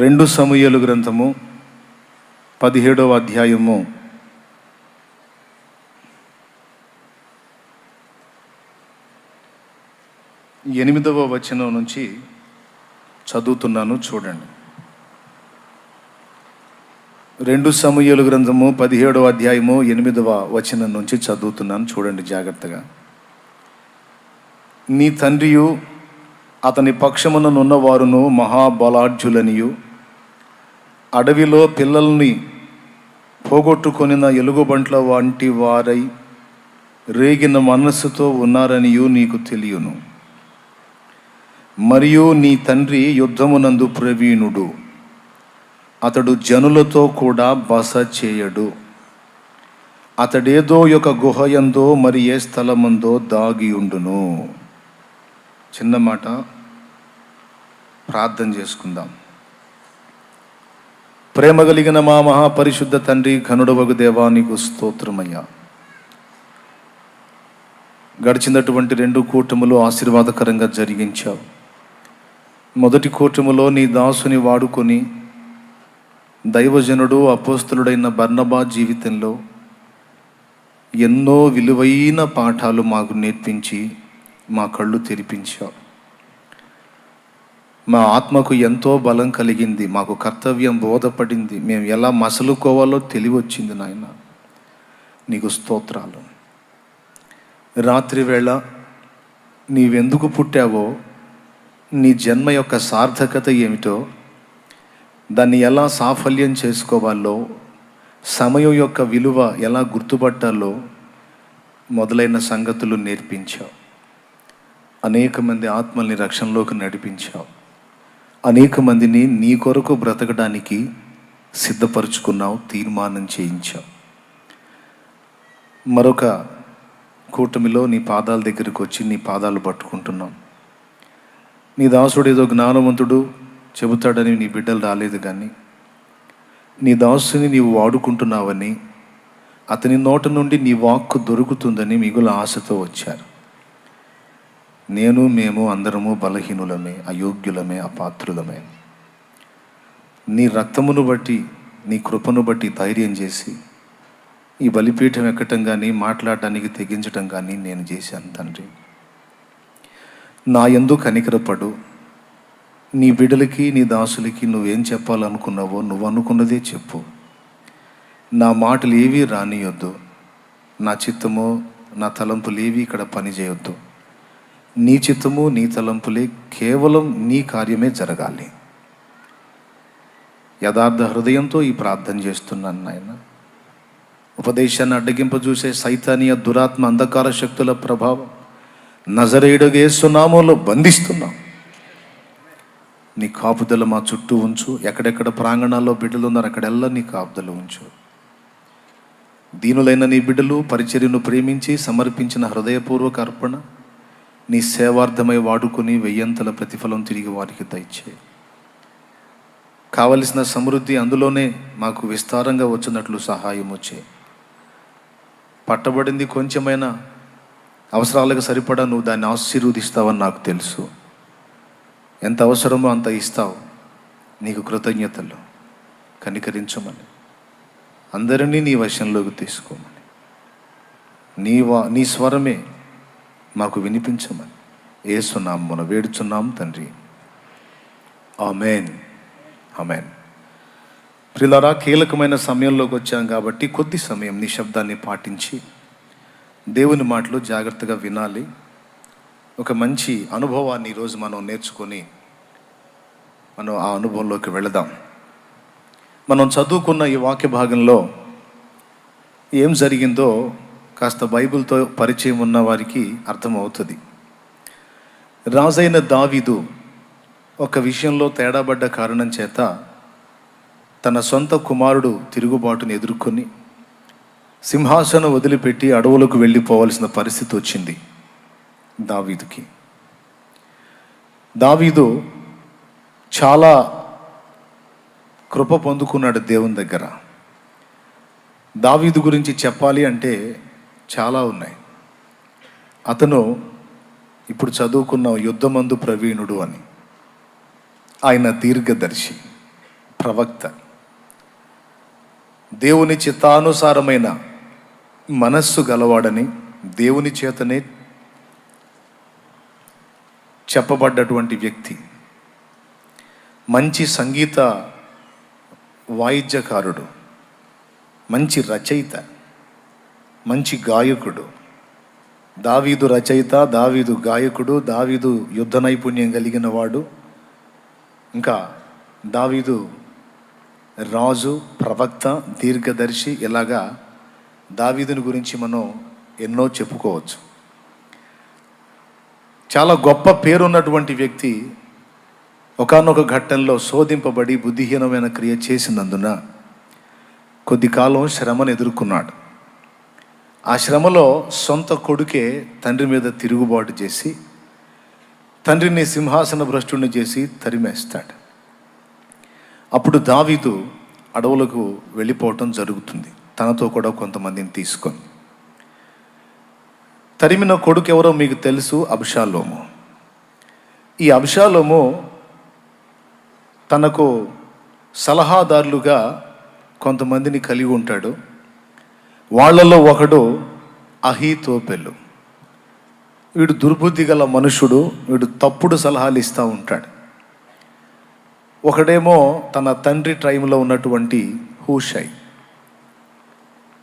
2 సమూయేలు గ్రంథము 17వ అధ్యాయము 8వ వచనం నుంచి చదువుతున్నాను, చూడండి. 2 సమూయేలు గ్రంథము 17వ అధ్యాయము 8వ వచనం నుంచి చదువుతున్నాను, చూడండి జాగ్రత్తగా. నీ తండ్రియు అతని పక్షముననున్న వారును మహాబలాఢ్యులనియు అడవిలో పిల్లల్ని పోగొట్టుకొనిన ఎలుగుబంట్ల వంటి వారై రేగిన మనస్సుతో ఉన్నారనియు నీకు తెలియను. మరియు నీ తండ్రి యుద్ధమునందు ప్రవీణుడు, అతడు జనులతో కూడా బస చేయడు. అతడేదో ఒక గుహయందో మరి ఏ స్థలమందో దాగియుండును. చిన్న మాట, ప్రార్థన చేసుకుందాం. ప్రేమ కలిగిన మా మహాపరిశుద్ధ తండ్రి, ఘనుడవగు దేవా, నీకు స్తోత్రమయ్యా. గడిచినటువంటి 2 కూటములు ఆశీర్వాదకరంగా జరిగించావు. మొదటి కూటములో నీ దాసుని వాడుకొని దైవజనుడు అపోస్తలుడైన బర్నబా జీవితంలో ఎన్నో విలువైన పాఠాలు మాకు నేర్పించి మా కళ్ళు తెరిపించావు. మా ఆత్మకు ఎంతో బలం కలిగింది, మాకు కర్తవ్యం బోధపడింది, మేము ఎలా మసలుకోవాలో తెలివి వచ్చింది. నాయన, నీకు స్తోత్రాలు. రాత్రి వేళ నీవెందుకు పుట్టావో, నీ జన్మ యొక్క సార్థకత ఏమిటో, దాన్ని ఎలా సాఫల్యం చేసుకోవాలో, సమయం యొక్క విలువ ఎలా గుర్తుపట్టాలో మొదలైన సంగతులు నేర్పించావు. అనేక మంది ఆత్మల్ని రక్షణలోకి నడిపించావు. అనేక మందిని నీ కొరకు బ్రతకడానికి సిద్ధపరుచుకున్నావు, తీర్మానం చేయించావు. మరొక కూటమిలో నీ పాదాల దగ్గరికి వచ్చి నీ పాదాలు పట్టుకుంటున్నాం. నీ దాసుడు ఏదో జ్ఞానవంతుడు చెబుతాడని నీ బిడ్డలు రాలేదు, కానీ నీ దాసుని నీవు వాడుకుంటున్నావని, అతని నోట నుండి నీ వాక్కు దొరుకుతుందని మిగుల ఆశతో వచ్చారు. మేము అందరము బలహీనులమే, అయోగ్యులమే, అపాత్రులమే. నీ రక్తమును బట్టి, నీ కృపను బట్టి ధైర్యం చేసి ఈ బలిపీఠం ఎక్కటం కానీ, మాట్లాడటానికి తెగించటం కానీ నేను చేశాను. తండ్రి, నా యందు కనికరపడు. నీ బిడ్డలకి, నీ దాసులకి నువ్వేం చెప్పాలనుకున్నావో నువ్వు అనుకున్నదే చెప్పు. నా మాటలు ఏవీ రానియొద్దు. నా చిత్తమో నా తలంపులు ఏవి ఇక్కడ పని చేయొద్దు. నీ చిత్తము, నీ తలంపులే, కేవలం నీ కార్యమే జరగాలి. యథార్థ హృదయంతో ఈ ప్రార్థన చేస్తున్నాను నాయన. ఉపదేశాన్ని అడ్డగింపజూసే సైతానీయ దురాత్మ అంధకార శక్తుల ప్రభావం నజరేయుడగు యేసు నామములో బంధిస్తున్నాం. నీ కాపుదల మా చుట్టూ ఉంచు. ఎక్కడెక్కడ ప్రాంగణాల్లో బిడ్డలు ఉన్నారు అక్కడెల్లా నీ కాపుదల ఉంచు. దీనులైన నీ బిడ్డలు పరిచర్యను ప్రేమించి సమర్పించిన హృదయపూర్వక అర్పణ నీ సేవార్థమై వాడుకొని 1000 ప్రతిఫలం తిరిగి వారికి దయచేయి. కావలసిన సమృద్ధి అందులోనే మాకు విస్తారంగా వచ్చినట్లు సహాయం వచ్చాయి. పట్టబడింది కొంచెమైనా అవసరాలకు సరిపడా నువ్వు దాన్ని ఆశీర్వదిస్తావని నాకు తెలుసు. ఎంత అవసరమో అంత ఇస్తావు. నీకు కృతజ్ఞతలు. కనికరించమని, అందరినీ నీ వశంలోకి తీసుకోమని, నీ స్వరమే మాకు వినిపించమని యేసు నామమున వేడుచున్నాం తండ్రి. ఆమేన్, ఆమేన్. ప్రియులారా, కీలకమైన సమయంలోకి వచ్చాం కాబట్టి కొద్ది సమయం నీ శబ్దాన్ని పాటించి దేవుని మాటలు జాగ్రత్తగా వినాలి. ఒక మంచి అనుభవాన్ని ఈరోజు మనం నేర్చుకొని మనం ఆ అనుభవంలోకి వెళదాం. మనం చదువుకున్న ఈ వాక్య భాగంలో ఏం జరిగిందో కాస్త బైబిల్తో పరిచయం ఉన్న వారికి అర్థమవుతుంది. రాజైన దావీదు ఒక విషయంలో తేడాబడ్డ కారణం చేత తన సొంత కుమారుడు తిరుగుబాటును ఎదుర్కొని సింహాసనం వదిలిపెట్టి అడవులకు వెళ్ళిపోవాల్సిన పరిస్థితి వచ్చింది దావీదుకి. దావీదు చాలా కృప పొందుకున్నాడు దేవుని దగ్గర. దావీదు గురించి చెప్పాలి అంటే చాలా ఉన్నాయి. అతను ఇప్పుడు చదువుకున్న యుద్ధమందు ప్రవీణుడు అని. ఆయన దీర్ఘదర్శి. ప్రవక్త. దేవుని చిత్తానుసారమైన మనస్సు గలవాడని దేవుని చేతనే చెప్పబడ్డటువంటి వ్యక్తి. మంచి సంగీత వాయిద్యకారుడు, మంచి రచయిత, మంచి గాయకుడు. దావీదు రచయిత, దావీదు గాయకుడు, దావీదు యుద్ధ నైపుణ్యం కలిగిన వాడు. ఇంకా దావీదు రాజు, ప్రవక్త, దీర్ఘదర్శి. ఇలాగా దావీదుని గురించి మనం ఎన్నో చెప్పుకోవచ్చు. చాలా గొప్ప పేరున్నటువంటి వ్యక్తి ఒకానొక ఘట్టంలో శోధింపబడి బుద్ధిహీనమైన క్రియ చేసినందున కొద్ది కాలం శ్రమను ఎదుర్కొన్నాడు. ఆ శ్రమలో సొంత కొడుకే తండ్రి మీద తిరుగుబాటు చేసి తండ్రిని సింహాసన భ్రష్టుని చేసి తరిమేస్తాడు. అప్పుడు దావీదు అడవులకు వెళ్ళిపోవటం జరుగుతుంది, తనతో కూడా కొంతమందిని తీసుకొని. తరిమిన కొడుకు ఎవరో మీకు తెలుసు, అబ్షాలోము. ఈ అబ్షాలోము తనకు సలహాదారులుగా కొంతమందిని కలిగి ఉంటాడు. వాళ్ళలో ఒకడు అహీతోపెలు. వీడు దుర్బుద్ధి గల మనుషుడు, వీడు తప్పుడు సలహాలు ఇస్తూ ఉంటాడు. ఒకడేమో తన తండ్రి టైంలో ఉన్నటువంటి హూషై.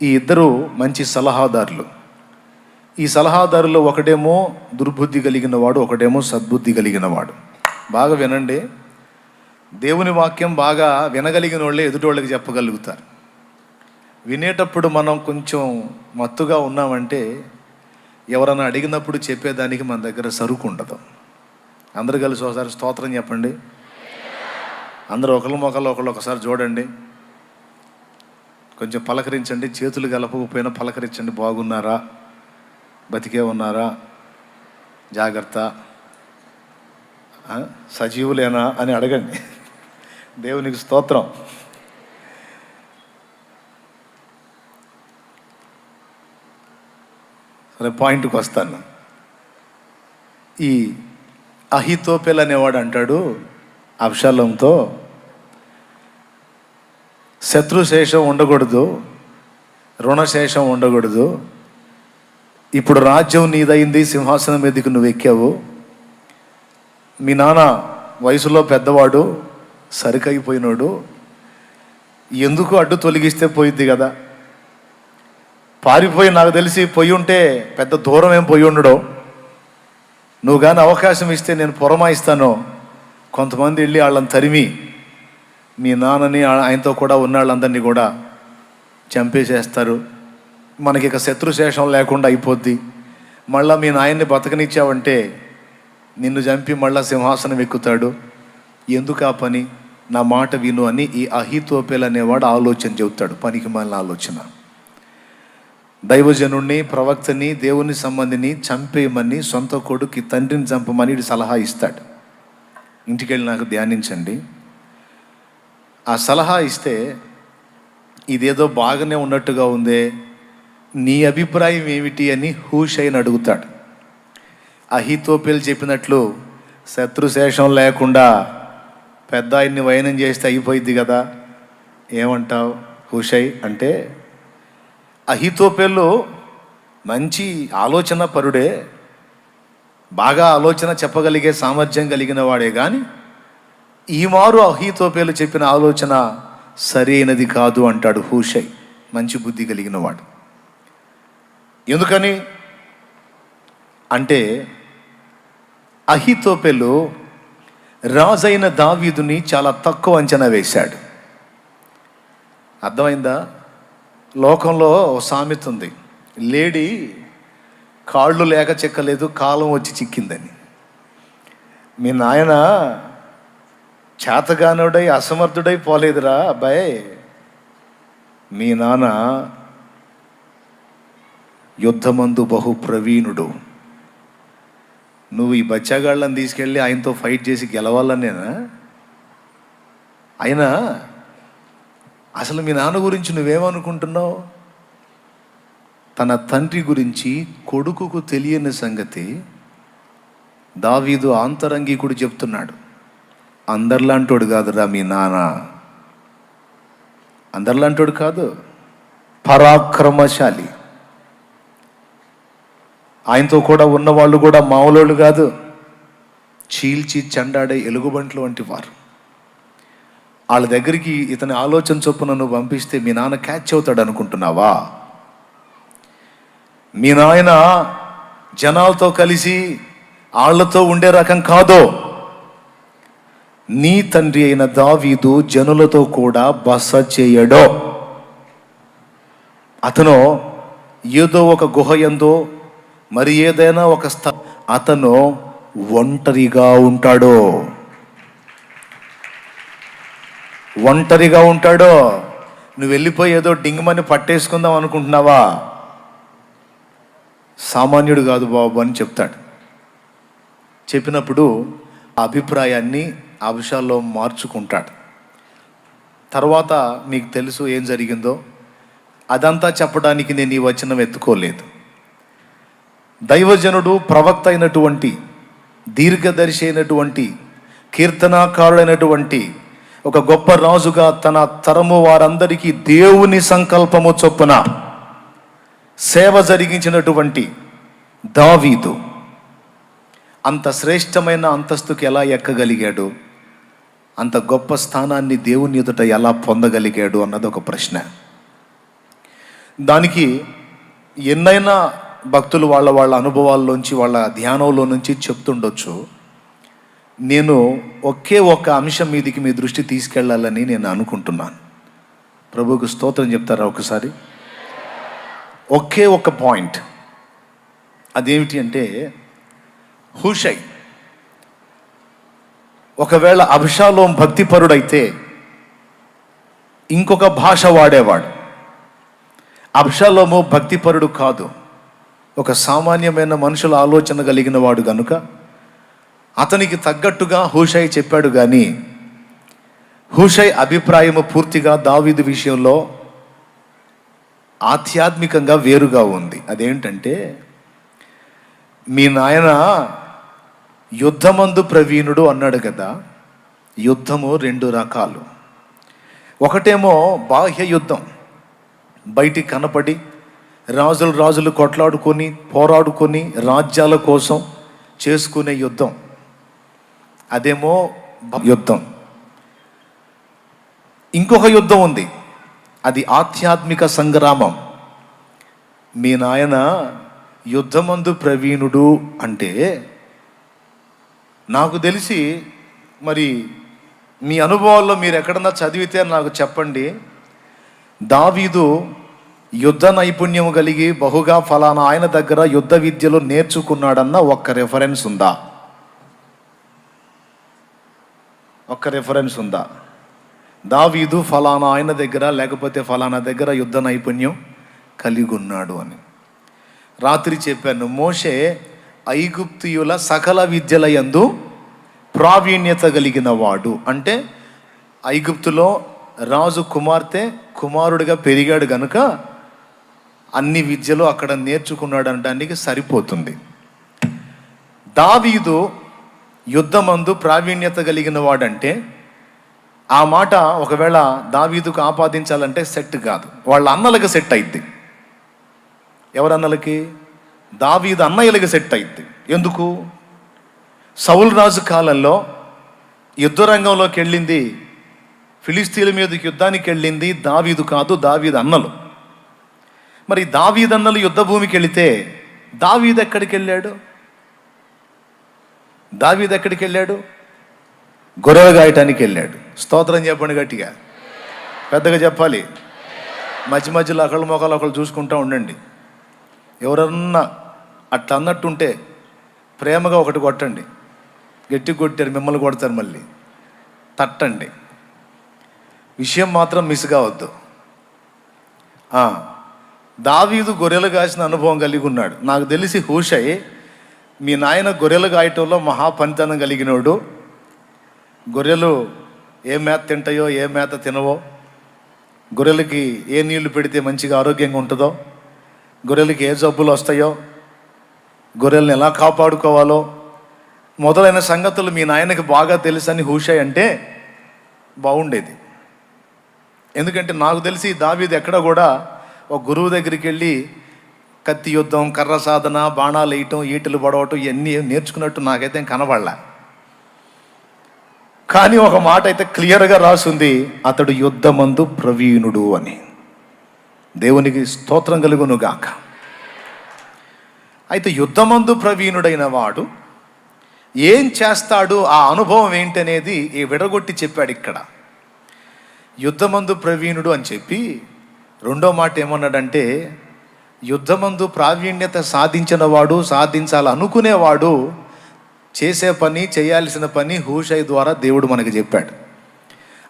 ఈ ఇద్దరు మంచి సలహాదారులు. ఈ సలహాదారులో ఒకడేమో దుర్బుద్ధి కలిగిన వాడు, ఒకడేమో సద్బుద్ధి కలిగిన వాడు. బాగా వినండి, దేవుని వాక్యం బాగా వినగలిగిన వాళ్ళే ఎదుటోళ్ళకి చెప్పగలుగుతారు. వినేటప్పుడు మనం కొంచెం మత్తుగా ఉన్నామంటే ఎవరన్నా అడిగినప్పుడు చెప్పేదానికి మన దగ్గర సరుకు ఉండదు. అందరూ కలిసి ఒకసారి స్తోత్రం చెప్పండి. అందరూ ఒకళ్ళు ఒకసారి చూడండి, కొంచెం పలకరించండి. చేతులు కలపకపోయినా పలకరించండి. బాగున్నారా, బతికే ఉన్నారా, జాగ్రత్త, సజీవులేనా అని అడగండి. దేవునికి స్తోత్రం. సరే, పాయింట్కి వస్తాను. ఈ అహీతోపెల్ అనేవాడు అంటాడు అబ్షాలోముతో, శత్రుశేషం ఉండకూడదు, రుణశేషం ఉండకూడదు. ఇప్పుడు రాజ్యం నీదైంది, సింహాసనం మీదకి నువ్వు ఎక్కావు. మీ నాన్న వయసులో పెద్దవాడు, సరికైపోయినాడు, ఎందుకు అడ్డు తొలగిస్తే పోయిద్ది కదా. పారిపోయి నాకు తెలిసి పొయ్యి ఉంటే పెద్ద దూరం ఏం పొయ్యి ఉండడు. నువ్వు కానీ అవకాశం ఇస్తే నేను పురమాయిస్తాను. కొంతమంది వెళ్ళి వాళ్ళని తరిమి మీ నాన్నని ఆయనతో కూడా ఉన్న వాళ్ళందరినీ కూడా చంపేసేస్తారు. మనకి ఇక శత్రుశేషం లేకుండా అయిపోద్ది. మళ్ళీ మీ నాయన్ని బతకనిచ్చావంటే నిన్ను చంపి మళ్ళా సింహాసనం ఎక్కుతాడు. ఎందుకు ఆ పని, నా మాట విను అని ఈ అహీతోపెల్ అనేవాడు ఆలోచన చెబుతాడు. పనికి మాలిన ఆలోచన. దైవజనుణ్ణి, ప్రవక్తని, దేవుని సంబంధిని చంపేయమని, సొంత కొడుకు తండ్రిని చంపమని సలహా ఇస్తాడు. ఇంటికెళ్ళి నాకు ధ్యానించండి. ఆ సలహా ఇస్తే ఇదేదో బాగానే ఉన్నట్టుగా ఉందే, నీ అభిప్రాయం ఏమిటి అని హూషైని అడుగుతాడు. అహీతోపెల్ చెప్పినట్లు శత్రుశేషం లేకుండా పెద్ద ఆయన్ని వైనం చేస్తే అయిపోయింది కదా, ఏమంటావు హూషై అంటే, అహీతోపెలు మంచి ఆలోచన పరుడే, బాగా ఆలోచన చెప్పగలిగే సామర్థ్యం కలిగిన వాడే, కానీ ఈ మారు అహీతోపెలు చెప్పిన ఆలోచన సరైనది కాదు అంటాడు హూషై, మంచి బుద్ధి కలిగిన వాడు. ఎందుకని అంటే అహీతోపెలు రాజైన దావీదుని చాలా తక్కువ అంచనా వేశాడు. అర్థమైందా? లోకంలో ఓ సామెత ఉంది, లేడీ కాళ్ళు లేక చిక్కలేదు, కాలం వచ్చి చిక్కిందని. మీ నాయన చేతగానుడై అసమర్థుడై పోలేదురా అబ్బాయి, మీ నాన్న యుద్ధమందు బహు ప్రవీణుడు. నువ్వు ఈ బచ్చాగాళ్ళని తీసుకెళ్ళి ఆయనతో ఫైట్ చేసి గెలవాలనేనా? అయినా అసలు మీ నాన్న గురించి నువ్వేమనుకుంటున్నావు? తన తండ్రి గురించి కొడుకుకు తెలియని సంగతి దావీదు ఆంతరంగికుడు చెప్తున్నాడు. అందరిలాంటోడు కాదురా మీ నాన్న, అందరిలాంటోడు కాదు, పరాక్రమశాలి. ఆయనతో కూడా ఉన్నవాళ్ళు కూడా మామూలు కాదు, చీల్చి చెండాడే ఎలుగుబంట్లు వంటి వారు. వాళ్ళ దగ్గరికి ఇతని ఆలోచన చొప్పున నువ్వు పంపిస్తే మీ నాన్న క్యాచ్ అవుతాడు అనుకుంటున్నావా? మీ నాయన జనాలతో కలిసి వాళ్ళతో ఉండే రకం కాదు. నీ తండ్రి అయిన దావీదు జనులతో కూడా బస చేయడో. అతను ఏదో ఒక గుహ యందో మరి ఏదైనా ఒక అతను ఒంటరిగా ఉంటాడో. ఒంటరిగా ఉంటాడో. నువ్వు వెళ్ళిపోయి ఏదో డింగమని పట్టేసుకుందాం అనుకుంటున్నావా? సామాన్యుడు కాదు బాబు అని చెప్తాడు. చెప్పినప్పుడు ఆ అభిప్రాయాన్ని అభిషాల్లో మార్చుకుంటాడు. తర్వాత మీకు తెలుసు ఏం జరిగిందో. అదంతా చెప్పడానికి నేను ఈ వచనం ఎత్తుకోలేదు. దైవజనుడు, ప్రవక్త అయినటువంటి, దీర్ఘదర్శి అయినటువంటి, కీర్తనాకారుడైనటువంటి ఒక గొప్ప రాజుగా తన తరము వారందరికీ దేవుని సంకల్పము చొప్పున సేవ జరిగించినటువంటి దావీదు అంత శ్రేష్టమైన అంతస్తుకి ఎలా ఎక్కగలిగాడు, అంత గొప్ప స్థానాన్ని దేవుని ఎదుట ఎలా పొందగలిగాడు అన్నది ఒక ప్రశ్న. దానికి ఎన్నైనా భక్తులు వాళ్ళ అనుభవాల్లోంచి, వాళ్ళ ధ్యానంలో నుంచి చెప్తుండొచ్చు. నేను ఒకే ఒక అంశం మీదికి మీ దృష్టి తీసుకెళ్ళాలని నేను అనుకుంటున్నాను. ప్రభువుకు స్తోత్రం చెప్తారా ఒకసారి? ఒకే ఒక పాయింట్. అదేమిటి అంటే, హూషై ఒకవేళ అబ్షాలోం భక్తిపరుడైతే ఇంకొక భాష వాడేవాడు. అబ్షాలోము భక్తిపరుడు కాదు, ఒక సామాన్యమైన మనుషుల ఆలోచన కలిగిన వాడు గనుక అతనికి తగ్గట్టుగా హూషై చెప్పాడు. కానీ హూషై అభిప్రాయము పూర్తిగా దావీదు విషయంలో ఆధ్యాత్మికంగా వేరుగా ఉంది. అదేంటంటే, మీ నాయన యుద్ధమందు ప్రవీణుడు అన్నాడు కదా. యుద్ధము రెండు రకాలు. ఒకటేమో బాహ్య యుద్ధం, బయటికి కనపడి రాజులు కొట్లాడుకొని పోరాడుకొని రాజ్యాల కోసం చేసుకునే యుద్ధం, అదేమో యుద్ధం. ఇంకొక యుద్ధం ఉంది, అది ఆధ్యాత్మిక సంగ్రామం. మీ నాయన యుద్ధమందు ప్రవీణుడు అంటే, నాకు తెలిసి మరి మీ అనుభవాల్లో మీరు ఎక్కడన్నా చదివితే నాకు చెప్పండి. దావీదు యుద్ధ నైపుణ్యం కలిగి బహుగా ఫలానా ఆయన దగ్గర యుద్ధ విద్యలు నేర్చుకున్నాడన్న ఒక్క రెఫరెన్స్ ఉందా? ఒక్క రెఫరెన్స్ ఉందా? దావీదు ఫలానా ఆయన దగ్గర లేకపోతే ఫలానా దగ్గర యుద్ధ నైపుణ్యం కలిగి ఉన్నాడు అని. రాత్రి చెప్పాను, మోషే ఐగుప్తియుల సకల విద్యల యందు ప్రావీణ్యత కలిగిన వాడు. అంటే ఐగుప్తులో రాజు కుమారుడిగా పెరిగాడు గనుక అన్ని విద్యలు అక్కడ నేర్చుకున్నాడు అనడానికి సరిపోతుంది. దావీదు యుద్ధమందు ప్రావీణ్యత కలిగిన వాడంటే ఆ మాట ఒకవేళ దావీదుకు ఆపాదించాలంటే సెట్ కాదు, వాళ్ళ అన్నలకు సెట్ అయింది. ఎవరన్నలకి? దావీదు అన్నయ్యలకి సెట్ అయింది. ఎందుకు? సౌలు రాజు కాలంలో యుద్ధ రంగంలోకి వెళ్ళింది, ఫిలిస్తీన్ల మీదకి యుద్ధానికి వెళ్ళింది దావీదు కాదు, దావీదు అన్నలు. మరి దావీదు అన్నలు యుద్ధ భూమికి వెళితే దావీదు ఎక్కడికి వెళ్ళాడు? దావీదు ఎక్కడికి వెళ్ళాడు? గొర్రెలు గాయటానికి వెళ్ళాడు. స్తోత్రం చెప్పండి గట్టిగా, పెద్దగా చెప్పాలి. మధ్య మధ్యలో ఒకళ్ళ మొక్కలు ఒకళ్ళు చూసుకుంటూ ఉండండి. ఎవరన్నా అట్లా అన్నట్టుంటే ప్రేమగా ఒకటి కొట్టండి. గట్టి కొట్టారు, మిమ్మల్ని కొడతారు, మళ్ళీ తట్టండి. విషయం మాత్రం మిస్ కావద్దు. దావీదు గొర్రెలు కాసిన అనుభవం కలిగి ఉన్నాడు. నాకు తెలిసి హూషై మీ నాయన గొర్రెలు కాయటంలో మహాపనితనం కలిగినోడు. గొర్రెలు ఏ మేత తింటాయో ఏ మేత తినవో, గొర్రెలకి ఏ నీళ్లు పెడితే మంచిగా ఆరోగ్యంగా ఉంటుందో, గొర్రెలకి ఏ జబ్బులు వస్తాయో, గొర్రెల్ని ఎలా కాపాడుకోవాలో మొదలైన సంగతులు మీ నాయనకి బాగా తెలుసని హూషై అంటే బాగుండేది. ఎందుకంటే నాకు తెలిసి దావీదు ఎక్కడ కూడా ఒక గురువు దగ్గరికి వెళ్ళి కత్తి యుద్ధం, కర్ర సాధన, బాణాలు వేయటం, ఈటలు పడవటం ఇవన్నీ నేర్చుకున్నట్టు నాకైతే కనబడలే. కానీ ఒక మాట అయితే క్లియర్గా రాసుంది, అతడు యుద్ధమందు ప్రవీణుడు అని. దేవునికి స్తోత్రం కలుగును గాక. అయితే యుద్ధమందు ప్రవీణుడైన వాడు ఏం చేస్తాడు, ఆ అనుభవం ఏంటనేది విడగొట్టి చెప్పాడు ఇక్కడ. యుద్ధమందు ప్రవీణుడు అని చెప్పి రెండో మాట ఏమన్నాడంటే, యుద్ధమందు ప్రావీణ్యత సాధించిన వాడు, సాధించాలనుకునేవాడు చేసే పని, చేయాల్సిన పని హూషై ద్వారా దేవుడు మనకి చెప్పాడు.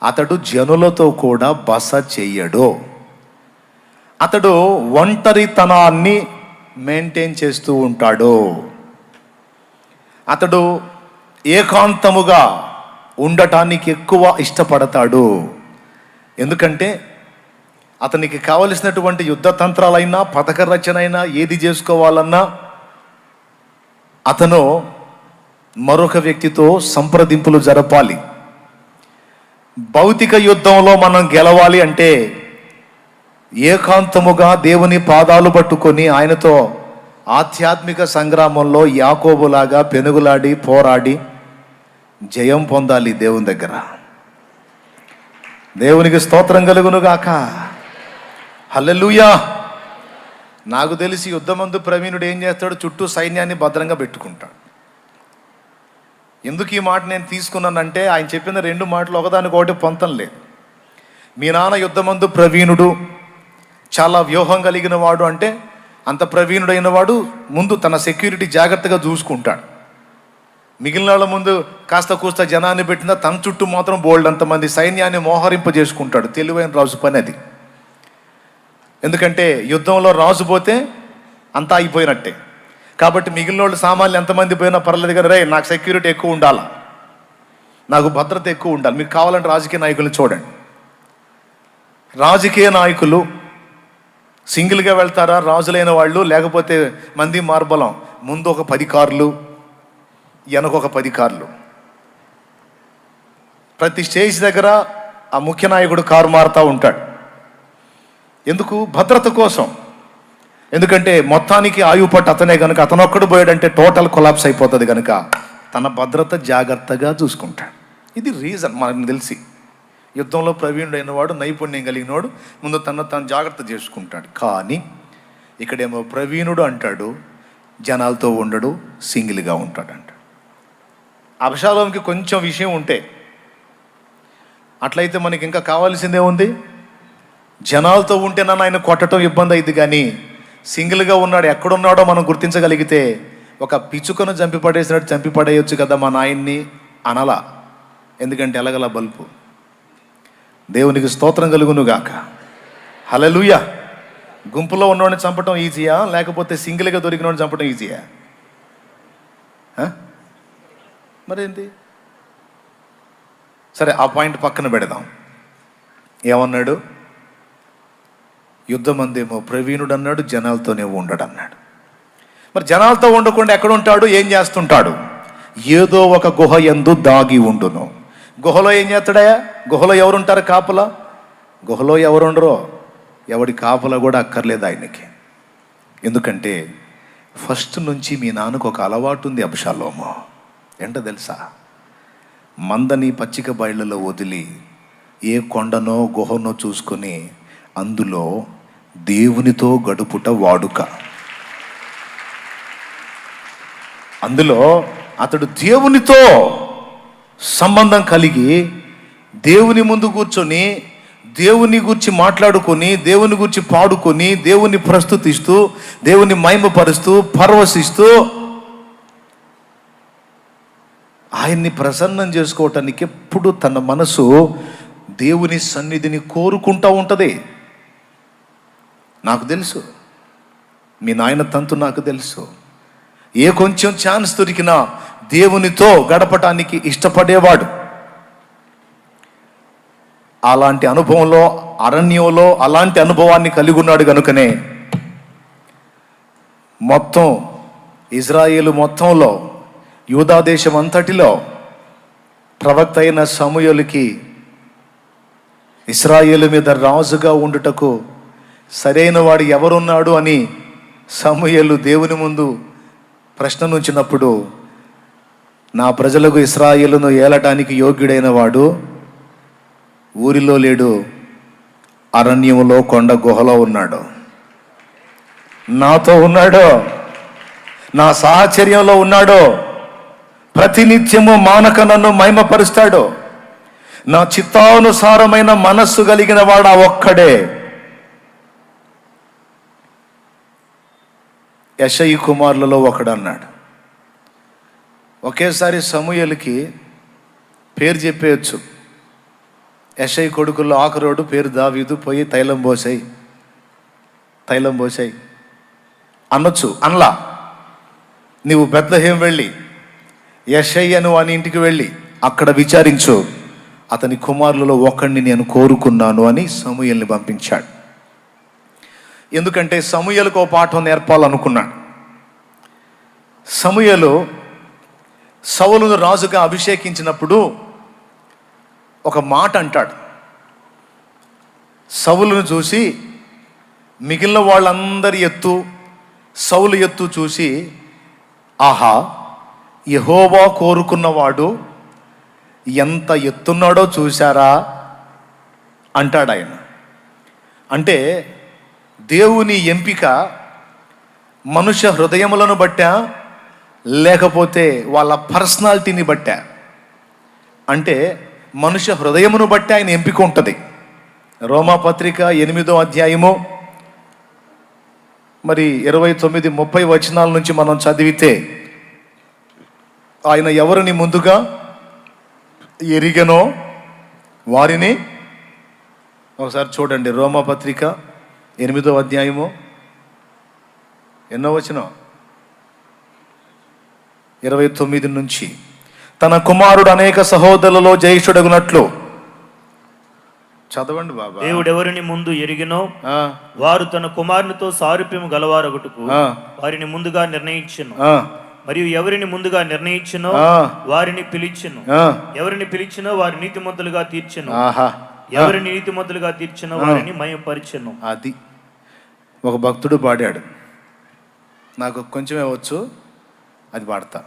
అతడు జనులతో కూడా బస చెయ్యడు. అతడు ఒంటరితనాన్ని మెయింటైన్ చేస్తూ ఉంటాడు. అతడు ఏకాంతముగా ఉండటానికి ఎక్కువ ఇష్టపడతాడు. ఎందుకంటే అతనికి కావలసినటువంటి యుద్ధ తంత్రాలైనా, పథక రచన అయినా, ఏది చేసుకోవాలన్నా అతను మరొక వ్యక్తితో సంప్రదింపులు జరపాలి. భౌతిక యుద్ధంలో మనం గెలవాలి అంటే ఏకాంతముగా దేవుని పాదాలు పట్టుకొని ఆయనతో ఆధ్యాత్మిక సంగ్రామంలో యాకోబులాగా పెనుగులాడి పోరాడి జయం పొందాలి దేవుని దగ్గర. దేవునికి స్తోత్రం కలుగును గాక. హల్లెలూయా. నాకు తెలిసి యుద్ధమందు ప్రవీణుడు ఏం చేస్తాడు, చుట్టూ సైన్యాన్ని భద్రంగా పెట్టుకుంటాడు. ఎందుకు ఈ మాట నేను తీసుకున్నానంటే, ఆయన చెప్పిన రెండు మాటలు ఒకదానికొకటి పొంతం లేదు. మీ నాన్న యుద్ధమందు ప్రవీణుడు, చాలా వ్యూహం కలిగిన వాడు అంటే అంత ప్రవీణుడైన వాడు ముందు తన సెక్యూరిటీ జాగ్రత్తగా చూసుకుంటాడు. మిగిలిన వాళ్ళ ముందు కాస్త కూస్త జనాన్ని పెట్టినా తన చుట్టూ మాత్రం బోల్డ్ అంతమంది సైన్యాన్ని మోహరింపజేసుకుంటాడు. తెలివైన రాజు పని అది. ఎందుకంటే యుద్ధంలో రాజు పోతే అంతా అయిపోయినట్టే. కాబట్టి మిగిలిన వాళ్ళు సామాన్లు ఎంతమంది పోయినా పర్లేదు కానీ, రే నాకు సెక్యూరిటీ ఎక్కువ ఉండాలా, నాకు భద్రత ఎక్కువ ఉండాలి. మీకు కావాలంటే రాజకీయ నాయకులు చూడండి. రాజకీయ నాయకులు సింగిల్గా వెళ్తారా, రాజులైన వాళ్ళు, లేకపోతే మంది మార్బలం, ముందు ఒక 10 కార్లు, వెనక ఒక 10 కార్లు. ప్రతి స్టేజ్ దగ్గర ఆ ముఖ్య నాయకుడు కారు మారుతూ ఉంటాడు. ఎందుకు? భద్రత కోసం. ఎందుకంటే మొత్తానికి ఆయుపట్టు అతనే కనుక, అతనొక్కడు పోయాడంటే టోటల్ కొలాప్స్ అయిపోతుంది కనుక తన భద్రత జాగ్రత్తగా చూసుకుంటాడు. ఇది రీజన్ మనకు తెలిసి. యుద్ధంలో ప్రవీణుడైన వాడు, నైపుణ్యం కలిగినవాడు ముందు తను జాగ్రత్త చేసుకుంటాడు. కానీ ఇక్కడేమో ప్రవీణుడు అంటాడు, జనాలతో ఉండడు, సింగిల్గా ఉంటాడు అంటాడు. అబ్షాలోముకి కొంచెం విషయం ఉంటే, అట్లయితే మనకి ఇంకా కావాల్సిందే ఉంది. జనాలతో ఉంటేనన్నా ఆయన కొట్టడం ఇబ్బంది అయింది, కానీ సింగిల్గా ఉన్నాడు, ఎక్కడున్నాడో మనం గుర్తించగలిగితే ఒక పిచ్చుకను చంపి పడేయొచ్చు కదా మా నాయన్ని అనలా. ఎందుకంటే ఎలగల బల్పు. దేవునికి స్తోత్రం కలుగును గాక. హల్లెలూయా. గుంపులో ఉన్నవాడిని చంపటం ఈజీయా, లేకపోతే సింగిల్గా దొరికినవాడిని చంపటం ఈజీయా? మరేంటి? సరే, ఆ పాయింట్ పక్కన పెడదాం. ఏమన్నాడు? యుద్ధమందేమో ప్రవీణుడు అన్నాడు, జనాలతోనే ఉండడు అన్నాడు. మరి జనాలతో ఉండకుండా ఎక్కడ ఉంటాడు, ఏం చేస్తుంటాడు? ఏదో ఒక గుహ యందు దాగి ఉండును. గుహలో ఏం చేస్తాడయా? గుహలో ఎవరుంటారు? కాపలా. గుహలో ఎవరుండరో, ఎవడి కాపలా కూడా అక్కర్లేదు ఆయనకి. ఎందుకంటే ఫస్ట్ నుంచి మీ నాన్నకు ఒక అలవాటు ఉంది అబ్షాలోము. ఏంటో తెలుసా? మందని పచ్చిక బయళ్ళలో వదిలి ఏ కొండనో గుహనో చూసుకొని అందులో దేవునితో గడుపుట వాడుక. అందులో అతడు దేవునితో సంబంధం కలిగి దేవుని ముందు కూర్చొని దేవుని గురించి మాట్లాడుకొని, దేవుని గురించి పాడుకొని, దేవుని ప్రస్తుతిస్తూ, దేవుని మహిమపరుస్తూ, పరవశిస్తూ ఆయన్ని ప్రసన్నం చేసుకోవటానికి ఎప్పుడు తన మనసు దేవుని సన్నిధిని కోరుకుంటూ ఉంటుంది. నాకు తెలుసు, మీ నాయన తంతు నాకు తెలుసు. ఏ కొంచెం ఛాన్స్ దొరికినా దేవునితో గడపటానికి ఇష్టపడేవాడు. అలాంటి అనుభవంలో, అరణ్యంలో అలాంటి అనుభవాన్ని కలిగి ఉన్నాడు కనుకనే మొత్తం ఇజ్రాయేలు మొత్తంలో, యూదా దేశం అంతటిలో ప్రవక్త అయిన సమూయేలుకి ఇశ్రాయేలు మీద రాజుగా ఉండుటకు సరైన వాడు ఎవరున్నాడు అని సమూయేలు దేవుని ముందు ప్రశ్న ఉంచినప్పుడు, నా ప్రజలకు ఇశ్రాయేలును ఏలటానికి యోగ్యుడైన వాడు ఊరిలో లేడు, అరణ్యములో కొండ గుహలో ఉన్నాడు, నాతో ఉన్నాడు, నా సాహచర్యంలో ఉన్నాడు, ప్రతినిత్యము మానక నన్ను మహిమపరుస్తాడు, నా చిత్తానుసారమైన మనస్సు కలిగిన వాడు ఆ ఒక్కడే. యెషయి కుమారులలో ఒకడన్నాడు. ఒకేసారి సమూయేలుకి పేరు చెప్పేయచ్చు. యెషయి కొడుకుల్లో ఆఖరోడు పేరు దావీదు, పోయి తైలం పోసాయి అనొచ్చు. అనలా. నీవు బెత్లెహేం వెళ్ళి యెషయి అను వాని ఇంటికి వెళ్ళి అక్కడ విచారించు, అతని కుమారులలో ఒకడిని నేను కోరుకున్నాను అని సమూయేలుని పంపించాడు. ఎందుకంటే సమూయేలుకు ఒక పాఠం నేర్పాలనుకున్నాడు. సమూయేలు సౌలును రాజుగా అభిషేకించినప్పుడు ఒక మాట అంటాడు. సౌలును చూసి మిగిలిన వాళ్ళందరి ఎత్తు, సౌలు ఎత్తు చూసి, ఆహా, యెహోవా కోరుకున్నవాడు ఎంత ఎత్తున్నాడో చూశారా అంటాడు ఆయన. అంటే దేవుని ఎంపిక మనుష్య హృదయములను బట్టా, లేకపోతే వాళ్ళ పర్సనాలిటీని బట్టా? అంటే మనుష్య హృదయమును బట్టి ఆయన ఎంపిక ఉంటుంది. రోమాపత్రిక 8వ అధ్యాయము మరి 29-30 వచనాల నుంచి మనం చదివితే, ఆయన ఎవరిని ముందుగా ఎరిగనో వారిని, ఒకసారి చూడండి, రోమాపత్రిక 8వ అధ్యాయము ఎన్నో వచనం, 29 నుంచి, తన కుమారుడు అనేక సహోదరులలో జ్యేష్ఠుడగునట్లు. చదవండి బాబా. దేవుడెవరిని ముందు ఎరిగినో వారు తన కుమారునితో సారూప్యము గలవారొకటుకు వారిని ముందుగా నిర్ణయించును. మరియు ఎవరిని ముందుగా నిర్ణయించునో వారిని పిలిచెను. ఎవరిని పిలిచినో వారి నీతిమంతులుగా తీర్చెను. ఎవరిని నీతిమంతులుగా తీర్చెనో వారిని మహిమపరిచెను. అది ఒక భక్తుడు పాడాడు, నాకు కొంచెమే వచ్చు, అది పాడతా.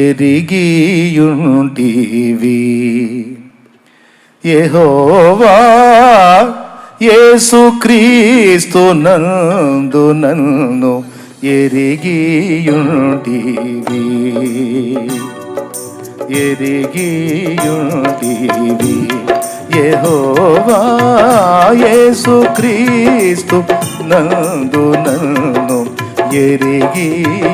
ఎరిగియుంటివి యెహోవా యేసుక్రీస్తు నందు నన్ను ఎరిగియుంటివి, ఎరిగియుంటివి యెహోవా యేసుక్రీస్తు నందు నన్ను ఎరిగియుంటివి.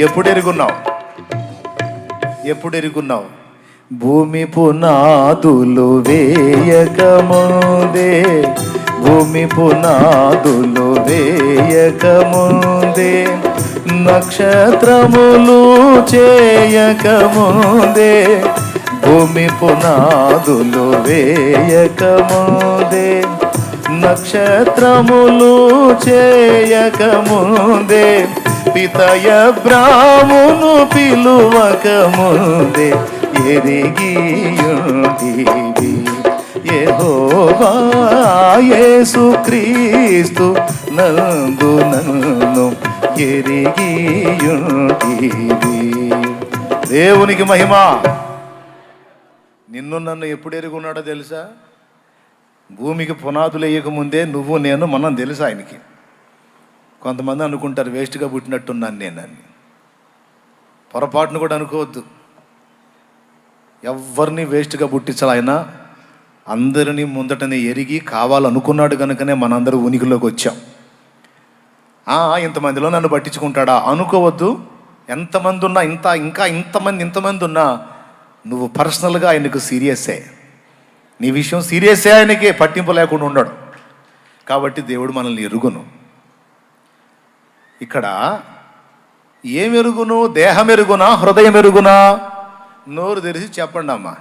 ఎప్పుడు ఎరుగున్నావు? ఎప్పుడు ఎరుగున్నావు? భూమి పునాదులు వేయకముందే, భూమి పునాదులు వేయకముందే, నక్షత్రములు చేయకముందే, భూమి పునాదులు వేయకముందే, నక్షత్రములు చేయకముందే, పితయ బ్రాహ్మణు పిలువకముందే ఎరిగియుంటివి యెహోవా యేసుక్రీస్తు నందు నన్ను ఎరిగియుంటివి. దేవునికి మహిమ. నిన్ను నన్ను ఎప్పుడు ఎరుగున్నాడో తెలుసా? భూమికి పునాదులు వేయకముందే నువ్వు నేను మనం తెలుసు ఆయనకి. కొంతమంది అనుకుంటారు వేస్ట్గా పుట్టినట్టున్నాను నేనని. పొరపాటును కూడా అనుకోవద్దు. ఎవరిని వేస్ట్గా పుట్టించాలి ఆయన. అందరినీ ముందటనే ఎరిగి కావాలనుకున్నాడు కనుకనే మనందరూ ఉనికిలోకి వచ్చాం. ఇంతమందిలో నన్ను పట్టించుకుంటాడా అనుకోవద్దు. ఎంతమంది ఉన్నా, ఇంతమంది ఉన్నా నువ్వు పర్సనల్గా ఆయనకు సీరియస్సే. నీ విషయం సీరియస్సే, ఆయనకి పట్టింపు లేకుండా ఉండడు. కాబట్టి దేవుడు మనల్ని ఎరుగును. ఇక్కడ ఏం ఎరుగును? దేహం ఎరుగునా, హృదయం ఎరుగునా? నోరు తెరిచి చెప్పండి అమ్మా.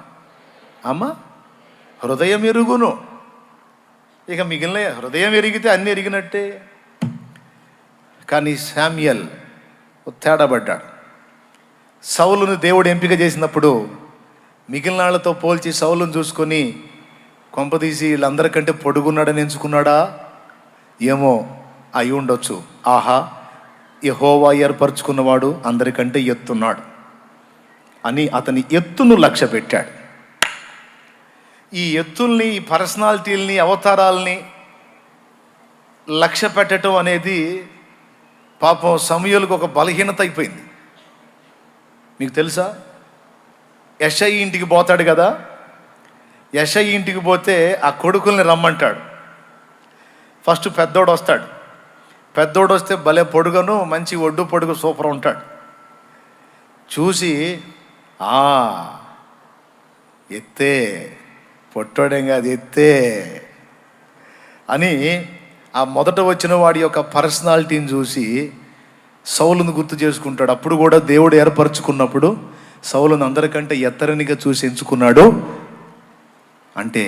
హృదయం ఎరుగును. ఇక మిగిలిన హృదయం ఎరిగితే అన్నీ ఎరిగినట్టే. కానీ శామ్యూయల్ తేడాపడ్డాడు. సౌలును దేవుడు ఎంపిక చేసినప్పుడు మిగిలిన వాళ్ళతో పోల్చి సౌలును చూసుకొని కొంపదీసి వీళ్ళందరికంటే పొడుగున్నాడని ఎంచుకున్నాడా ఏమో, అయి ఉండొచ్చు. ఆహా, యెహోవా ఏర్పరచుకున్నవాడు అందరికంటే ఎత్తున్నాడు అని అతని ఎత్తును లక్ష్య పెట్టాడు. ఈ ఎత్తుల్ని, ఈ పర్సనాలిటీల్ని, అవతారాల్ని లక్ష్య పెట్టడం అనేది పాపం సమూయేలుకు ఒక బలహీనత అయిపోయింది. మీకు తెలుసా, యెషయి ఇంటికి పోతాడు కదా, యెషయి ఇంటికి పోతే ఆ కొడుకుల్ని రమ్మంటాడు. ఫస్ట్ పెద్దోడు వస్తాడు. పెద్దోడు వస్తే భలే పొడుగను, మంచి ఒడ్డు పొడుగు సూపర్ ఉంటాడు. చూసి ఎత్తే, పొట్టోడేం కాదు ఎత్తే అని ఆ మొదట వచ్చిన వాడి యొక్క పర్సనాలిటీని చూసి సౌలును గుర్తు చేసుకుంటాడు. అప్పుడు కూడా దేవుడు ఏర్పరచుకున్నప్పుడు సౌలును అందరికంటే ఎత్తరనిగా చూసి ఎంచుకున్నాడు. అంటే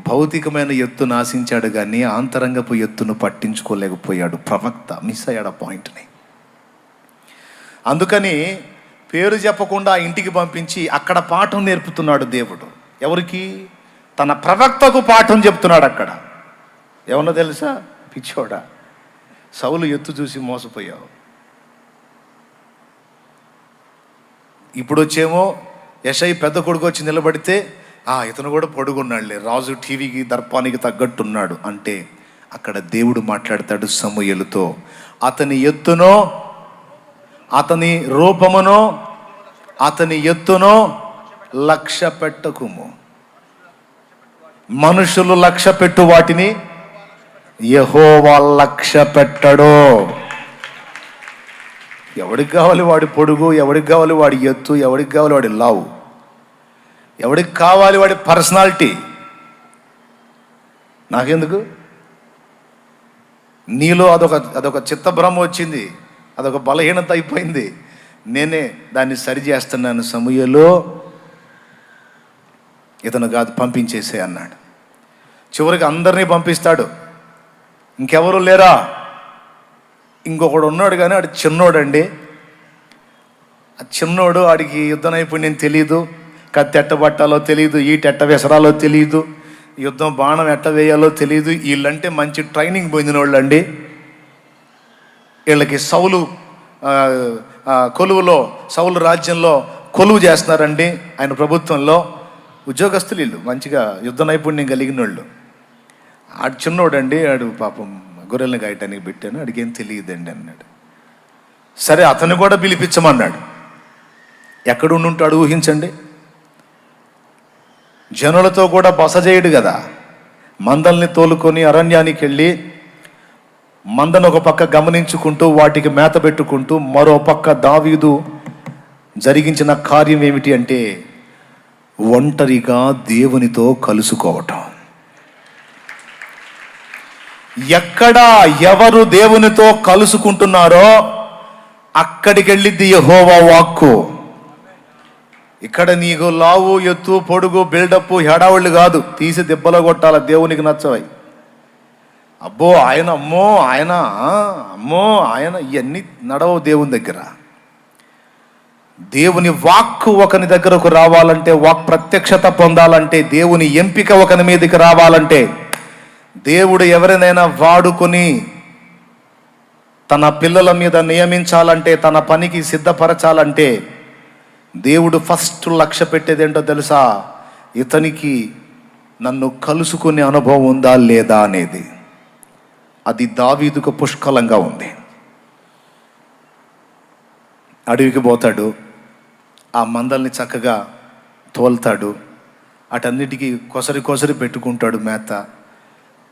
భౌతికమైన ఎత్తును ఆశించాడు కానీ ఆంతరంగపు ఎత్తును పట్టించుకోలేకపోయాడు. ప్రవక్త మిస్ అయ్యాడు ఆ పాయింట్ని. అందుకని పేరు చెప్పకుండా ఆ ఇంటికి పంపించి అక్కడ పాఠం నేర్పుతున్నాడు దేవుడు. ఎవరికి? తన ప్రవక్తకు పాఠం చెప్తున్నాడు అక్కడ. ఏమన్నా తెలుసా? పిచ్చోడా, సౌలు ఎత్తు చూసి మోసపోయావు. ఇప్పుడు వచ్చేమో యెషయి పెద్ద కొడుకు వచ్చి నిలబడితే ఇతను కూడా పొడుగున్నాడులే, రాజు టీవీకి దర్పానికి తగ్గట్టున్నాడు అంటే అక్కడ దేవుడు మాట్లాడతాడు సమూయేలుతో, అతని ఎత్తునో, అతని రూపమునో, అతని ఎత్తునో లక్ష్య పెట్టకుము. మనుషులు లక్ష్య పెట్టు వాటిని యెహోవా లక్ష్య పెట్టడు. ఎవడికి కావాలి వాడి పొడుగు, ఎవడికి కావాలి వాడి ఎత్తు, ఎవడికి కావాలి వాడి లావు, ఎవడికి కావాలి వాడి పర్సనాలిటీ, నాకెందుకు? నీలో అదొక చిత్తభ్రమ వచ్చింది, అదొక బలహీనత అయిపోయింది. నేనే దాన్ని సరి చేస్తున్నాను. సమూయేలు ఇతను కాదు, పంపించేసే అన్నాడు. చివరికి అందరినీ పంపిస్తాడు. ఇంకెవరు లేరా? ఇంకొకడు ఉన్నాడు కానీ ఆడు చిన్నోడండి. ఆ చిన్నోడు, ఆడికి యుద్ధ నైపుణ్యం తెలీదు, కత్తి ఎట్ట పట్టాలో తెలీదు, ఈట ఎట్ట విసరాలో తెలీదు, యుద్ధం బాణం ఎట్ట వేయాలో తెలీదు. వీళ్ళంటే మంచి ట్రైనింగ్ పొందిన వాళ్ళు అండి. వీళ్ళకి సౌలు కొలువులో, సౌలు రాజ్యంలో కొలువు చేస్తున్నారండి. ఆయన ప్రభుత్వంలో ఉద్యోగస్తులు వీళ్ళు, మంచిగా యుద్ధ నైపుణ్యం కలిగిన వాళ్ళు. ఆడు చిన్నోడండి, ఆడు పాపం గొర్రెలను గాయటానికి పెట్టాను, ఆడికి ఏం తెలియదండి అన్నాడు. సరే, అతను కూడా పిలిపించమన్నాడు. ఎక్కడుంటాడు ఊహించండి. జనులతో కూడా బస చేయడు కదా. మందల్ని తోలుకొని అరణ్యానికి వెళ్ళి మందను ఒక పక్క గమనించుకుంటూ వాటికి మేత పెట్టుకుంటూ మరో పక్క దావీదు జరిగించిన కార్యం ఏమిటి అంటే ఒంటరిగా దేవునితో కలుసుకోవటం. ఎక్కడ ఎవరు దేవునితో కలుసుకుంటున్నారో అక్కడికి వెళ్ళిద్ది యెహోవా వాక్కు. ఇక్కడ నీకు లావు, ఎత్తు, పొడుగు, బిల్డప్, హడావుళ్ళు కాదు, తీసి దెబ్బలో కొట్టాల. దేవునికి నచ్చవై. అబ్బో ఆయన, అమ్మో ఆయన, అమ్మో ఆయన, ఇవన్నీ నడవవు దేవుని దగ్గర. దేవుని వాక్కు ఒకని దగ్గరకు రావాలంటే, వాక్ ప్రత్యక్షత పొందాలంటే, దేవుని ఎంపిక ఒకని మీదకి రావాలంటే, దేవుడు ఎవరినైనా వాడుకొని తన పిల్లల మీద నియమించాలంటే, తన పనికి సిద్ధపరచాలంటే దేవుడు ఫస్ట్ లక్ష్య పెట్టేది ఏంటో తెలుసా? ఇతనికి నన్ను కలుసుకునే అనుభవం ఉందా లేదా అనేది. అది దావీదుకు పుష్కలంగా ఉంది. అడవికి పోతాడు, ఆ మందల్ని చక్కగా తోల్తాడు, అటన్నిటికీ కొసరి పెట్టుకుంటాడు మేత.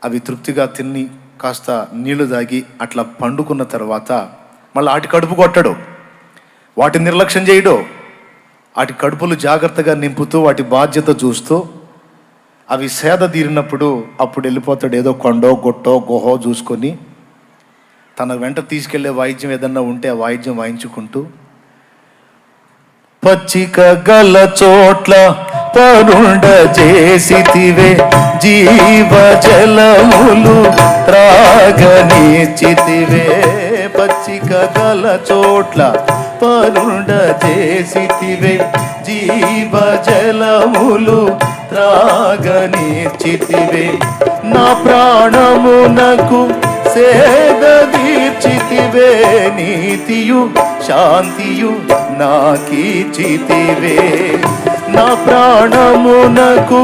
అవి తృప్తిగా తిని కాస్త నీళ్లు తాగి అట్లా పండుకున్న తర్వాత మళ్ళీ వాటి కడుపు కొట్టడు, వాటిని నిర్లక్ష్యం చేయడు. వాటి కడుపులు జాగ్రత్తగా నింపుతూ వాటి బాధ్యత చూస్తూ అవి సేద తీరినప్పుడు అప్పుడు వెళ్ళిపోతాడు. ఏదో కొండో గొట్టో గుహో చూసుకొని తన వెంట తీసుకెళ్లే వాయిద్యం ఏదన్నా ఉంటే ఆ వాయిద్యం వాయించుకుంటూ, పచ్చిక గల చోట్ల పరుండ చేసితివే, జీవ జలములు త్రాగనిచ్చితివే. పచ్చిక గల చోట్ల పరుండ చేసితివే, జీవ జలములు త్రాగనిచ్చితివే, నా ప్రాణమునకు సేద తీర్చితివే, నీతియు శాంతియు నాకీచితివే, నా ప్రాణమునకు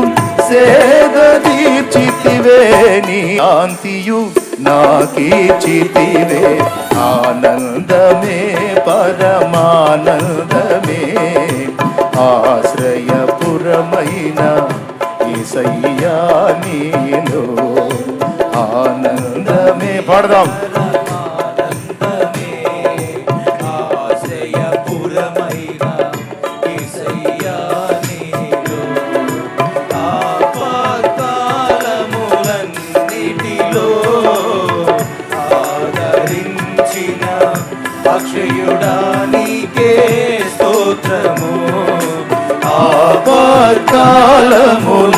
సేద తీర్చితివే, నీ శాంతియు నాకీచితివే, ఆనందమే పరమానందమే, ఆశ్రయపురమైన యేసయ్యా నీలో ఆనందమే. పాడదాం.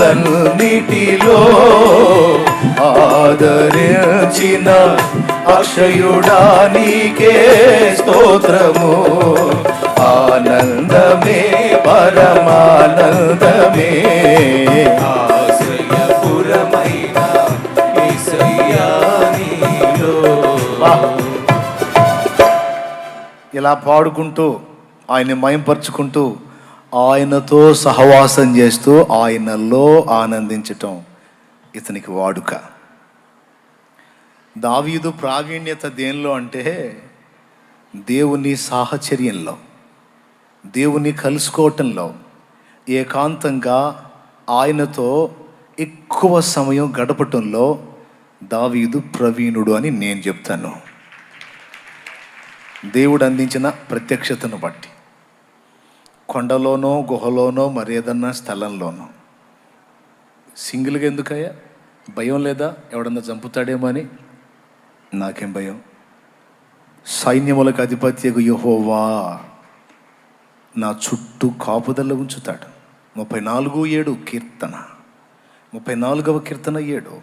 ఆపత్కాలములన్నిటిలో ఆదరించిన అక్షయుడా నీకే స్తోత్రము, ఆనందమే పరమానందమే, ఆశ్రయపురమైన యేసయ్యా నీలో. ఇలా పాడుకుంటూ ఆయన్ని మయంపరుచుకుంటూ ఆయనతో సహవాసం చేస్తూ ఆయనలో ఆనందించటం ఇతనికి వాడుక. దావీదు ప్రావీణ్యత దేనిలో అంటే దేవుని సాహచర్యంలో, దేవుని కలుసుకోవటంలో, ఏకాంతంగా ఆయనతో ఎక్కువ సమయం గడపటంలో దావీదు ప్రవీణుడు అని నేను చెప్తాను. దేవుడు అందించిన ప్రత్యక్షతను బట్టి, కొండలోనో గుహలోనో మరేదన్నా స్థలంలోనో. సింగిల్గా ఎందుకయ్యా? భయం లేదా? ఎవడన్నా చంపుతాడేమో అని. నాకేం భయం? సైన్యములకు అధిపత్యకు యెహోవా నా చుట్టూ కాపుదల ఉంచుతాడు. 34:7 కీర్తన, 34వ కీర్తన 7.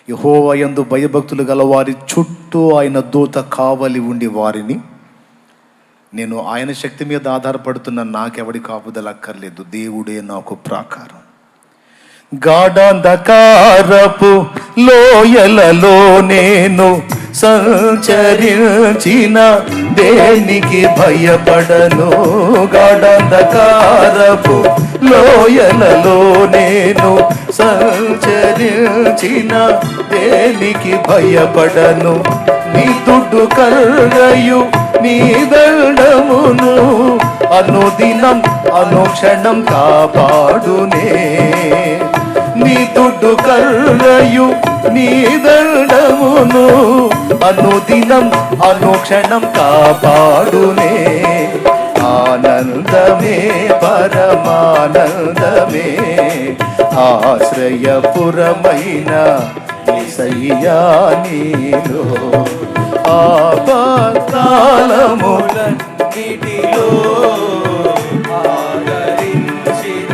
యెహోవా యందు భయభక్తులు గల వారి చుట్టూ ఆయన దూత కావలి ఉండి వారిని, నేను ఆయన శక్తి మీద ఆధారపడుతున్న నాకెవడి కాపుదల అక్కర్లేదు, దేవుడే నాకు ప్రాకారం. గాఢాంధకారపు లోయలలో నేను సంచరించిన దేనికి భయపడను, గాఢాంధకారపు లోయలలో నేను సంచరించిన దేనికి భయపడను, నీ దుడ్డు కర్రయు నీ దండమును అనుదినం అనుక్షణం కాపాడునే, నీ దుడ్డు కర్రయు నీ దండమును అనుదినం అనుక్షణం కాపాడునే, ఆనందమే పరమానందమే, ఆశ్రయపురమైన యేసయ్యా నీలో, ఆపత్కాలములన్నిటిలో ఆదరించిన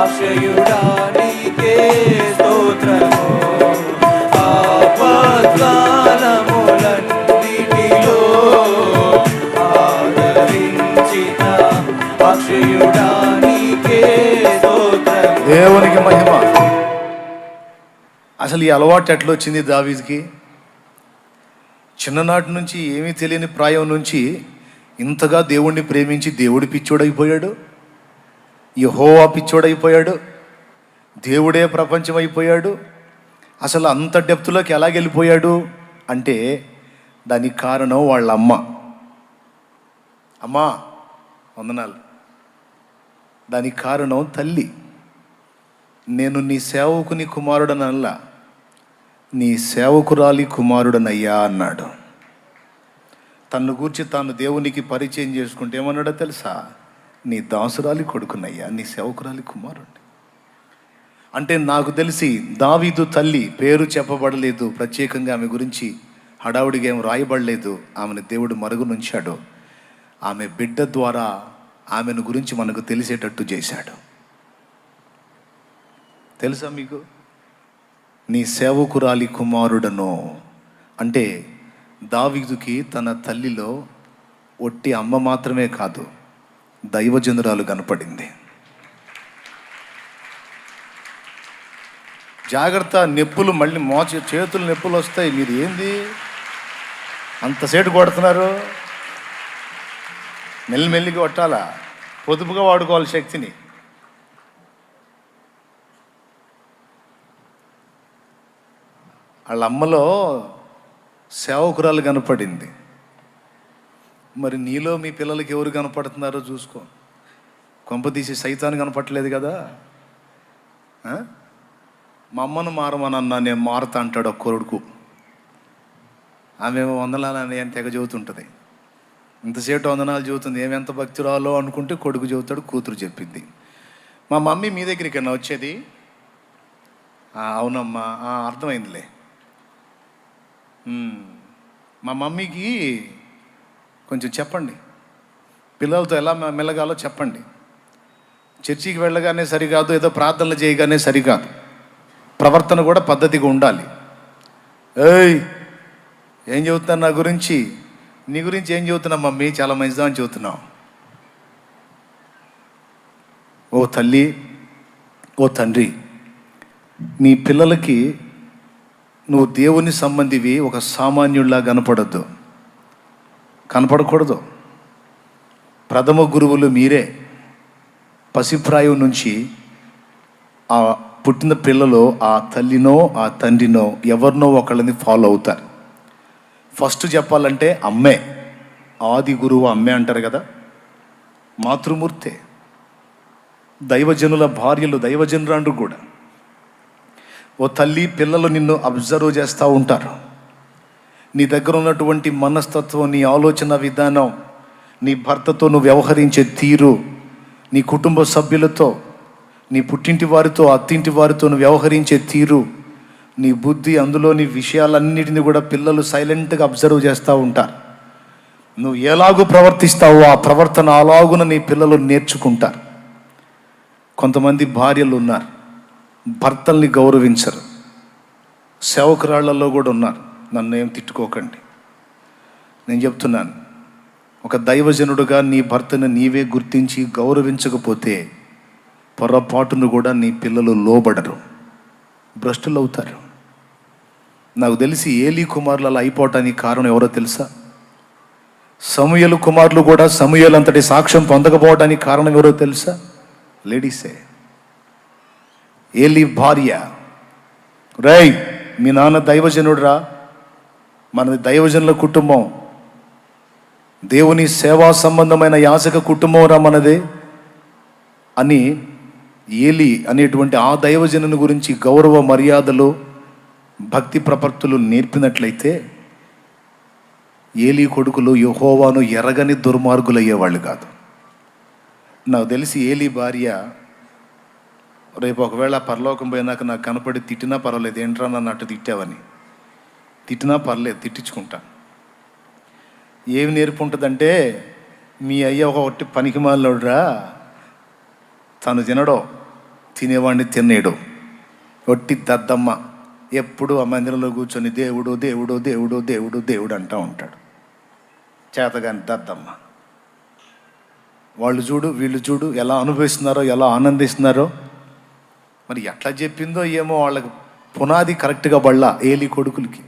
అక్షయుడా నీకే స్తోత్రము, ఆపత్కాలములన్నిటిలో ఆదరించిన అక్షయుడా నీకే స్తోత్రము. దేవునికి మహిమ. అసలు ఈ అలవాటు ఎట్లా వచ్చింది దావీదుకి? చిన్ననాటి నుంచి ఏమీ తెలియని ప్రాయం నుంచి ఇంతగా దేవుణ్ణి ప్రేమించి దేవుడి పిచ్చోడైపోయాడు, యెహోవా పిచ్చోడైపోయాడు, దేవుడే ప్రపంచం అయిపోయాడు. అసలు అంత డెప్త్లోకి ఎలా వెళ్ళిపోయాడు అంటే దానికి కారణం వాళ్ళ అమ్మ వందనాలు. దానికి కారణం తల్లి. నేను నీ సేవకుని కుమారుడనల్లా, నీ సేవకురాలి కుమారుడనయ్యా అన్నాడు. తన్ను గూర్చి తాను దేవునికి పరిచయం చేసుకుంటే ఏమన్నాడో తెలుసా? నీ దాసురాలి కొడుకునయ్యా, నీ సేవకురాలి కుమారుడిని. అంటే నాకు తెలిసి దావీదు తల్లి పేరు చెప్పబడలేదు, ప్రత్యేకంగా ఆమె గురించి హడావుడిగా ఏం రాయబడలేదు. ఆమెను దేవుడు మరుగునుంచాడు. ఆమె బిడ్డ ద్వారా ఆమెను గురించి మనకు తెలిసేటట్టు చేశాడు. తెలుసా మీకు? నీ సేవకురాలి కుమారుడను అంటే దావీదుకి తన తల్లిలో ఒట్టి అమ్మ మాత్రమే కాదు, దైవజనురాలు కనపడింది. జాగ్రత్త, నొప్పులు మళ్ళీ చేతులు నొప్పులు వస్తాయి. మీరు ఏంది అంతసేటు కొడుతున్నారు? మెల్లిమెల్లిగా కొట్టాలా, పొదుపుగా వాడుకోవాలి శక్తిని. వాళ్ళ అమ్మలో సేవకురాలు కనపడింది. మరి నీలో మీ పిల్లలకి ఎవరు కనపడుతున్నారో చూసుకో. కొంపతీసి సైతాన్ని కనపడలేదు కదా. మా అమ్మను మారమనన్నా నేను మారుతా అంటాడు ఒక కొడుకు. ఆమె వందనాలని అని తెగ చెబుతుంటుంది. ఇంతసేపు వందనాలు చెబుతుంది, ఏమెంత భక్తురాలో అనుకుంటే కొడుకు చెబుతాడు, కూతురు చెప్పింది. మా మమ్మీ మీ దగ్గరికన్నా వచ్చేది? అవునమ్మా, అర్థమైందిలే. మా మమ్మీకి కొంచెం చెప్పండి, పిల్లలతో ఎలా మెల్లగాలో చెప్పండి. చర్చికి వెళ్ళగానే సరికాదు, ఏదో ప్రార్థనలు చేయగానే సరికాదు, ప్రవర్తన కూడా పద్ధతిగా ఉండాలి. ఏం చెబుతున్నాను నా గురించి? నీ గురించి ఏం చెబుతున్నావు మమ్మీ? చాలా మంచిదా అని చెబుతున్నావు. ఓ తల్లి, ఓ తండ్రి, నీ పిల్లలకి నువ్వు దేవుని సంబంధివి ఒక సామాన్యుల్లా కనపడకూడదు. ప్రథమ గురువులు మీరే. పసిప్రాయం నుంచి ఆ పుట్టిన పిల్లలు ఆ తల్లినో ఆ తండ్రినో ఎవరినో ఒకళ్ళని ఫాలో అవుతారు. ఫస్ట్ చెప్పాలంటే అమ్మే, ఆది గురువు అమ్మే అంటారు కదా, మాతృమూర్తే. దైవజనుల భార్యలు దైవజనురాండ్రు కూడా. ఓ తల్లి, పిల్లలు నిన్ను అబ్జర్వ్ చేస్తూ ఉంటారు. నీ దగ్గర ఉన్నటువంటి మనస్తత్వం, నీ ఆలోచన విధానం, నీ భర్తతో నువ్వు వ్యవహరించే తీరు, నీ కుటుంబ సభ్యులతో, నీ పుట్టింటి వారితో, అత్తింటి వారితో నువ్వు వ్యవహరించే తీరు, నీ బుద్ధి, అందులోని విషయాలన్నిటిని కూడా పిల్లలు సైలెంట్గా అబ్జర్వ్ చేస్తూ ఉంటారు. నువ్వు ఎలాగూ ప్రవర్తిస్తావో ఆ ప్రవర్తన అలాగున నీ పిల్లలు నేర్చుకుంటారు. కొంతమంది భార్యలు ఉన్నారు, భర్తల్ని గౌరవించరు. సేవకురాళ్లలో కూడా ఉన్నారు. నన్ను ఏం తిట్టుకోకండి, నేను చెప్తున్నాను. ఒక దైవజనుడుగా నీ భర్తను నీవే గుర్తించి గౌరవించకపోతే పొరపాటును కూడా నీ పిల్లలు లోబడరు, భ్రష్టులు అవుతారు. నాకు తెలిసి ఏలీ కుమారులు అలా అయిపోవటానికి కారణం ఎవరో తెలుసా? సమూయేలు కుమారులు కూడా సమూయేలు అంతటి సాక్ష్యం పొందకపోవడానికి కారణం ఎవరో తెలుసా? లేడీసే. ఏలీ భార్య, రేయ్ మీ నాన్న దైవజనుడురా, మనది దైవజనుల కుటుంబం, దేవుని సేవా సంబంధమైన యాజక కుటుంబం రా మనదే అని ఏలీ అనేటువంటి ఆ దైవజనుని గురించి గౌరవ మర్యాదలు, భక్తి ప్రపత్తులు నేర్పినట్లయితే ఏలీ కొడుకులు యెహోవాను ఎరగని దుర్మార్గులయ్యేవాళ్ళు కాదు. నాకు తెలిసి ఏలీ భార్య రేపు ఒకవేళ పరలోకం పోయినాక నాకు కనపడి తిట్టినా పర్వాలేదు, ఏంట్రా నన్ను అట్టు తిట్టావని, తిట్టినా పర్లేదు, తిట్టించుకుంటా. ఏమి నేర్పు ఉంటుందంటే, మీ అయ్య ఒకటి పనికి మాలోడురా, తను తినడో తినేవాడిని తినేడు, ఒట్టి దద్దమ్మ, ఎప్పుడు ఆ మందిరంలో కూర్చొని దేవుడు దేవుడు దేవుడు దేవుడు దేవుడు అంటూ ఉంటాడు. చేతగాని దద్దమ్మ. వాళ్ళు చూడు వీళ్ళు చూడు ఎలా అనుభవిస్తున్నారో, ఎలా ఆనందిస్తున్నారో. మరి ఎట్లా చెప్పిందో ఏమో, వాళ్ళకి పునాది కరెక్ట్గా బళ్ళా ఏలీ కొడుకులకి.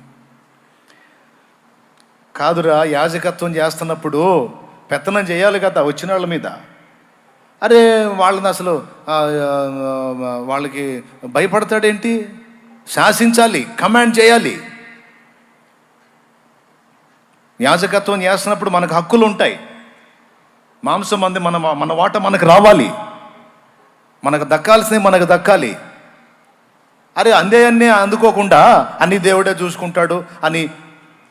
కాదురా, యాజకత్వం చేస్తున్నప్పుడు పెత్తనం చేయాలి కదా వచ్చిన వాళ్ళ మీద. అరే వాళ్ళని అసలు వాళ్ళకి భయపడతాడేంటి? శాసించాలి, కమాండ్ చేయాలి. యాజకత్వం చేస్తున్నప్పుడు మనకు హక్కులు ఉంటాయి. మాంసం మంది మన వాట మనకు రావాలి, మనకు దక్కాల్సినవి మనకు దక్కాలి. అరే అన్నీ అందుకోకుండా అన్ని దేవుడే చూసుకుంటాడు అని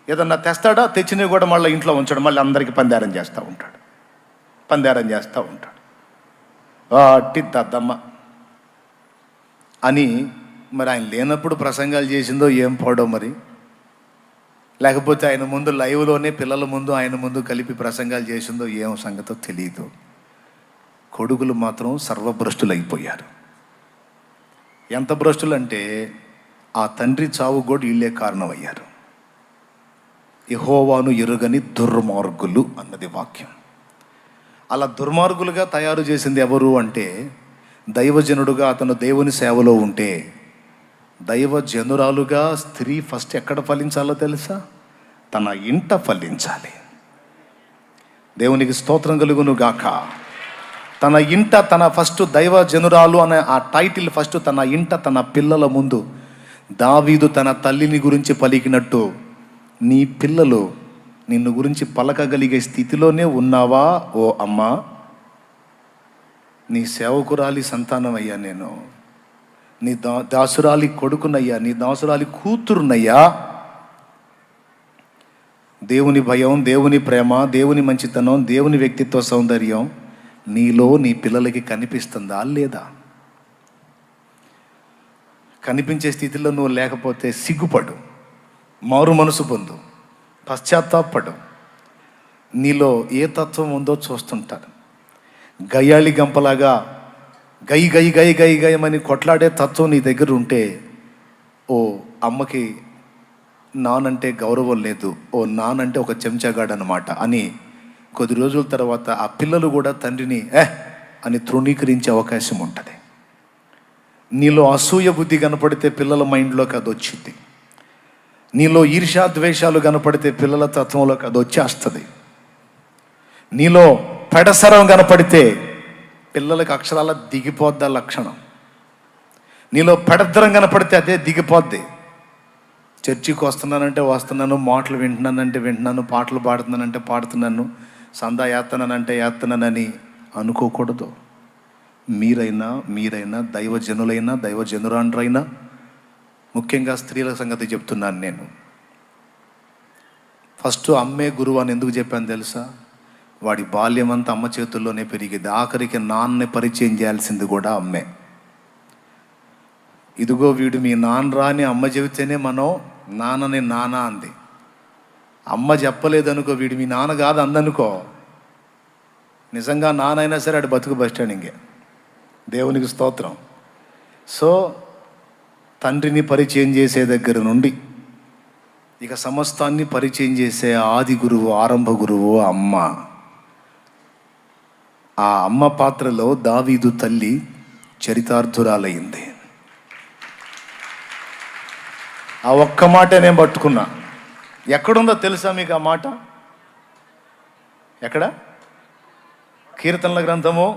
ఏదన్నా తెస్తాడా, తెచ్చినవి కూడా మళ్ళీ ఇంట్లో ఉంచాడు, మళ్ళీ అందరికీ పందారం చేస్తూ ఉంటాడు. అట్టి దద్దమ్మ అని. మరి ఆయన లేనప్పుడు ప్రసంగాలు చేసిందో ఏం పోవడం మరి, లేకపోతే ఆయన ముందు లైవ్లోనే పిల్లల ముందు ఆయన ముందు కలిపి ప్రసంగాలు చేసిందో ఏం సంగతో తెలియదు. కొడుకులు మాత్రం సర్వభ్రష్టులు అయిపోయారు. ఎంత భ్రష్టులు అంటే ఆ తండ్రి చావు కూడా వీళ్ళే కారణమయ్యారు. యెహోవాను ఎరుగని దుర్మార్గులు అన్నది వాక్యం. అలా దుర్మార్గులుగా తయారు చేసింది ఎవరు అంటే, దైవజనుడుగా అతను దేవుని సేవలో ఉంటే, దైవజనురాలుగా స్త్రీ ఫస్ట్ ఎక్కడ ఫలించాలో తెలుసా? తన ఇంట ఫలించాలి. దేవునికి స్తోత్రం కలుగును గాక. తన ఇంట, తన ఫస్ట్ దైవజనురాలు అనే ఆ టైటిల్ ఫస్ట్ తన ఇంట, తన పిల్లల ముందు. దావీదు తన తల్లిని గురించి పలికినట్టు, నీ పిల్లలు నిన్ను గురించి పలకగలిగే స్థితిలోనే ఉన్నావా ఓ అమ్మా? నీ సేవకురాలి సంతానమయ్యా నేను, నీ దాసురాలి కొడుకునయ్యా, నీ దాసురాలి కూతురునయ్యా. దేవుని భయం, దేవుని ప్రేమ, దేవుని మంచితనం, దేవుని వ్యక్తిత్వ సౌందర్యం నీలో నీ పిల్లలకి కనిపిస్తుందా లేదా? కనిపించే స్థితిలో నువ్వు లేకపోతే సిగ్గుపడు, మారు మనసు పొందు, పశ్చాత్తాపడు. నీలో ఏ తత్వం ఉందో చూస్తుంటారు. గయ్యాళి గంపలాగా గై గై గై గై గయమని కొట్లాడే తత్వం నీ దగ్గర ఉంటే, ఓ అమ్మకి నానంటే గౌరవం లేదు, ఓ నానంటే ఒక చెంచాగాడు అనమాట అని కొద్ది రోజుల తర్వాత ఆ పిల్లలు కూడా తండ్రిని అని తృణీకరించే అవకాశం ఉంటుంది. నీలో అసూయ బుద్ధి కనపడితే పిల్లల మైండ్లోకి అది వచ్చింది. నీలో ఈర్ష్యాద్వేషాలు కనపడితే పిల్లల తత్వంలోకి అది వచ్చేస్తుంది. నీలో పెడసరం కనపడితే పిల్లలకు అక్షరాల దిగిపోద్ది ఆ లక్షణం. నీలో పెడద్దరం కనపడితే అదే దిగిపోద్ది. చర్చికి వస్తున్నానంటే వస్తున్నాను, మాటలు వింటున్నానంటే వింటున్నాను, పాటలు పాడుతున్నానంటే పాడుతున్నాను, సందా యాత్తనానంటే యాత్తనానని అనుకోకూడదు. మీరైనా దైవజనులైనా దైవజనురాండ్రైనా, ముఖ్యంగా స్త్రీల సంగతి చెప్తున్నాను నేను. ఫస్ట్ అమ్మే గురువు అని ఎందుకు చెప్పాను తెలుసా? వాడి బాల్యం అంతా అమ్మ చేతుల్లోనే పెరిగింది. ఆఖరికి నాన్నని పరిచయం చేయాల్సింది కూడా అమ్మే. ఇదిగో వీడు మీ నాన్నరా అని అమ్మ చెబితేనే మనం నాన్నని నాన్న అంది. అమ్మ చెప్పలేదనుకో, వీడు మీ నాన్న కాదు అందనుకో, నిజంగా నాన్నైనా సరే అటు బతుకు బస్ స్టాండింగే. దేవునికి స్తోత్రం. సో తండ్రిని పరిచయం చేసే దగ్గర నుండి ఇక సమస్తాన్ని పరిచయం చేసే ఆది గురువు, ఆరంభ గురువు అమ్మ. ఆ అమ్మ పాత్రలో దావీదు తల్లి చరితార్థురాలయ్యింది. ఆ ఒక్క మాట నేను పట్టుకున్నా. ఎక్కడుందో తెలుసా మీకు ఆ మాట? ఎక్కడ? కీర్తనల గ్రంథము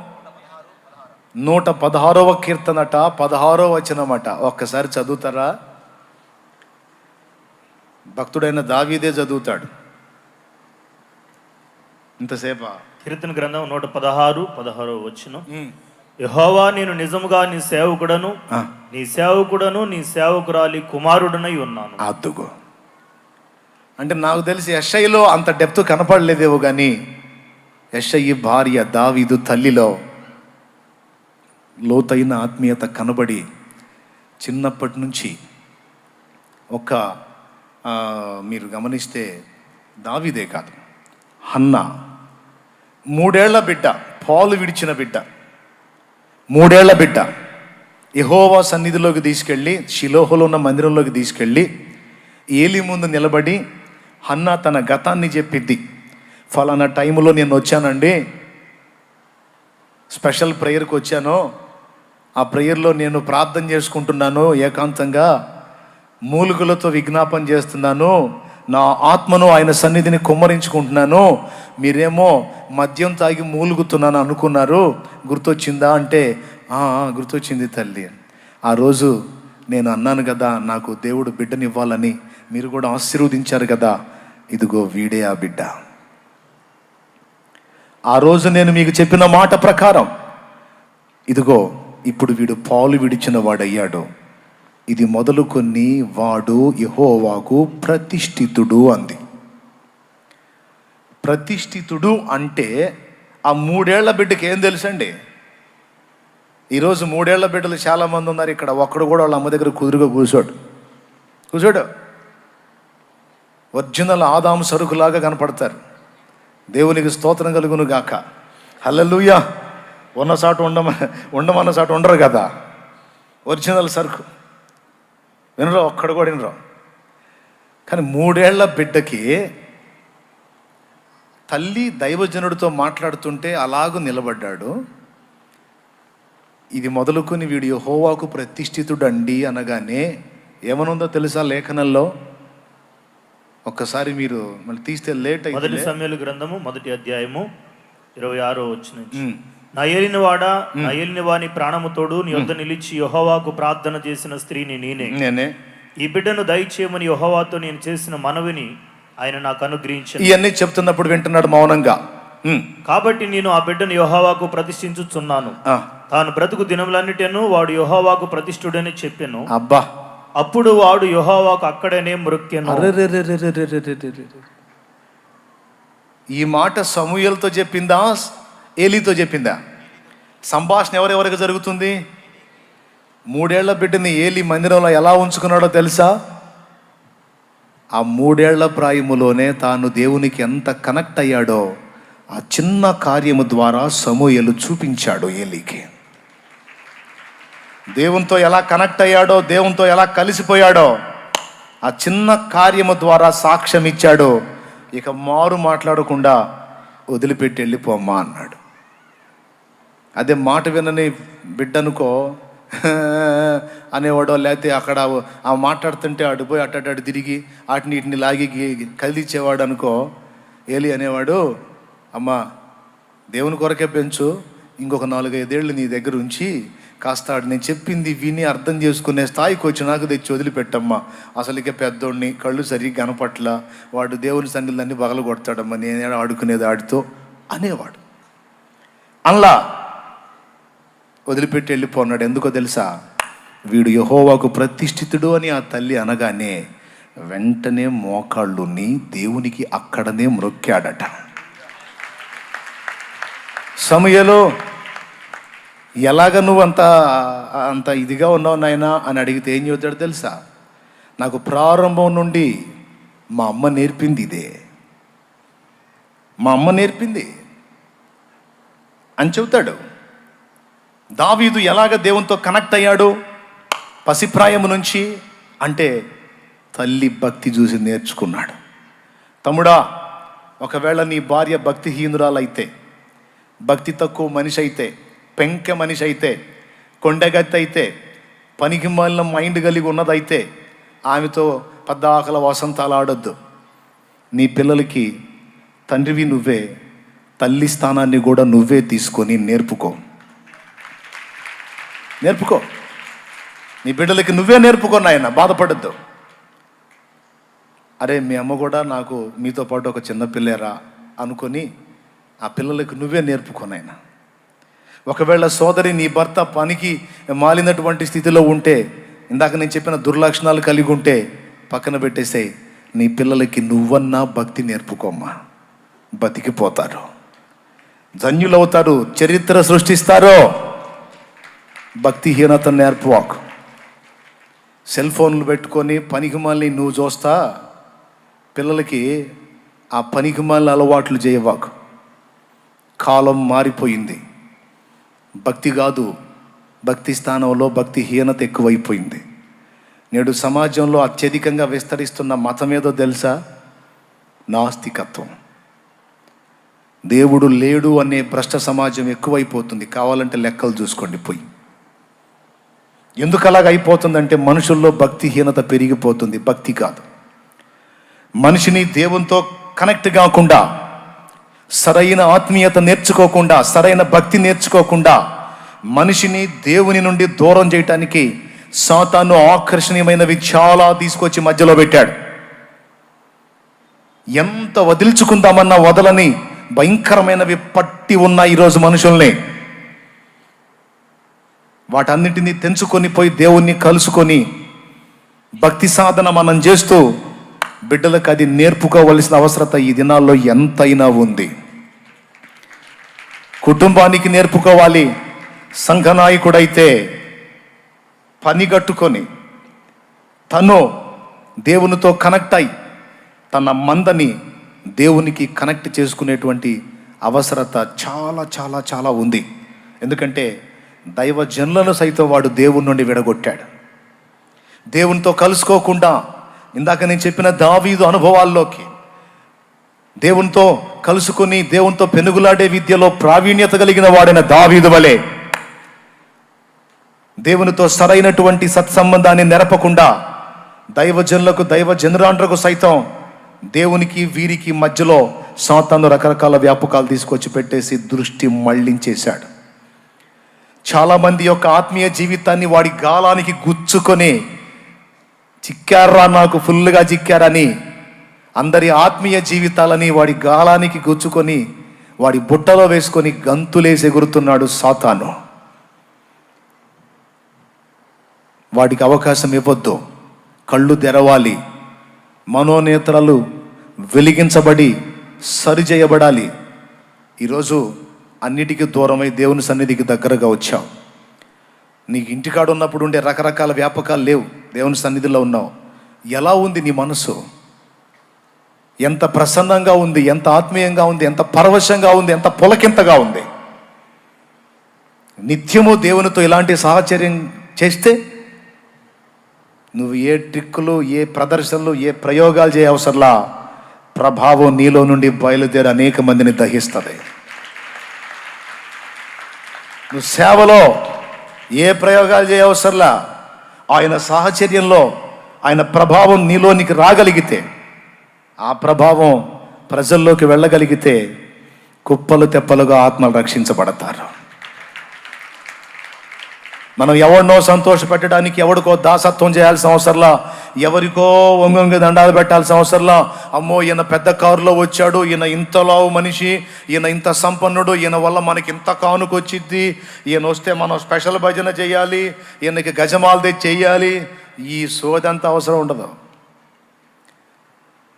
116వ కీర్తనట, 16వ వచనమట. ఒక్కసారి చదువుతారా? భక్తుడైన దావీదే చదువుతాడు. ఇంతసేపా? కీర్తన గ్రంథం 116 వచనం. యెహోవా, నేను నిజముగా నీ సేవకుడను నీ సేవకురాలి కుమారుడనై ఉన్నాను. అద్దుగో. అంటే నాకు తెలిసి యెషయిలో అంత డెప్త్ కనపడలేదేవో కానీ యెషయి భార్య దావీదు తల్లిలో లోతైన ఆత్మీయత కనబడి చిన్నప్పటి నుంచి మీరు గమనిస్తే దావీదే కాదు, హన్నా 3 ఏళ్ల బిడ్డ, పాలు విడిచిన బిడ్డ, 3 ఏళ్ల బిడ్డ యెహోవా సన్నిధిలోకి తీసుకెళ్ళి, షిలోహులో ఉన్న మందిరంలోకి తీసుకెళ్ళి ఏలి ముందు నిలబడి హన్నా తన గతాన్ని చెప్పింది. ఫలానా టైంలో నేను వచ్చానండి, స్పెషల్ ప్రేయర్కి వచ్చాను, ఆ ప్రేయర్లో నేను ప్రార్థన చేసుకుంటున్నాను, ఏకాంతంగా మూలుగులతో విజ్ఞాపన చేస్తున్నాను, నా ఆత్మను ఆయన సన్నిధిని కుమ్మరించుకుంటున్నాను, మీరేమో మద్యం తాగి మూలుగుతున్నాను అనుకున్నారు, గుర్తొచ్చిందా అంటే గుర్తొచ్చింది తల్లి. ఆ రోజు నేను అన్నాను కదా నాకు దేవుడు బిడ్డనివ్వాలని, మీరు కూడా ఆశీర్వదించారు కదా, ఇదిగో వీడే ఆ బిడ్డ. ఆ రోజు నేను మీకు చెప్పిన మాట ప్రకారం ఇదిగో ఇప్పుడు వీడు పాలు విడిచిన వాడయ్యాడు. ఇది మొదలుకొని వాడు యెహోవాకు ప్రతిష్ఠితుడు అంది. ప్రతిష్ఠితుడు అంటే ఆ 3 ఏళ్ల బిడ్డకి ఏం తెలుసండి? ఈరోజు 3 ఏళ్ల బిడ్డలు చాలామంది ఉన్నారు ఇక్కడ. ఒక్కడు కూడా వాళ్ళ అమ్మ దగ్గర కుదురుగా కూర్చోడు. ఒరిజినల్ ఆదాము సరుకులాగా కనపడతారు. దేవునికి స్తోత్రం కలుగును గాక. హల్లెలూయా. ఉన్న చాటు ఉండమన్న చాటు ఉండరు కదా, ఒరిజినల్ సరుకు. వినరు, ఒక్కడు కూడా వినరు. కానీ 3 ఏళ్ల బిడ్డకి తల్లి దైవజనుడితో మాట్లాడుతుంటే అలాగూ నిలబడ్డాడు. ఇది మొదలుకొని వీడు యెహోవాకు ప్రతిష్ఠితుడండి అనగానే ఏమనుందో తెలుసా లేఖనంలో? ఒక్కసారి మీరు మళ్ళీ తీస్తే లేట్ అయింది. మొదటి సమూయేలు గ్రంథము 1వ అధ్యాయము 26వ వచనం. నా ఏలినవాడా, నా ఏలినవాని ప్రాణము తోడు నీ వద్ద నిలిచి యెహోవాకు ప్రార్థన చేసిన స్త్రీని నేనే. ఈ బిడ్డను దయచేయమని యెహోవాతో నేను చేసిన మనవిని ఆయన నాకు అనుగ్రహించాడు. ఇవన్నీ చెప్తున్నప్పుడు వింటున్నాడు మౌనంగా. కాబట్టి నేను ఆ బిడ్డను యెహోవాకు ప్రతిష్ఠించుచున్నాను. తాను బ్రతుకు దినములన్నిటను వాడు యెహోవాకు ప్రతిష్ఠుడని చెప్పాను. అబ్బా, అప్పుడు వాడు యెహోవాకు అక్కడనే మ్రొక్కెను. ఈ మాట సమూయేలుతో చెప్పిందా, ఏలీతో చెప్పిందా? సంభాషణ ఎవరెవరికి జరుగుతుంది? 3 ఏళ్ల బిడ్డని ఏలీ మందిరంలో ఎలా ఉంచుకున్నాడో తెలుసా? ఆ 3 ఏళ్ల ప్రాయములోనే తాను దేవునికి ఎంత కనెక్ట్ అయ్యాడో ఆ చిన్న కార్యము ద్వారా సమూయేలు చూపించాడు ఏలీకి. దేవునితో ఎలా కనెక్ట్ అయ్యాడో, దేవునితో ఎలా కలిసిపోయాడో ఆ చిన్న కార్యము ద్వారా సాక్ష్యం ఇచ్చాడు. ఇక మారు మాట్లాడకుండా వదిలిపెట్టి వెళ్ళిపోమ్మా అన్నాడు. అదే మాట వినని బిడ్డనుకో అనేవాడో, లేకపోతే అక్కడ ఆ మాట్లాడుతుంటే అటుపోయి అటు తిరిగి వాటిని వీటిని లాగి కదిలిచ్చేవాడు అనుకో, ఏలి అనేవాడు, అమ్మా దేవుని కొరకే పెంచు, ఇంకొక 4-5 ఏళ్ళు నీ దగ్గర ఉంచి కాస్త నేను చెప్పింది విని అర్థం చేసుకునే స్థాయికి వచ్చి నాకు తెచ్చి వదిలిపెట్టమ్మా, అసలు ఇక పెద్దోడిని కళ్ళు సరిగ్గా కనపట్ల, వాడు దేవుని సన్నిధులన్నీ పగలు కొడతాడమ్మా, నేను ఆడుకునేది ఆడితో అనేవాడు. అలా వదిలిపెట్టి వెళ్ళిపోన్నాడు. ఎందుకో తెలుసా? వీడు యెహోవాకు ప్రతిష్ఠితుడు అని ఆ తల్లి అనగానే వెంటనే మోకాళ్ళుని దేవునికి అక్కడనే మ్రొక్కాడట. సమూయేలు, ఎలాగ నువ్వు అంత ఇదిగా ఉన్నావు నాయనా అని అడిగితే ఏం చెబుతాడు తెలుసా? నాకు ప్రారంభం నుండి మా అమ్మ నేర్పింది ఇదే, మా అమ్మ నేర్పింది అని చెబుతాడు. దావీదు ఎలాగ దేవునితో కనెక్ట్ అయ్యాడు పసిప్రాయము నుంచి అంటే తల్లి భక్తి చూసి నేర్చుకున్నాడు. తమ్ముడా, ఒకవేళ నీ భార్య భక్తిహీనురాలైతే, భక్తి తక్కువ మనిషి అయితే, పెంకె మనిషి అయితే, కొండగత్తి అయితే, పనికి మాలిన మైండ్ కలిగి ఉన్నదైతే ఆమెతో పద్దాకల వసంతాలు ఆడొద్దు. నీ పిల్లలకి తండ్రివి నువ్వే, తల్లి స్థానాన్ని కూడా నువ్వే తీసుకొని నేర్పుకో. నీ బిడ్డలకి నువ్వే నేర్పుకో నాయన, బాధపడద్దు. అరే మీ అమ్మ కూడా నాకు మీతో పాటు ఒక చిన్న పిల్లేరా అనుకొని ఆ పిల్లలకి నువ్వే నేర్పుకోనైనా. ఒకవేళ సోదరి నీ భర్త పనికి మాలినటువంటి స్థితిలో ఉంటే, ఇందాక నేను చెప్పిన దుర్లక్షణాలు కలిగి ఉంటే పక్కన పెట్టేసే, నీ పిల్లలకి నువ్వన్నా భక్తి నేర్పుకోమ్మా, బతికిపోతారు, ధన్యులవుతారు, చరిత్ర సృష్టిస్తారో. భక్తిహీనత నేర్పువాకు. సెల్ ఫోన్లు పెట్టుకొని పనికి మాలిని నువ్వు చూస్తా పిల్లలకి ఆ పనికి మాలిన అలవాట్లు చేయవాకు. కాలం మారిపోయింది. భక్తి కాదు, భక్తి స్థానంలో భక్తిహీనత ఎక్కువైపోయింది. నేడు సమాజంలో అత్యధికంగా విస్తరిస్తున్న మతం ఏదో తెలుసా? నాస్తికత్వం. దేవుడు లేడు అనే భ్రష్ట సమాజం ఎక్కువైపోతుంది. కావాలంటే లెక్కలు చూసుకోండి పోయి. ఎందుకు అలాగ అయిపోతుందంటే మనుషుల్లో భక్తిహీనత పెరిగిపోతుంది. భక్తి కాదు. మనిషిని దేవునితో కనెక్ట్ కాకుండా, సరైన ఆత్మీయత నేర్చుకోకుండా, సరైన భక్తి నేర్చుకోకుండా మనిషిని దేవుని నుండి దూరం చేయటానికి సాతాను ఆకర్షణీయమైనవి చాలా తీసుకొచ్చి మధ్యలో పెట్టాడు. ఎంత వదిల్చుకుందామన్నా వదలని భయంకరమైనవి పట్టి ఉన్న ఈరోజు మనుషుల్ని. వాటన్నిటినీ తెంచుకొని పోయి దేవుణ్ణి కలుసుకొని భక్తి సాధన మనం చేస్తూ బిడ్డలకు అది నేర్పుకోవలసిన అవసరత ఈ దినాల్లో ఎంతైనా ఉంది. కుటుంబానికి నేర్పుకోవాలి. సంఘనాయకుడైతే పని కట్టుకొని తను దేవునితో కనెక్ట్ అయి తన మందని దేవునికి కనెక్ట్ చేసుకునేటువంటి అవసరత చాలా చాలా చాలా ఉంది. ఎందుకంటే దైవజనులను సైతం వాడు దేవుని నుండి విడగొట్టాడు. దేవునితో కలుసుకోకుండా, ఇందాక నేను చెప్పిన దావీదు అనుభవాల్లోకి, దేవునితో కలుసుకుని దేవునితో పెనుగులాడే విద్యలో ప్రావీణ్యత కలిగిన వాడైన దావీదు వలె దేవునితో సరైనటువంటి సత్సంబంధాన్ని నెరపకుండా దైవజనులకు దైవజనురాండ్రకు సైతం దేవునికి వీరికి మధ్యలో సాతాను రకరకాల వ్యాపకాలు తీసుకొచ్చి పెట్టేసి దృష్టి మళ్లించేశాడు. చాలామంది యొక్క ఆత్మీయ జీవితాన్ని వాడి గాలానికి గుచ్చుకొని చిక్కారా, నాకు ఫుల్గా చిక్కారని అందరి ఆత్మీయ జీవితాలని వాడి గాలానికి గుచ్చుకొని వాడి బుట్టలో వేసుకొని గంతులేసి ఎగురుతున్నాడు సాతాను. వాడికి అవకాశం ఇవ్వద్దు. కళ్ళు తెరవాలి, మనోనేత్రాలు వెలిగించబడి సరిచేయబడాలి. ఈరోజు అన్నిటికీ దూరమై దేవుని సన్నిధికి దగ్గరగా వచ్చావు. నీకు ఇంటికాడ ఉన్నప్పుడు ఉండే రకరకాల వ్యాపకాలు లేవు, దేవుని సన్నిధిలో ఉన్నావు. ఎలా ఉంది నీ మనసు? ఎంత ప్రసన్నంగా ఉంది, ఎంత ఆత్మీయంగా ఉంది, ఎంత పరవశంగా ఉంది, ఎంత పులకింతగా ఉంది. నిత్యము దేవునితో ఇలాంటి సాహచర్యం చేస్తే నువ్వు ఏ ట్రిక్కులు, ఏ ప్రదర్శనలు, ఏ ప్రయోగాలు చేయ అవసరంలా, ప్రభావం నీలో నుండి బయలుదేరి అనేక మందిని దహిస్తుంది. నువ్వు సేవలో ఏ ప్రయోగాలు చేయ అవసరంలా, ఆయన సాహచర్యంలో ఆయన ప్రభావం నీలోనికి రాగలిగితే, ఆ ప్రభావం ప్రజల్లోకి వెళ్ళగలిగితే కుప్పలు తెప్పలుగా ఆత్మలు రక్షించబడతారు. మనం ఎవరినో సంతోష పెట్టడానికి ఎవరికో దాసత్వం చేయాల్సిన అవసరంలా, ఎవరికో వంగంగి దండాలు పెట్టాల్సిన అవసరంలా. అమ్మో ఈయన పెద్ద కారులో వచ్చాడు, ఈయన ఇంతలో మనిషి, ఈయన ఇంత సంపన్నుడు, ఈయన వల్ల మనకి ఇంత కానుక వచ్చిద్ది, ఈయన వస్తే మనం స్పెషల్ భజన చేయాలి, ఈయనకి గజమాలు తెచ్చి చెయ్యాలి. ఈ సోదంత అవసరం ఉండదు.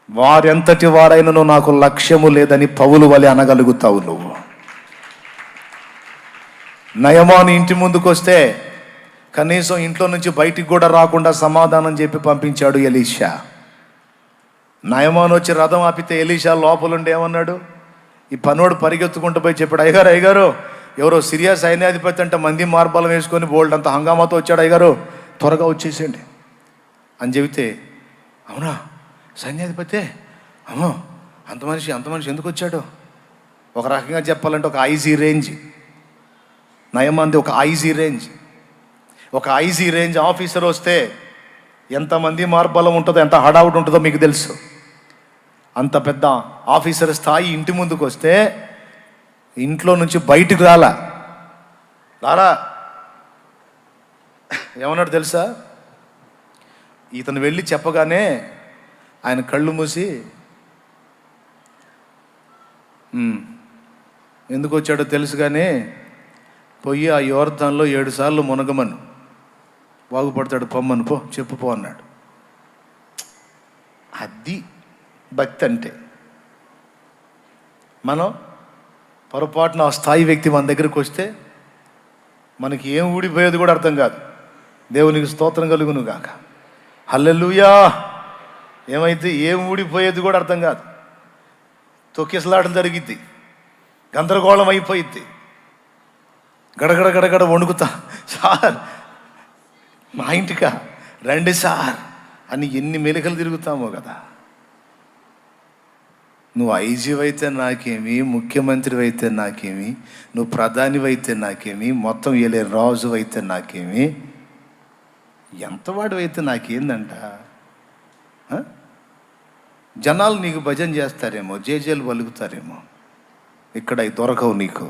వారెంతటి వారైనను నాకు లక్ష్యము లేదని పౌలు వలె అనగలుగుతావు నువ్వు. నయమాను ఇంటి ముందుకు వస్తే కనీసం ఇంట్లో నుంచి బయటికి కూడా రాకుండా సమాధానం చెప్పి పంపించాడు ఎలీషా. నయమాను వచ్చి రథం ఆపితే ఎలీషా లోపలుండి ఏమన్నాడు? ఈ పనోడు పరిగెత్తుకుంటూ పోయి చెప్పాడు, అయ్యగారు అయ్యగారు ఎవరో సిరియా సైన్యాధిపతి అంటే మంది మార్బలం వేసుకొని బోల్డ్ అంత హంగామాతో వచ్చాడు, అయ్యగారు త్వరగా వచ్చేసేయండి అని చెబితే, అవునా సైన్యాధిపతే, అమ్మో అంత మనిషి ఎందుకు వచ్చాడు? ఒక రకంగా చెప్పాలంటే ఒక ఐజీ రేంజ్ నయమంది, ఒక ఐజీ రేంజ్ ఆఫీసర్ వస్తే ఎంతమంది మార్బలం ఉంటుందో, ఎంత హడావుడి ఉంటుందో మీకు తెలుసు. అంత పెద్ద ఆఫీసర్ స్థాయి ఇంటి ముందుకు వస్తే ఇంట్లో నుంచి బయటికి రారా ఏమన్నాడు తెలుసా? ఇతను వెళ్ళి చెప్పగానే ఆయన కళ్ళు మూసి ఎందుకు వచ్చాడో తెలుసుగానే పోయి ఆ యోర్దాన్లో 7 సార్లు మునగమను, బాగుపడతాడు, పొమ్మను, పో అన్నాడు. అది భక్తి అంటే. మనం పొరపాటున ఆ స్థాయి వ్యక్తి మన దగ్గరికి వస్తే మనకి ఏం ఊడిపోయేది కూడా అర్థం కాదు. దేవునికి స్తోత్రం కలుగును గాక, హల్లెలూయా. ఏమైతే ఏం ఊడిపోయేది కూడా అర్థం కాదు. తొక్కిసలాటలు జరిగిద్ది, గందరగోళం అయిపోయిద్ది, గడగడ వణుకుతా, సార్ మా ఇంటికా రండి సార్ అని ఎన్ని మెలికలు తిరుగుతామో కదా. నువ్వు ఐజీవి అయితే నాకేమి, ముఖ్యమంత్రి అయితే నాకేమి, నువ్వు ప్రధానివి అయితే నాకేమి, మొత్తం ఏలే రాజు అయితే నాకేమి, ఎంతవాడు అయితే నాకేందంట. జనాలు నీకు భజన చేస్తారేమో, జేజేలు పలుకుతారేమో, ఇక్కడ అవి దొరకవు నీకు.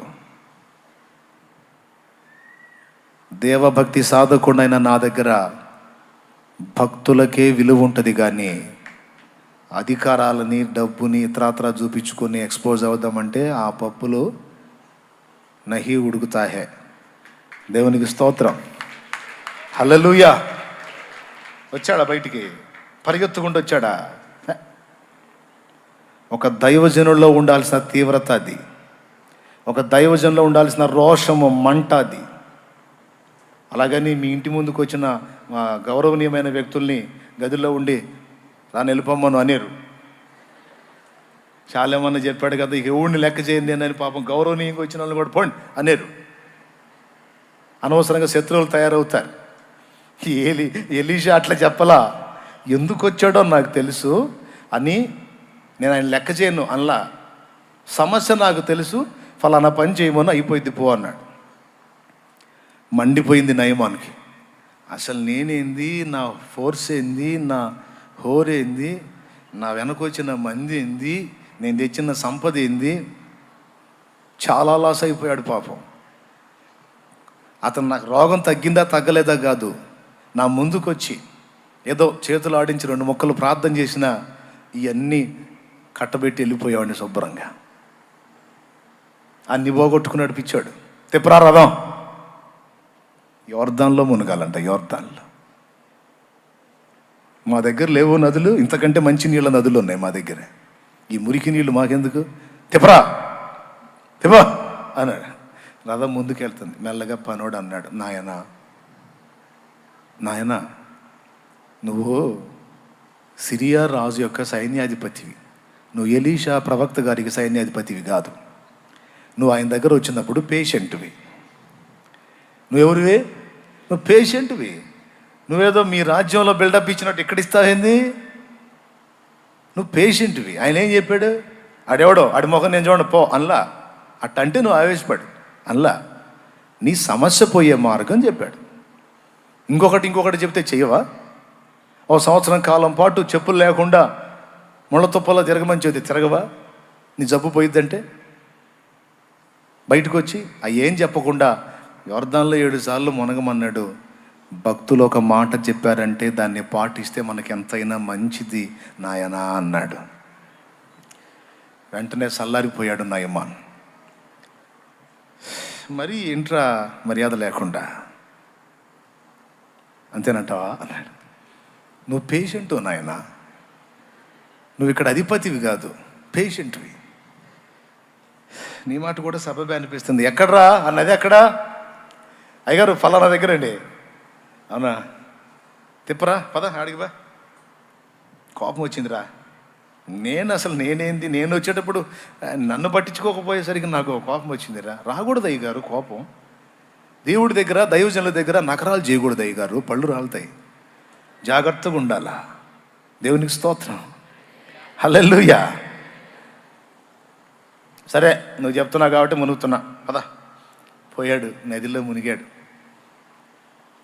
దేవభక్తి సాధకుడైన నా దగ్గర భక్తులకే విలువ ఉంటుంది, కానీ అధికారాలని డబ్బుని ఇతరాత్రా చూపించుకొని ఎక్స్పోజ్ అవుదామంటే ఆ పప్పులు నహి ఉడుకుతాహే. దేవునికి స్తోత్రం, హల్లెలూయా. వచ్చాడా బయటికి? పరిగెత్తుకుంటూ వచ్చాడా? ఒక దైవజనుల్లో ఉండాల్సిన తీవ్రత అది, ఒక దైవజనులో ఉండాల్సిన రోషము, మంట అది. అలాగని మీ ఇంటి ముందుకు వచ్చిన గౌరవనీయమైన వ్యక్తుల్ని గదిలో ఉండి రాని వెళ్ళిపోమ్మను అనేరు. చాలామన్నా చెప్పాడు కదా, ఇక ఎవడిని లెక్క చేయండి అని. పాపం గౌరవనీయంగా వచ్చిన వాళ్ళు కూడా పోండి అనేరు. అనవసరంగా శత్రువులు తయారవుతారు. ఎలీషా అట్లా చెప్పలా, ఎందుకు వచ్చాడో నాకు తెలుసు అని నేను ఆయన లెక్క చేయను అనలా. సమస్య నాకు తెలుసు, ఫలానా పని చేయమని, అయిపోయింది పో అన్నాడు. మండిపోయింది నయమానికి. అసలు నేనేంది, నా ఫోర్స్ ఏంది, నా హోరేంది, నా వెనకొచ్చిన మంది ఏంది, నేను తెచ్చిన సంపద ఏంది, చాలా లాస్ అయిపోయాడు పాపం. అతను నాకు రోగం తగ్గిందా తగ్గలేదా కాదు, నా ముందుకొచ్చి ఏదో చేతులు ఆడించి 2 ముక్కలు ప్రార్థన చేసిన ఇవన్నీ కట్టబెట్టి వెళ్ళిపోయావాడిని శుభ్రంగా. అన్ని పోగొట్టుకుని నడిపించాడు. తిప్పరా రథం. యోర్దాన్లో మునగాలంట, యోర్దాన్లో. మా దగ్గర లేవు నదులు, ఇంతకంటే మంచి నీళ్ళ నదులు ఉన్నాయి మా దగ్గర. ఈ మురికి నీళ్ళు మాకెందుకు, తిప్పరా తిప్ప అన్నాడు. రథం ముందుకెళ్తుంది. మెల్లగా పనోడు అన్నాడు, నాయనా నువ్వు సిరియా రాజు యొక్క సైన్యాధిపతివి, నువ్వు ఎలీషా ప్రవక్త గారికి సైన్యాధిపతివి కాదు. నువ్వు ఆయన దగ్గర వచ్చినప్పుడు పేషెంట్వి. నువ్వెవరివి? నువ్వు పేషెంట్వి. నువ్వేదో మీ రాజ్యంలో బిల్డప్ ఇచ్చినట్టు ఎక్కడ ఇస్తావేంది? నువ్వు పేషెంట్వి. ఆయన ఏం చెప్పాడు? ఆడెవడో ఆడి మొఖం నేను చూడండి పో అన్లా. అట్టంటే నువ్వు ఆవేశపడు అన్లా. నీ సమస్య పోయే మార్గం చెప్పాడు. ఇంకొకటి చెప్తే చెయ్యవా? 1 సంవత్సరం కాలం పాటు చెప్పులు లేకుండా ముళ్ళ తుప్పలో తిరగమని చెబితే తిరగవా? నీ జబ్బు పోయిద్దంటే బయటకు వచ్చి ఏం చెప్పకుండా యోర్దాన్లో 7 సార్లు మునగమన్నాడు. భక్తులు ఒక మాట చెప్పారంటే దాన్ని పాటిస్తే మనకి ఎంతైనా మంచిది నాయనా అన్నాడు. వెంటనే సల్లారిపోయాడు నయమాన్. మరి ఇంట్రా మర్యాద లేకుండా అంతేనంటావా అన్నాడు. నువ్వు పేషెంటు నాయనా, నువ్వు ఇక్కడ అధిపతివి కాదు, పేషెంట్వి. నీ మాట కూడా సబబే అనిపిస్తుంది. ఎక్కడ్రా అన్నది ఎక్కడా? అయ్యగారు ఫలానా దగ్గరండి. అవునా, తిప్పరా పద ఆడికి బా. కోపం వచ్చిందిరా. నేనేంది, నేను వచ్చేటప్పుడు నన్ను పట్టించుకోకపోయేసరికి నాకు కోపం వచ్చిందిరా. రాకూడదు అయ్యగారు కోపం. దేవుడి దగ్గర దైవజనుల దగ్గర నకరాలు చేయకూడదు అయ్యగారు, పళ్ళు రాలుతాయి. జాగ్రత్తగా ఉండాలా. దేవునికి స్తోత్రం, హల్లెలూయా. సరే నువ్వు చెప్తున్నావు కాబట్టి మునుగుతున్నా పద. పోయాడు, నదిలో మునిగాడు.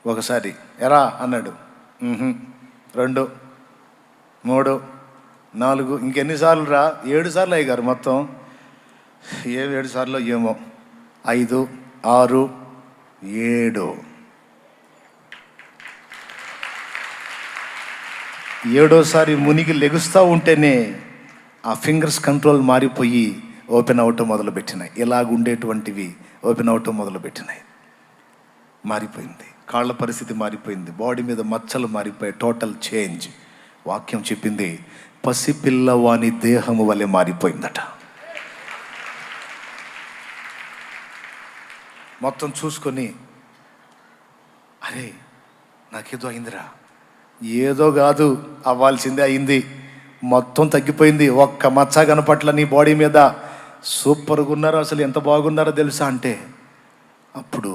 ఒకసారి ఎరా అన్నాడు. 2, 3, 4, ఇంకెన్నిసార్లు రా? 7 సార్లు అయ్యారు మొత్తం. 7 సార్లు ఏమో, 5, 6, 7. 7వసారి మునిగి లెగుస్తూ ఉంటేనే ఆ ఫింగర్స్ కంట్రోల్ మారిపోయి ఓపెన్ అవటం మొదలుపెట్టినాయి. ఇలాగుండేటువంటివి ఓపెన్ అవటం మొదలుపెట్టినాయి. మారిపోయింది, కాళ్ళ పరిస్థితి మారిపోయింది, బాడీ మీద మచ్చలు మారిపోయాయి. Total change. వాక్యం చెప్పింది పసిపిల్లవాని దేహము వలె మారిపోయిందట. మొత్తం చూసుకొని అరే నాకేదో అయిందిరా. ఏదో కాదు, అవ్వాల్సిందే అయింది. మొత్తం తగ్గిపోయింది. ఒక్క మచ్చ కనపట్ల నీ బాడీ మీద. సూపర్గా ఉన్నారు, అసలు ఎంత బాగున్నారో తెలుసా అంటే అప్పుడు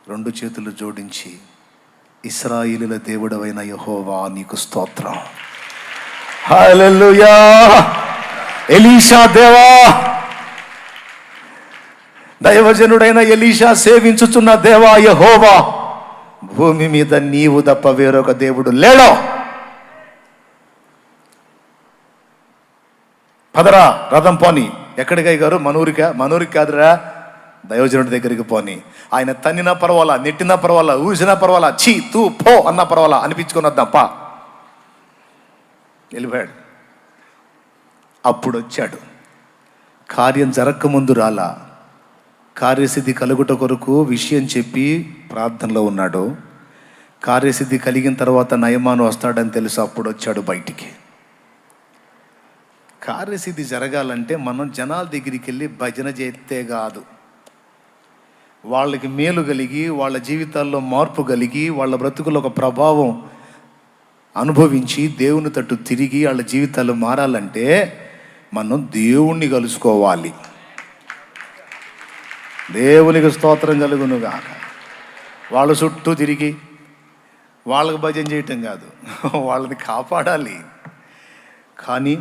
2 చేతులు జోడించి ఇశ్రాయేలుల దేవుడవైన యెహోవా నీకు స్తోత్రం, హల్లెలూయా. ఎలీషా దేవా, దైవజనుడైన ఎలీషా సేవించుచున్న దేవా యెహోవా, భూమి మీద నీవు తప్ప వేరొక దేవుడు లేడో. పదరా రథం పోని. ఎక్కడికి గారు? మనూరికి కాదురా, దైవజనుడి దగ్గరికి పోని. ఆయన తన్నినా పర్వాలా, నెట్టినా పర్వాలా, ఊసినా పర్వాలా, చీ తూ పో అన్నా పర్వాలా, అనిపించుకొని వద్దాం పా. వెళ్ళిపోయాడు. అప్పుడు వచ్చాడు. కార్యం జరగకముందు రాలా, కార్యసిద్ధి కలుగుట కొరకు విషయం చెప్పి ప్రార్థనలో ఉన్నాడు. కార్యసిద్ధి కలిగిన తర్వాత నయమాను వస్తాడని తెలుసు, అప్పుడు వచ్చాడు బయటికి. కార్యసిద్ధి జరగాలంటే మనం జనాల దగ్గరికి వెళ్ళి భజన చేస్తే కాదు, వాళ్ళకి మేలు కలిగి, వాళ్ళ జీవితాల్లో మార్పు కలిగి, వాళ్ళ బ్రతుకులో ఒక ప్రభావం అనుభవించి దేవుని తట్టు తిరిగి వాళ్ళ జీవితాలు మారాలంటే మనం దేవుణ్ణి కలుసుకోవాలి. దేవునికి స్తోత్రం కలుగునుగాక. వాళ్ళ చుట్టూ తిరిగి వాళ్ళకు భజన చేయటం కాదు, వాళ్ళని కాపాడాలి. కానీ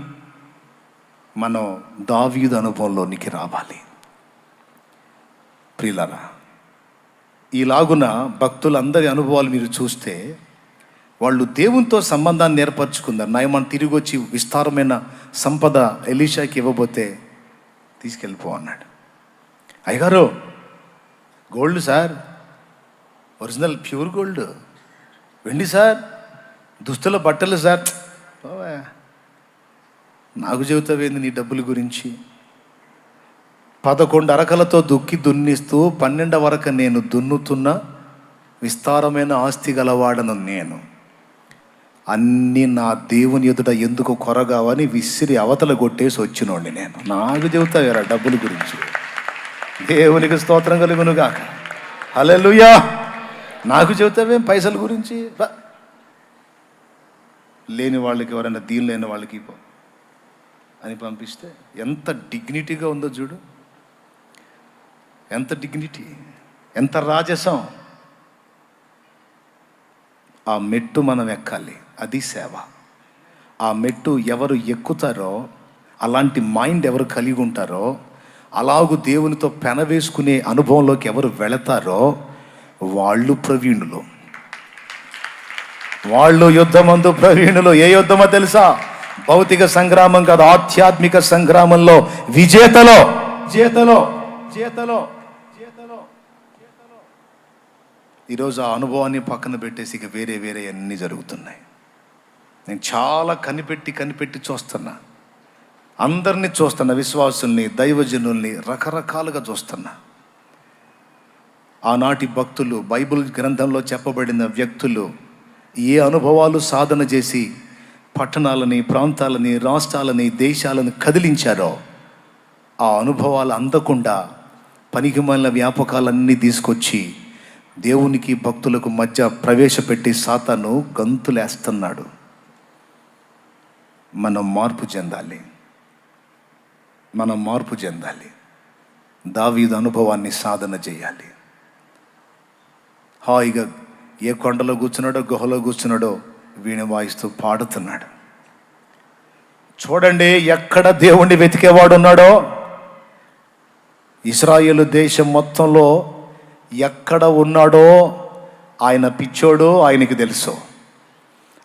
మనం దావీదు అనుభవంలోనికి రావాలి. ప్రియులారా, ఈలాగున భక్తులందరి అనుభవాలు మీరు చూస్తే వాళ్ళు దేవునితో సంబంధాన్ని ఏర్పరచుకున్నారు. నయమాన్ తిరిగి వచ్చి విస్తారమైన సంపద ఎలీషాకి ఇవ్వబోతే తీసుకెళ్ళిపో అన్నాడు. అయ్యగారు, gold sir, original pure gold, వెండి సార్, దుస్తుల బట్టలు సార్. నాకు చెబుతావేంది నీ డబ్బుల గురించి? 11 అరకలతో దున్నిస్తూ 12 వరకు నేను దున్నుతున్న విస్తారమైన ఆస్తి గలవాడను నేను. అన్నీ నా దేవుని ఎదుట ఎందుకు కొరగావని విసిరి అవతల కొట్టేసి వచ్చినోండి నేను. నాకు చెబుతావేరా డబ్బుల గురించి? దేవునికి స్తోత్రం కలుగునుగాక. హల్లెలూయా. నాకు చెబుతావేం పైసల గురించి? లేని వాళ్ళకి, ఎవరైనా దీని లేని వాళ్ళకి అని పంపిస్తే ఎంత డిగ్నిటీగా ఉందో చూడు. ఎంత డిగ్నిటీ, ఎంత రాజసం. ఆ మెట్టు మనం ఎక్కాలి. అది సేవ. ఆ మెట్టు ఎవరు ఎక్కుతారో, అలాంటి మైండ్ ఎవరు కలిగి ఉంటారో, అలాగూ దేవునితో పెనవేసుకునే అనుభవంలోకి ఎవరు వెళతారో వాళ్ళు ప్రవీణులు. వాళ్ళు యుద్ధమందు ప్రవీణులు. ఏ యుద్ధమో తెలుసా? భౌతిక సంగ్రామం కాదు, ఆధ్యాత్మిక సంగ్రామంలో విజేతలో చేతలో చేతలో చేతలో. ఈరోజు ఆ అనుభవాన్ని పక్కన పెట్టేసి ఇక వేరే వేరే అన్నీ జరుగుతున్నాయి. నేను చాలా కనిపెట్టి చూస్తున్నా. అందరినీ చూస్తున్నా, విశ్వాసుల్ని, దైవజనుల్ని రకరకాలుగా చూస్తున్నా. ఆనాటి భక్తులు, బైబిల్ గ్రంథంలో చెప్పబడిన వ్యక్తులు ఏ అనుభవాలు సాధన చేసి పట్టణాలని, ప్రాంతాలని, రాష్ట్రాలని, దేశాలను కదిలించారో ఆ అనుభవాలు అందకుండా పనికిమాలిన వ్యాపకాలన్నీ తీసుకొచ్చి దేవునికి భక్తులకు మధ్య ప్రవేశపెట్టి సాతాను గంతులేస్తున్నాడు. మనం మార్పు చెందాలి. దావీదు అనుభవాన్ని సాధన చేయాలి. హాయిగా ఏ కొండలో కూర్చున్నాడో, గుహలో కూర్చున్నాడో వీణ వాయిస్తూ పాడుతున్నాడు. చూడండి, ఎక్కడ దేవుణ్ణి వెతికేవాడు ఉన్నాడో, ఇశ్రాయేలు దేశం మొత్తంలో ఎక్కడ ఉన్నాడో ఆయన పిచ్చోడు, ఆయనకి తెలుసు.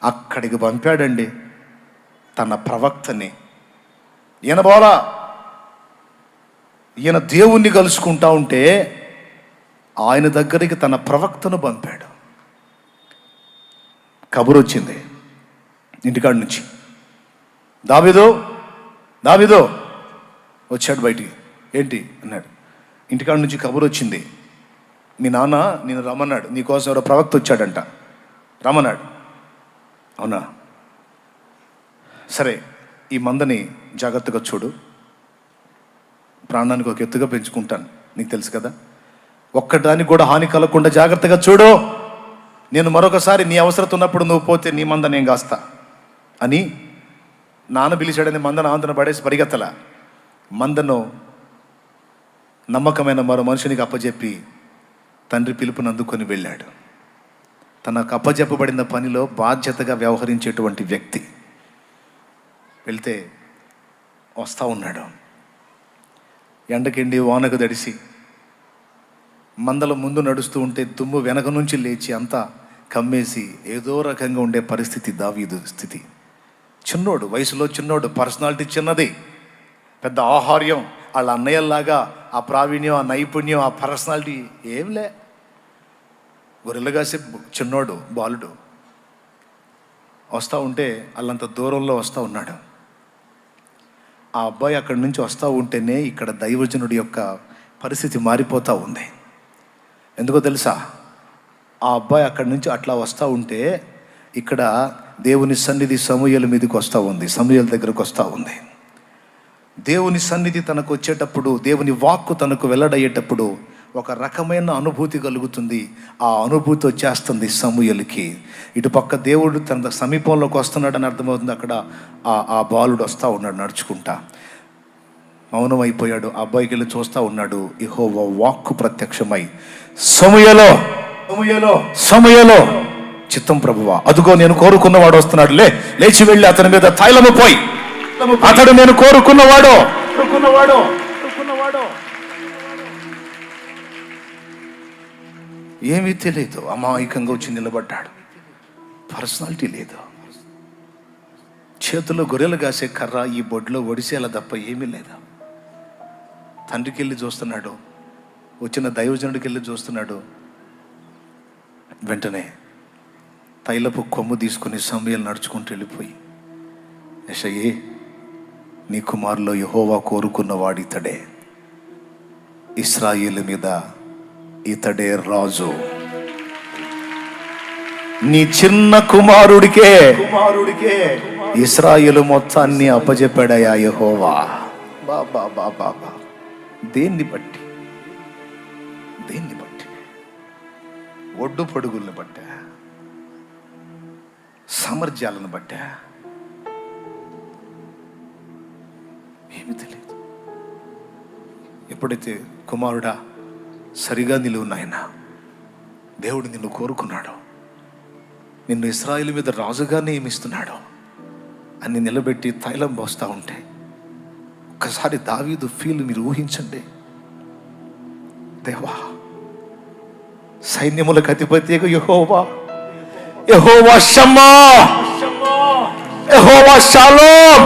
అక్కడికి పంపాడండి తన ప్రవక్తని. ఈయన బోలా, ఈయన దేవుణ్ణి కలుసుకుంటా ఉంటే ఆయన దగ్గరికి తన ప్రవక్తను పంపాడు. కబురు వచ్చింది ఇంటికాడి నుంచి, దావీదు దావీదు. వచ్చాడు బయటికి. ఏంటి అన్నాడు. ఇంటికాడి నుంచి కబురు వచ్చింది, మీ నాన్న నేను రమ్మన్నాడు, నీకోసం ఎవరో ప్రవక్త వచ్చాడంట, రమ్మన్నాడు. అవునా, సరే, ఈ మందని జాగ్రత్తగా చూడు, ప్రాణానికి ఒక ఎత్తుగా పెంచుకుంటాను, నీకు తెలుసు కదా, ఒక్కదానికి కూడా హాని కలగకుండా జాగ్రత్తగా చూడు. నేను మరొకసారి నీ అవసరం ఉన్నప్పుడు నువ్వు పోతే నీ మంద నేను కాస్తా అని నాన్న పిలిచాడని మందను ఆందన పడేసి పరిగెత్తల. మందను నమ్మకమైన మరో మనుషునికి అప్పచెప్పి తండ్రి పిలుపుని అందుకొని వెళ్ళాడు. తనకు అప్పచెప్పబడిన పనిలో బాధ్యతగా వ్యవహరించేటువంటి వ్యక్తి. వెళ్తే వస్తూ ఉన్నాడు. ఎండకెండి వానకు దడిసి మందల ముందు నడుస్తూ ఉంటే దుమ్ము వెనక నుంచి లేచి అంతా కమ్మేసి ఏదో రకంగా ఉండే పరిస్థితి దావీదు స్థితి. చిన్నోడు, వయసులో చిన్నోడు, పర్సనాలిటీ చిన్నది, పెద్ద ఆహార్యం, వాళ్ళ అన్నయ్యలాగా ఆ ప్రావీణ్యం, ఆ నైపుణ్యం, ఆ పర్సనాలిటీ ఏంలే. గొర్రెలుగాసే చిన్నోడు, బాలుడు వస్తూ ఉంటే వాళ్ళంత దూరంలో వస్తూ ఉన్నాడు. ఆ అబ్బాయి అక్కడి నుంచి వస్తూ ఉంటేనే ఇక్కడ దైవజనుడి యొక్క పరిస్థితి మారిపోతూ ఉంది. ఎందుకో తెలుసా? ఆ అబ్బాయి అక్కడి నుంచి అట్లా వస్తూ ఉంటే ఇక్కడ దేవుని సన్నిధి సమూయేలు మీదకి వస్తూ ఉంది, సమూయేలు దగ్గరకు వస్తూ ఉంది. దేవుని సన్నిధి తనకు వచ్చేటప్పుడు, దేవుని వాక్కు తనకు వెల్లడయ్యేటప్పుడు ఒక రకమైన అనుభూతి కలుగుతుంది. ఆ అనుభూతి వచ్చేస్తుంది సమూయేలుకి. ఇటుపక్క దేవుడు తన సమీపంలోకి వస్తున్నాడని అర్థమవుతుంది. అక్కడ ఆ బాలుడు వస్తూ ఉన్నాడు నడుచుకుంటా. మౌనం అయిపోయాడు. ఆ అబ్బాయికి వెళ్ళి చూస్తూ ఉన్నాడు. యెహోవా వాక్కు ప్రత్యక్షమై, సమూయేలు సమూయేలు సమూయేలు, చిత్తం ప్రభువా, అదుగో నేను కోరుకున్నవాడు వస్తున్నాడు, లేచి వెళ్ళి అతని మీద తైలము పోయి అతడు నేను కోరుకున్నవాడు. ఏమీ తెలియదు, అమాయకంగా వచ్చి నిలబడ్డాడు. పర్సనాలిటీ లేదు. చేతుల్లో గొర్రెలు కాసే కర్ర, ఈ బొడ్లో ఒడిసేలా తప్ప ఏమీ లేదు. తండ్రికి వెళ్ళి చూస్తున్నాడు, వచ్చిన దైవజనుడికి వెళ్ళి చూస్తున్నాడు. వెంటనే తైలపు కొమ్ము తీసుకుని సమూయేలు నడుచుకుంటూ వెళ్ళిపోయి, యెషయే, నీ కుమారులో యెహోవా కోరుకున్నవాడు ఇతడే, ఇశ్రాయేలు మీద ఇతడే రాజు. నీ చిన్న కుమారుడికే ఇశ్రాయేలు మొత్తాన్ని అప్పజెప్పాడయా యెహోవా. బాబా బాబా బా. దేన్ని బట్టి? ఒడ్డు పొడుగుల్ని బట్టా? సామర్థ్యాలను బట్టా? ఏమి తెలియదు. ఎప్పుడైతే కుమారుడా సరిగా నిలువు నాయనా, దేవుడు నిన్ను కోరుకున్నాడు, నిన్ను ఇశ్రాయేలు మీద రాజుగా నియమిస్తున్నాడు అని నిలబెట్టి తైలం పోస్తా ఉంటే, ఒక్కసారి దావీదు ఫీల్ మీరు ఊహించండి. దేవా, సైన్యములకు అధిపతి యెహోవా, యెహోవా షమ్మా, యెహోవా షాలోమ్,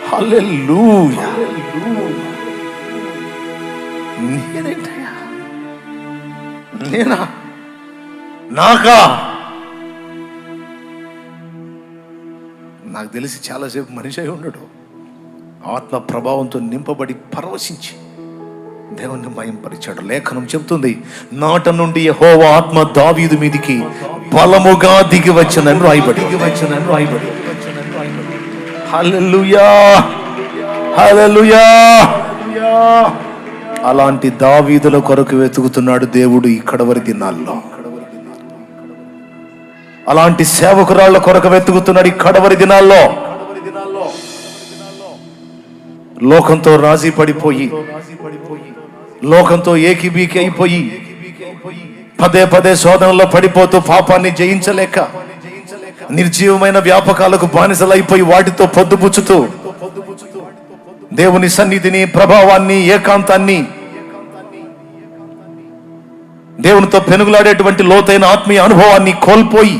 హల్లెలూయా. నేనేంటయ్యా? నేనా? నాకా? నాకు తెలిసి చాలాసేపు మనిషి అయి ఉండడు. ఆత్మ ప్రభావంతో నింపబడి పరవశించి దేవుణ్ణి మహింపరిచాడు. లేఖనం చెబుతుంది, నాట నుండి యెహోవా ఆత్మ దావీదు మీదికి బలముగా దిగి వచ్చనని రాయబడి. హల్లెలూయా, హల్లెలూయా. అలాంటి దావీదుల కొరకు వెతుకుతున్నాడు దేవుడు ఈ కడవరి దినాల్లో. అలాంటి సేవకురాళ్ల కొరకు వెతుకుతున్నాడు ఈ కడవరి దినాల్లో. లోకంతో రాజీ పడిపోయి, లోకంతో ఏకీబీకి అయిపోయి, పదే పదే శోధనలో పడిపోతూ పాపాన్ని జయించలేక నిర్జీవమైన వ్యాపకాలకు బానిసలైపోయి వాటితో పొద్దుపుచ్చుతూ దేవుని సన్నిధిని, ప్రభావాన్ని, ఏకాంతాన్ని, దేవునితో పెనుగులాడేటువంటి లోతైన ఆత్మీయ అనుభవాన్ని కోల్పోయి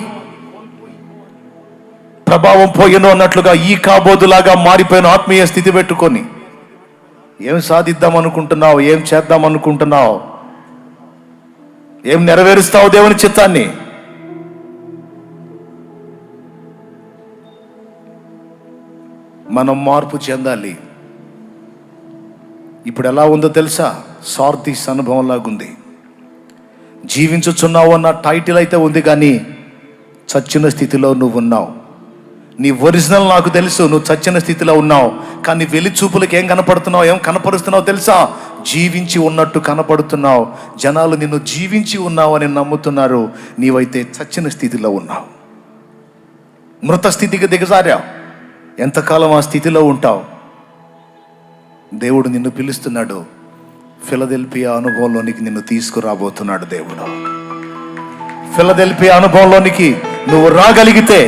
ప్రభావం పోయెను అన్నట్లుగా ఈ కాబోదులాగా మారిపోయిన ఆత్మీయ స్థితి పెట్టుకొని ఏం సాధిద్దాం అనుకుంటున్నావు? ఏం చేద్దాం అనుకుంటున్నావు? ఏం నెరవేరుస్తావు దేవుని చిత్తాన్ని? మనం మార్పు చెందాలి. ఇప్పుడు ఎలా ఉందో తెలుసా? సార్దీస్ అనుభవం లాగుంది. జీవించుచున్నావు అన్న టైటిల్ అయితే ఉంది, కానీ చచ్చిన స్థితిలో నువ్వు ఉన్నావు. నీ ఒరిజినల్ నాకు తెలుసు, నువ్వు చచ్చిన స్థితిలో ఉన్నావు. కానీ వెలి చూపులకు ఏం కనపడుతున్నావు, ఏం కనపరుస్తున్నావు తెలుసా? జీవించి ఉన్నట్టు కనపడుతున్నావు. జనాలు నిన్ను జీవించి ఉన్నావు అని నమ్ముతున్నారు, నీవైతే చచ్చిన స్థితిలో ఉన్నావు. మృత స్థితికి దిగజారావు. ఎంతకాలం ఆ స్థితిలో ఉంటావు? దేవుడు నిన్ను పిలుస్తున్నాడు. ఫిలదెల్ఫియా అనుభవంలోనికి నిన్ను తీసుకురాబోతున్నాడు దేవుడు. ఫిలదెల్ఫియా అనుభవంలోనికి నువ్వు రాగలిగితే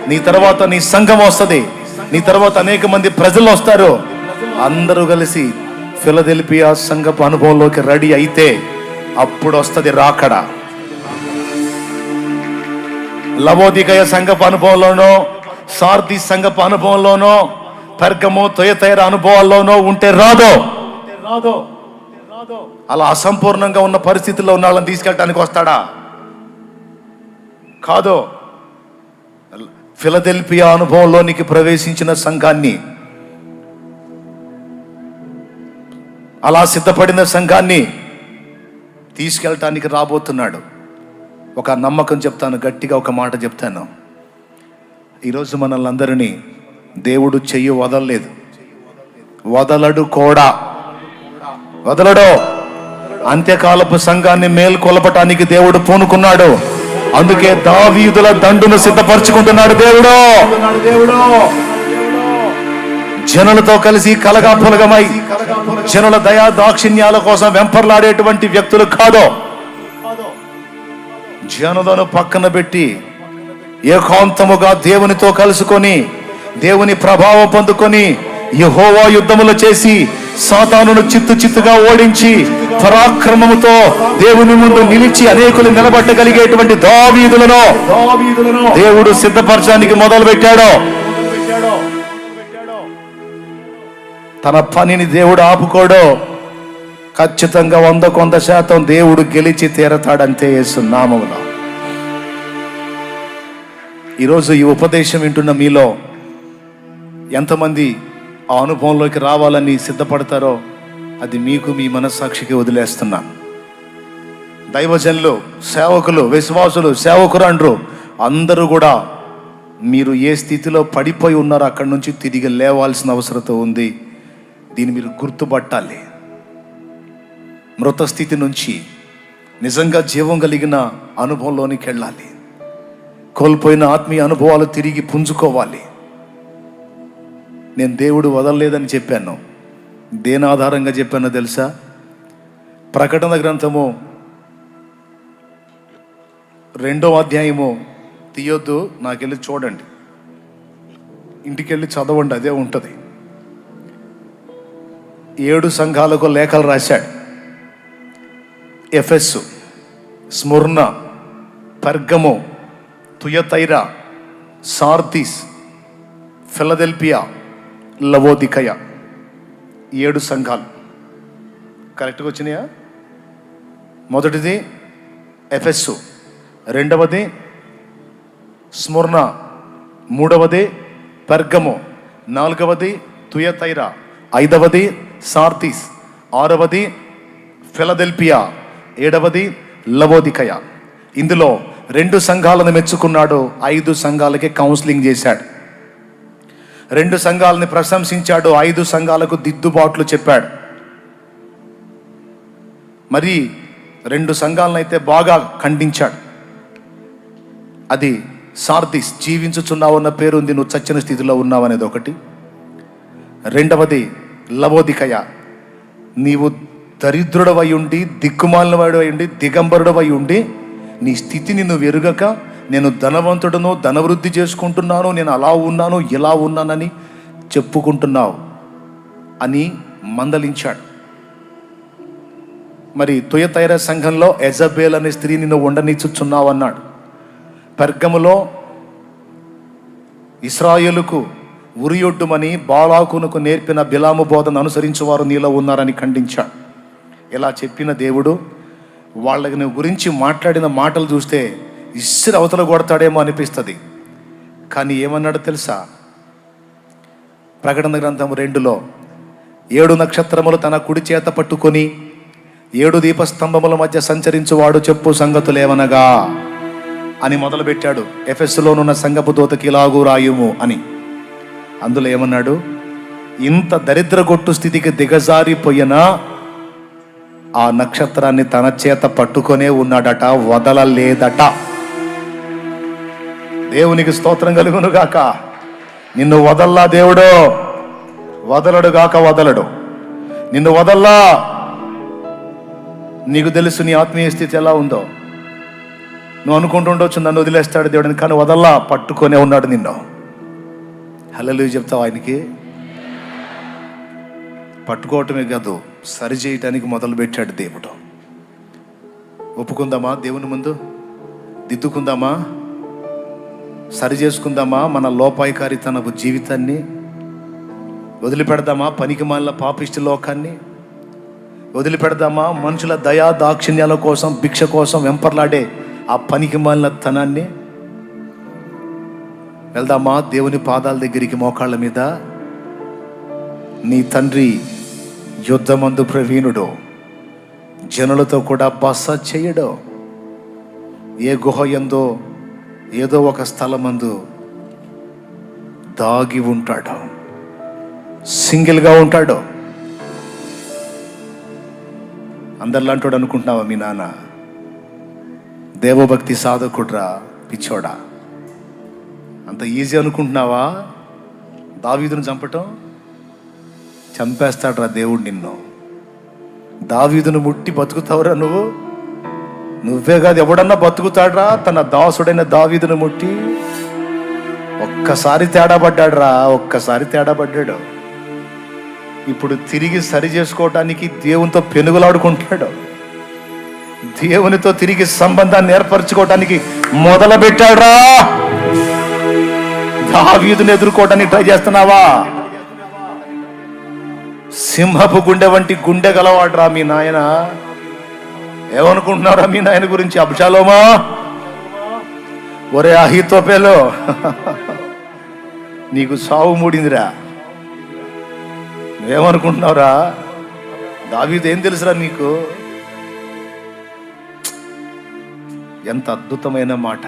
నీ తర్వాత నీ సంఘం వస్తుంది, నీ తర్వాత అనేక మంది ప్రజలు వస్తారు. అందరూ కలిసి ఫిలదెల్ఫియా సంఘపు అనుభవంలోకి రెడీ అయితే అప్పుడు వస్తుంది రాకడ. లవోదికయ సంఘపు అనుభవంలోనో, సార్దీస్ సంఘపు అనుభవంలోనో, పెర్గము, తుయతైర అనుభవాల్లోనో ఉంటే రాదో. అలా అసంపూర్ణంగా ఉన్న పరిస్థితుల్లో ఉన్న వాళ్ళని తీసుకెళ్ళటానికి వస్తాడా? కాదు. ఫిలదెల్ఫియా అనుభవంలోనికి ప్రవేశించిన సంఘాన్ని, అలా సిద్ధపడిన సంఘాన్ని తీసుకెళ్ళటానికి రాబోతున్నాడు. ఒక నమ్మకం చెప్తాను, గట్టిగా ఒక మాట చెప్తాను. ఈరోజు మనల్ని అందరినీ దేవుడు చెయ్యి వదలలేదు, వదలడు కూడా. వదలడు. అంత్యకాలపు సంఘాన్ని మేల్కొలపటానికి దేవుడు పూనుకున్నాడు. అందుకే దావీదుల దండును సిద్ధపరచుకుంటున్నాడు దేవుడు. జనులతో కలిసి కలగా పులగమై జనుల దయా దాక్షిణ్యాల కోసం వెంపర్లాడేటువంటి వ్యక్తులు కాదు. జనులను పక్కన పెట్టి ఏకాంతముగా దేవునితో కలుసుకొని దేవుని ప్రభావం పొందుకొని యెహోవా యుద్ధములు చేసి సాతానును చిత్తుగా ఓడించి పరాక్రమముతో దేవుని ముందు నిలిచి అనేకులు నిలబట్టగలిగేటువంటి దావీదులను దేవుడు సిద్ధపరచడానికి మొదలు పెట్టాడు. తన పనిని దేవుడు ఆపుకోడు. ఖచ్చితంగా 100% దేవుడు గెలిచి తీరతాడంతే యేసు నామములో. ఈరోజు ఈ ఉపదేశం వింటున్న మీలో ఎంతమంది ఆ అనుభవంలోకి రావాలని సిద్ధపడతారో అది మీకు మీ మనస్సాక్షికి వదిలేస్తున్నాను. దైవజనులు, సేవకులు, విశ్వాసులు, సేవకురాండ్రు అందరూ కూడా మీరు ఏ స్థితిలో పడిపోయి ఉన్నారో అక్కడి నుంచి తిరిగి లేవాల్సిన అవసరం ఉంది. దీన్ని మీరు గుర్తుపట్టాలి. మృత స్థితి నుంచి నిజంగా జీవం కలిగిన అనుభవంలోనికి వెళ్ళాలి. కోల్పోయిన ఆత్మీయ అనుభవాలు తిరిగి పుంజుకోవాలి. నేను దేవుడు వదలలేదని చెప్పాను. దేని ఆధారంగా చెప్పానో తెలుసా? ప్రకటన గ్రంథము 2వ అధ్యాయము తీయొద్దు, నాకెళ్ళి చూడండి, ఇంటికెళ్ళి చదవండి, అదే ఉంటుంది. 7 సంఘాలకు లేఖలు రాశాడు. Ephesus, Smyrna, Pergamum, Thyatira, Sardis, Philadelphia, Laodicea. 7 సంఘాలు కరెక్ట్గా వచ్చినాయా? మొదటిది ఎఫెసు, రెండవది స్ముర్న, మూడవది పెర్గము, నాలుగవది తుయతైరా, ఐదవది సార్దీస్, ఆరవది ఫిలదెల్ఫియా, 7వది లవోదికయ. ఇందులో 2 సంఘాలను మెచ్చుకున్నాడు, 5 సంఘాలకి కౌన్సిలింగ్ చేశాడు. 2 సంఘాలని ప్రశంసించాడు, 5 సంఘాలకు దిద్దుబాట్లు చెప్పాడు. మరి 2 సంఘాలను అయితే బాగా ఖండించాడు. అది సార్దీస్, జీవించుచున్నావన్న పేరుంది, నువ్వు చచ్చిన స్థితిలో ఉన్నావు అనేది ఒకటి. రెండవది లవోదికయ, నీవు దరిద్రుడవై ఉండి, దిక్కుమాలినవాడు అయి ఉండి, దిగంబరుడవై ఉండి, నీ స్థితిని నువ్వు ఎరుగక నేను ధనవంతుడను, ధనవృద్ధి చేసుకుంటున్నాను, నేను అలా ఉన్నాను ఇలా ఉన్నానని చెప్పుకుంటున్నావు అని మందలించాడు. మరి తుయతైర సంఘంలో ఎజబేల్ అనే స్త్రీని నువ్వు ఉండనిచ్చుచున్నావు అన్నాడు. పెర్గములో ఇశ్రాయేలుకు ఉరియొడ్డుమని బాలాకునకు నేర్పిన బిలాము బోధన అనుసరించేవారు నీలో ఉన్నారని ఖండించాడు. ఇలా చెప్పిన దేవుడు వాళ్ళని గురించి మాట్లాడిన మాటలు చూస్తే ఇస్సిరి అవతల కొడతాడేమో అనిపిస్తుంది. కానీ ఏమన్నాడు తెలుసా? ప్రకటన గ్రంథం 2లో 7 నక్షత్రములు తన కుడి చేత పట్టుకొని 7 దీపస్తంభముల మధ్య సంచరించువాడు చెప్పు సంగతులేవనగా అని మొదలుపెట్టాడు. ఎఫెసులోనున్న సంఘపు దూతకి ఇలాగూ రాయుము అని. అందులో ఏమన్నాడు? ఇంత దరిద్రగొట్టు స్థితికి దిగజారిపోయినా ఆ నక్షత్రాన్ని తన చేత పట్టుకొనే ఉన్నాడట, వదలలేదట. దేవునికి స్తోత్రం కలుగును గాక. నిన్ను వదల్లా దేవుడు, వదలడు గాక వదలడు. నిన్ను వదల్లా. నీకు తెలుసు నీ ఆత్మీయ స్థితి ఎలా ఉందో. నువ్వు అనుకుంటుండొచ్చు నన్ను వదిలేస్తాడు దేవుడిని, కానీ వదల్లా, పట్టుకొనే ఉన్నాడు నిన్ను. హల్లెలూయా చెప్తావు ఆయనకి. పట్టుకోవటమే కాదు, సరి చేయటానికి మొదలు పెట్టాడు దేవుడు. ఒప్పుకుందామా? దేవుని ముందు దిద్దుకుందామా? సరి చేసుకుందామా? మన లోపాయికారితనపు జీవితాన్ని వదిలిపెడదామా? పనికిమాలిన పాపిష్టి లోకాన్ని వదిలిపెడదామా? మనుషుల దయా దాక్షిణ్యాల కోసం, భిక్ష కోసం వెంపర్లాడే ఆ పనికిమాలిన తనాన్ని వెళ్దామా? దేవుని పాదాల దగ్గరికి మోకాళ్ళ మీద. నీ తండ్రి యుద్ధమందు ప్రవీణుడు, జనులతో కూడా బస చేయడు. ఏ గుహ యందో ఏదో ఒక స్థలమందు దాగి ఉంటాడు, సింగిల్గా ఉంటాడు. అందరిలాంటోడు అనుకుంటున్నావా? మీ నాన్న దేవభక్తి సాధకుడ్రా, పిచ్చోడా, అంత ఈజీ అనుకుంటున్నావా? దావీదును చంపటం? చంపేస్తాడ్రా దేవుడు నిన్ను. దావీదును ముట్టి బతుకుతావురా నువ్వు? నువ్వే కాదు, ఎవడన్నా బతుకుతాడ్రా తన దాసుడైన దావీదును ముట్టి? ఒక్కసారి తేడా పడ్డాడు రా, ఒక్కసారి తేడా పడ్డాడు. ఇప్పుడు తిరిగి సరి చేసుకోవటానికి దేవునితో పెనుగులాడుకుంటున్నాడు. దేవునితో తిరిగి సంబంధాన్ని ఏర్పరచుకోవటానికి మొదలు పెట్టాడురా. దావీదుని ఎదుర్కోవటానికి ట్రై చేస్తున్నావా? సింహపు గుండె వంటి గుండె గలవాడురా మీ నాయన. ఏమనుకుంటున్నారా మీ నాయన గురించి? అబ్షాలోమా, ఒరే అహీతోపెలో, నీకు సావు మూడిందిరా. నువ్వేమనుకుంటున్నావురా? దావీదు ఏం తెలుసురా నీకు? ఎంత అద్భుతమైన మాట.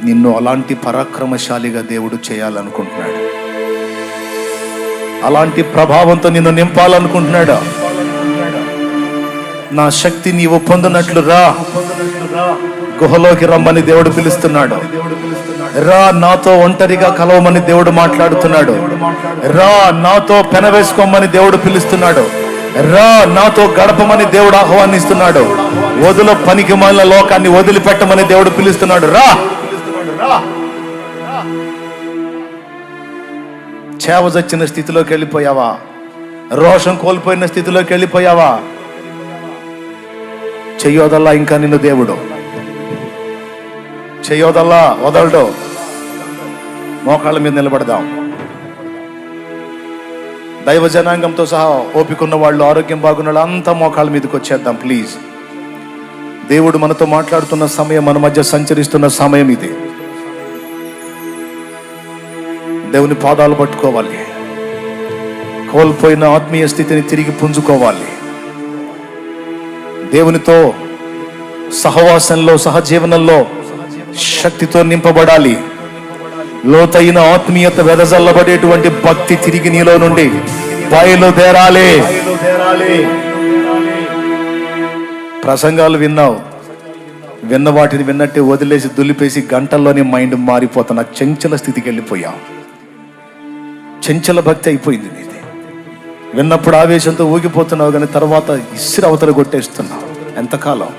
నిన్ను అలాంటి పరాక్రమశాలిగా దేవుడు చేయాలనుకుంటున్నాడు. అలాంటి ప్రభావంతో నిన్ను నింపాలనుకుంటున్నాడు. నా శక్తి నీవు పొందినట్లు రా, గుహలోకి రమ్మని దేవుడు పిలుస్తున్నాడు. రా, నాతో ఒంటరిగా కలవమని దేవుడు మాట్లాడుతున్నాడు. రా, నాతో పెనవేసుకోమని దేవుడు పిలుస్తున్నాడు. రా, నాతో గడపమని దేవుడు ఆహ్వానిస్తున్నాడు. వదుల పనికి మాలిన లోకాన్ని వదిలిపెట్టమని దేవుడు పిలుస్తున్నాడు. రా, చేవజచ్చిన స్థితిలోకి వెళ్ళిపోయావా? రోషం కోల్పోయిన స్థితిలోకి వెళ్ళిపోయావా? చెయ్యోదల్లా ఇంకా నిన్ను దేవుడు చెయ్యోదల్లా వదలడు. మోకాళ్ళ మీద నిలబడదాం. దైవ జనాంగంతో సహా ఓపికన్న వాళ్ళు, ఆరోగ్యం బాగున్న అంతా మోకాళ్ళ మీదకి వచ్చేద్దాం ప్లీజ్. దేవుడు మనతో మాట్లాడుతున్న సమయం, మన మధ్య సంచరిస్తున్న సమయం ఇది. దేవుని పాదాలు పట్టుకోవాలి. కోల్పోయిన ఆత్మీయ స్థితిని తిరిగి పుంజుకోవాలి. దేవునితో సహవాసంలో, సహజీవనంలో శక్తితో నింపబడాలి. లోతైన ఆత్మీయత వెదజల్లబడేటువంటి భక్తి తిరిగి నీలో నుండి బయలుదేరాలి. ప్రసంగాలు విన్నావు, విన్న వాటిని విన్నట్టే వదిలేసి దులిపేసి గంటల్లోనే మైండ్ మారిపోతున్న చంచల స్థితికి వెళ్ళిపోయావు. చంచల భక్తి అయిపోయింది నీది. విన్నప్పుడు ఆవేశంతో ఊగిపోతున్నావు, కానీ తర్వాత ఇసిరి అవతల కొట్టేస్తున్నావు. ఎంతకాలం?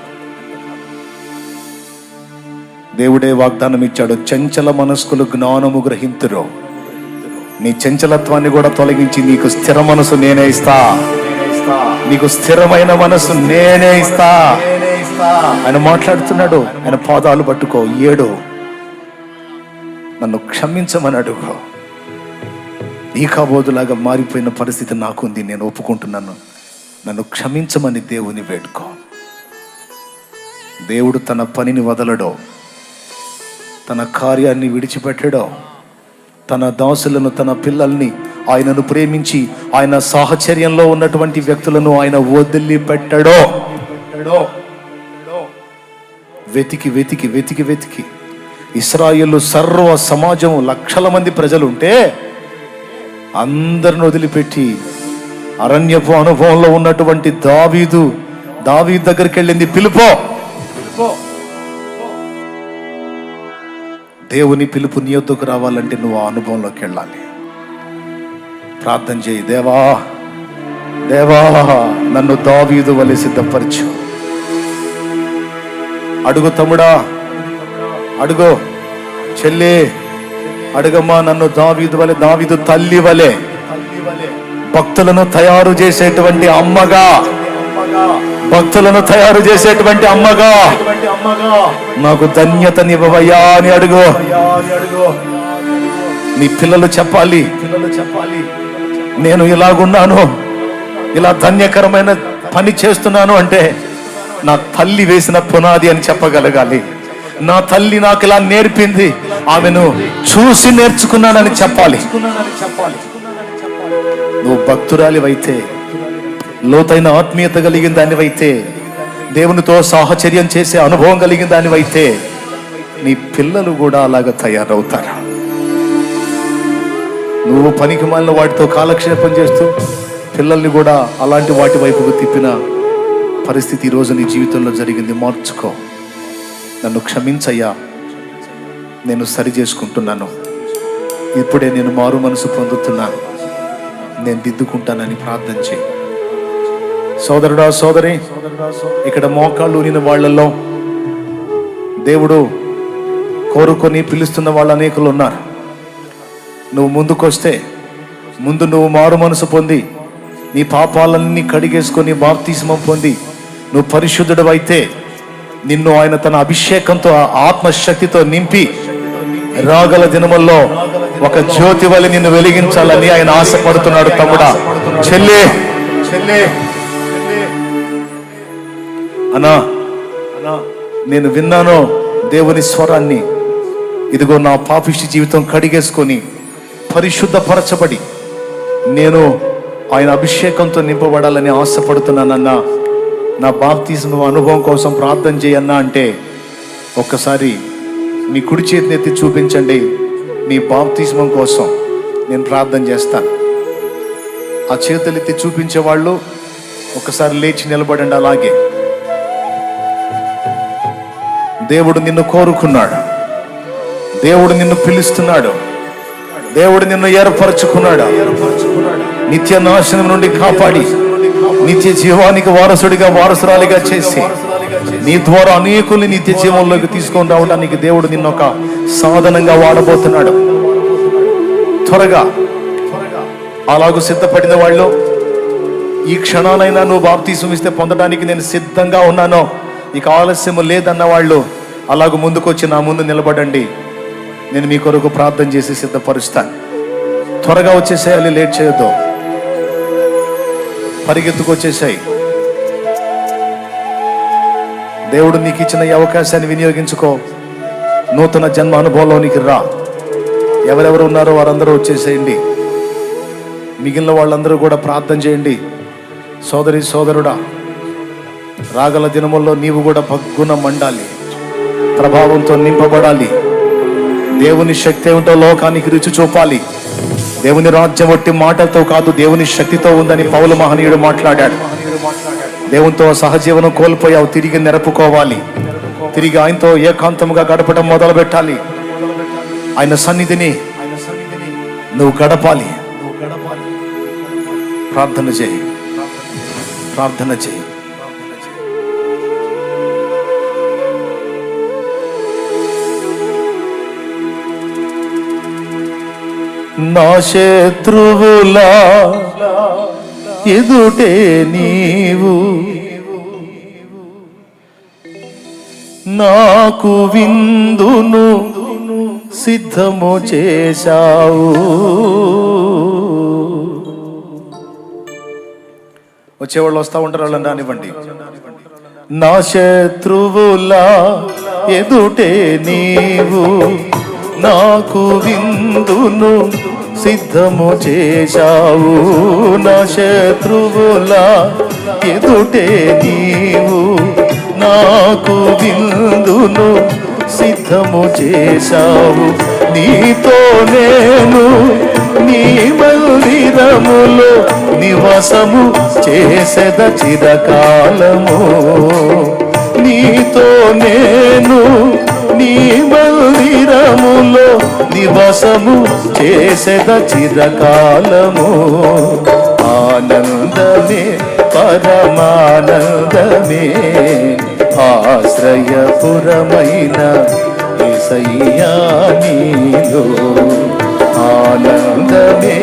దేవుడే వాగ్దానం ఇచ్చాడు, చంచల మనస్కులు జ్ఞానము గ్రహింతురు. నీ చంచలత్వాన్ని కూడా తొలగించి నీకు స్థిర మనసు నేనే ఇస్తా. నీకు స్థిరమైన మనసు నేనే ఇస్తా. ఆయన మాట్లాడుతున్నాడు. ఆయన పాదాలు పట్టుకో, ఏడు, నన్ను క్షమించమని అడుగు. ఈ కాబోదులాగా మారిపోయిన పరిస్థితి నాకుంది, నేను ఒప్పుకుంటున్నాను, నన్ను క్షమించమని దేవుని వేడుకో. దేవుడు తన పనిని వదలడో, తన కార్యాన్ని విడిచిపెట్టడో, తన దాసులను, తన పిల్లల్ని, ఆయనను ప్రేమించి ఆయన సాహచర్యంలో ఉన్నటువంటి వ్యక్తులను ఆయన వదిలిపెట్టడో. వెతికి వెతికి వెతికి వెతికి ఇశ్రాయేలు సర్వ సమాజం, లక్షల మంది ప్రజలు ఉంటే అందరిని వదిలిపెట్టి అరణ్యపు అనుభవంలో ఉన్నటువంటి దావీదు దగ్గరికి వెళ్ళింది. పిలుపో. దేవుని పిలుపు నీ యొద్దకు రావాలంటే నువ్వు ఆ అనుభవంలోకి వెళ్ళాలి. ప్రార్థన చేయి. దేవా, దేవా, నన్ను దావీదు వలె సిద్ధపరచు. అడుగు తమ్ముడా, అడుగు చెల్లి, అడుగమ్మా, నన్ను దావీదు వలె, దావీదు తల్లి వలె భక్తులను తయారు చేసేటువంటి అమ్మగా, భక్తులను తయారు చేసేటువంటి అమ్మగా నాకు ధన్యతనివ్వవయ్యా అని అడుగు. నీ పిల్లలు చెప్పాలి, నేను ఇలాగున్నాను, ఇలా ధన్యకరమైన పని చేస్తున్నాను అంటే నా తల్లి వేసిన పునాది అని చెప్పగలగాలి. నా తల్లి నాకు ఇలా నేర్పింది, ఆమెను చూసి నేర్చుకున్నానని చెప్పాలి. నువ్వు భక్తురాలివైతే, లోతైన ఆత్మీయత కలిగిన దానివైతే, దేవునితో సాహచర్యం చేసే అనుభవం కలిగిన దానివైతే నీ పిల్లలు కూడా అలాగ తయారవుతారు. నువ్వు పనికి మాలిన వాటితో కాలక్షేపం చేస్తూ పిల్లల్ని కూడా అలాంటి వాటి వైపుకు తిప్పిన పరిస్థితి ఈరోజు నీ జీవితంలో జరిగింది. మార్చుకో. నన్ను క్షమించయ్యా, నేను సరి చేసుకుంటున్నాను, ఇప్పుడే నేను మారు మనసు పొందుతున్నాను, నేను దిద్దుకుంటానని ప్రార్థన చేయి. సోదరుడా, సోదరి, ఇక్కడ మోకాళ్ళు ఊనిన వాళ్ళల్లో దేవుడు కోరుకొని పిలుస్తున్న వాళ్ళు అనేకులు ఉన్నారు. నువ్వు ముందుకొస్తే, ముందు నువ్వు మారు మనసు పొంది నీ పాపాలన్నీ కడిగేసుకొని బాప్తిస్మం పొంది నువ్వు పరిశుద్ధుడు అయితే నిన్ను ఆయన తన అభిషేకంతో ఆత్మశక్తితో నింపి రాగల దినముల్లో ఒక జ్యోతి వలె నిన్ను వెలిగించాలని ఆయన ఆశపడుతున్నాడు. తమ్ముడా, చెల్లే, అన్నా, నేను విన్నాను దేవుని స్వరాన్ని. ఇదిగో నా పాపిష్టి జీవితం కడిగేసుకొని పరిశుద్ధపరచబడి నేను ఆయన అభిషేకంతో నింపబడాలని ఆశపడుతున్నానన్నా. నా బాప్తిస్మ అనుభవం కోసం ప్రార్థన చేయన్నా అంటే ఒక్కసారి మీ కుడి చేతిని ఎత్తి చూపించండి. మీ బాప్తిస్మం కోసం నేను ప్రార్థన చేస్తాను. ఆ చేతులు ఎత్తి చూపించే వాళ్ళు ఒకసారి లేచి నిలబడండి. అలాగే దేవుడు నిన్ను కోరుకున్నాడు, దేవుడు నిన్ను పిలుస్తున్నాడు, దేవుడు నిన్ను ఏర్పరచుకున్నాడు. నిత్య నాశనం నుండి కాపాడి నిత్య జీవానికి వారసుడిగా వారసురాలిగా చేసి నీ ద్వారా అనేకుల్ని నిత్య జీవంలోకి తీసుకొని రావడానికి దేవుడు నిన్ను ఒక సాధనంగా వాడబోతున్నాడు. త్వరగా అలాగూ సిద్ధపడిన వాళ్ళు ఈ క్షణానైనా నువ్వు బాప్తిస్మం ఇస్తే పొందడానికి నేను సిద్ధంగా ఉన్నాను, ఇక ఆలస్యం లేదన్న వాళ్ళు అలాగూ ముందుకొచ్చి నా ముందు నిలబడండి. నేను మీ కొరకు ప్రార్థన చేసి సిద్ధపరుస్తాను. త్వరగా వచ్చేసేయాలి, లేట్ చేయొద్దు. పరిగెత్తుకొచ్చేసాయి. దేవుడు నీకు ఇచ్చిన ఈ అవకాశాన్ని వినియోగించుకో. నూతన జన్మ అనుభవంలోనికి రా. ఎవరెవరు ఉన్నారో వారందరూ వచ్చేసేయండి. మిగిలిన వాళ్ళందరూ కూడా ప్రార్థన చేయండి. సోదరి సోదరుడా, రాగల దినముల్లో నీవు కూడా భగ్గున మండాలి, ప్రభావంతో నింపబడాలి. దేవుని శక్తి ఏమిటో లోకానికి రుచి చూపాలి. దేవుని రాజ్యం ఒట్టి మాటలతో కాదు, దేవుని శక్తితో ఉందని పౌలు మహనీయుడు మాట్లాడాడు. దేవునితో సహజీవనం కోల్పోయావు, తిరిగి నెరపుకోవాలి. తిరిగి ఆయనతో ఏకాంతముగా గడపడం మొదలు పెట్టాలి. ఆయన సన్నిధిని నువ్వు గడపాలి. ప్రార్థన చేయి, ప్రార్థన చేయి. నా శత్రువులా ఎదుటే నీవు నాకు విందును సిద్ధము చేశావు. వచ్చేవాళ్ళు వస్తా ఉంటారు, వాళ్ళని రానివ్వండి. నా శత్రువులా ఎదుటే నీవు నాకు విందును సిద్ధము చేశావు. నా శత్రువులా ఎదుటే నీవు నాకు విందును సిద్ధము చేశావు. నీతో నేను నీ మందిరములో నివాసము చేసెద చిరకాలము. నీతో నేను నీ మందిరములో నివాసము చేసెద చిరకాలము. ఆనందమే పరమానందమే ఆశ్రయపురమైన యేసయ్యా నీలో. ఆనందమే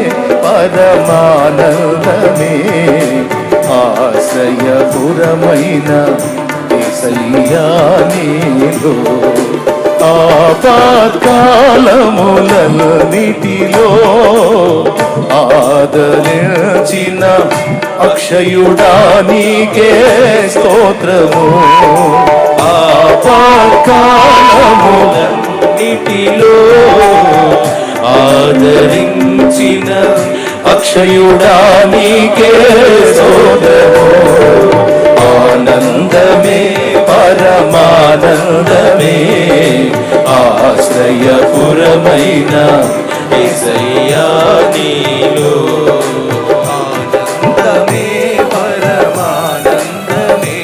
పరమానందమే ఆశ్రయపురమైన యేసయ్యా నీలో. ఆపత్కాలములన్నిటిలో ఆదరించిన అక్షయుడా నీకే స్తోత్రము. ఆపత్కాలములన్నిటిలో ఆదరించిన అక్షయుడా నీకే స్తోత్రము. ఆనందమే పరమానందమే ఆశ్రయపురమైన యేసయ్యా నీలో. ఆనందమే పరమానందమే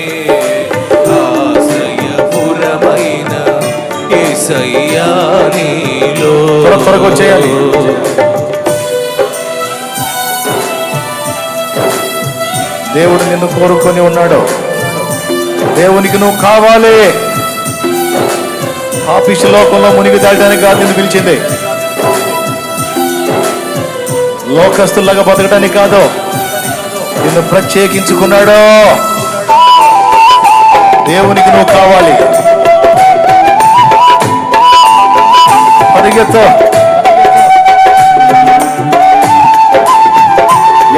ఆశ్రయపురమైన యేసయ్యా నీలో. త్వరగా వచ్చేయాలి. దేవుడు నిన్ను కోరుకొని ఉన్నాడు. దేవునికి నువ్వు కావాలి. పాపిష్టి లోకంలో మునిగి తాగడానికి కాదు నిన్ను పిలిచింది. లోకస్తుల్లాగా బతకడానికి కాదు నిన్ను ప్రత్యేకించుకున్నాడు. దేవునికి నువ్వు కావాలి. పరిగెత్తు.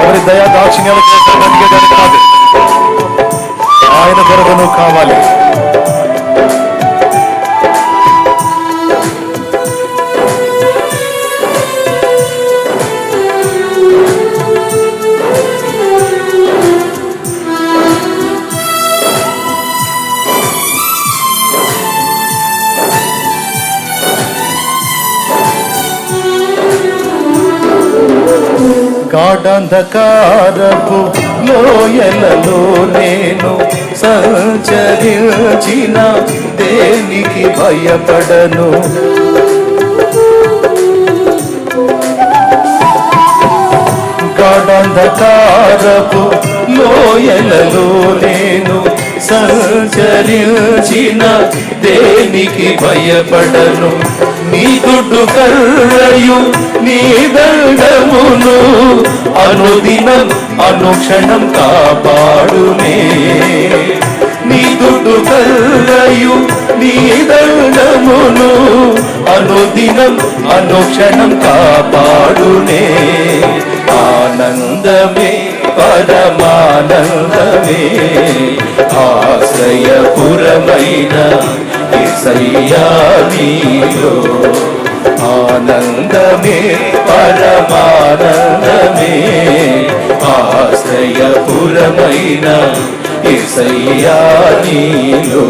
ఎవరి దయా దాక్షిణ్యాలు పరిగెత్తడానికి కాదు, ఆయన కొరకు నువ్వు కావాలి. గాఢంధకారపు లోయలలో నేను సంచరించిన దేనికి భయపడను. గాఢంధకారపు లోయలలో నేను సంచరించిన దేనికి భయపడను. నీ దుడ్డు కర్రయు నీ దండమును అనుదినం అనుక్షణం కాపాడునే. నీ దుడ్డు కర్రయు నీ దండమును అనుదినం అనుక్షణం కాపాడునే. ఆనందమే పరమానందమే ఆశ్రయపురమైన యేసయ్యా నీలో. ఆనందమే పరమానందమే ఆశ్రయపురమైన యేసయ్యా నీలో.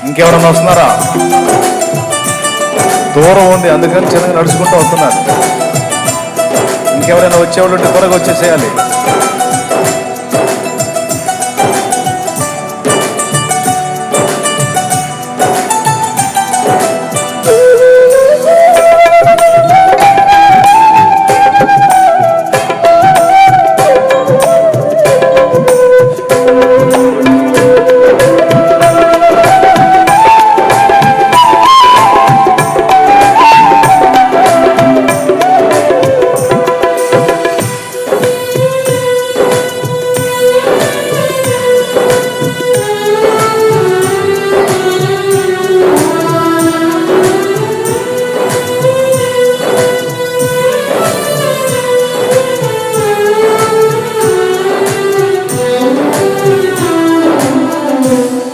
ఇంకెవరన్నా వస్తున్నారా? దూరం ఉంది, అందుకని చిన్నగా నడుచుకుంటూ వస్తున్నారు. ఇంకెవరైనా వచ్చేవాళ్ళు త్వరగా వచ్చేసేయాలి.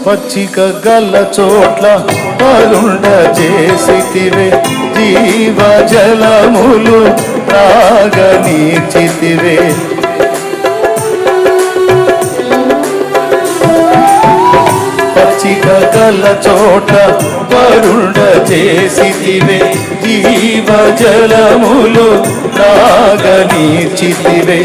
పచ్చిక గల్ల చోట్ల పరుండ చేసితివే. జీవ జలములు త్రాగనీచితివే. పచ్చిక గల్ల చోట పరుండ చేసితివే. జీవ జలములు త్రాగనీచితివే.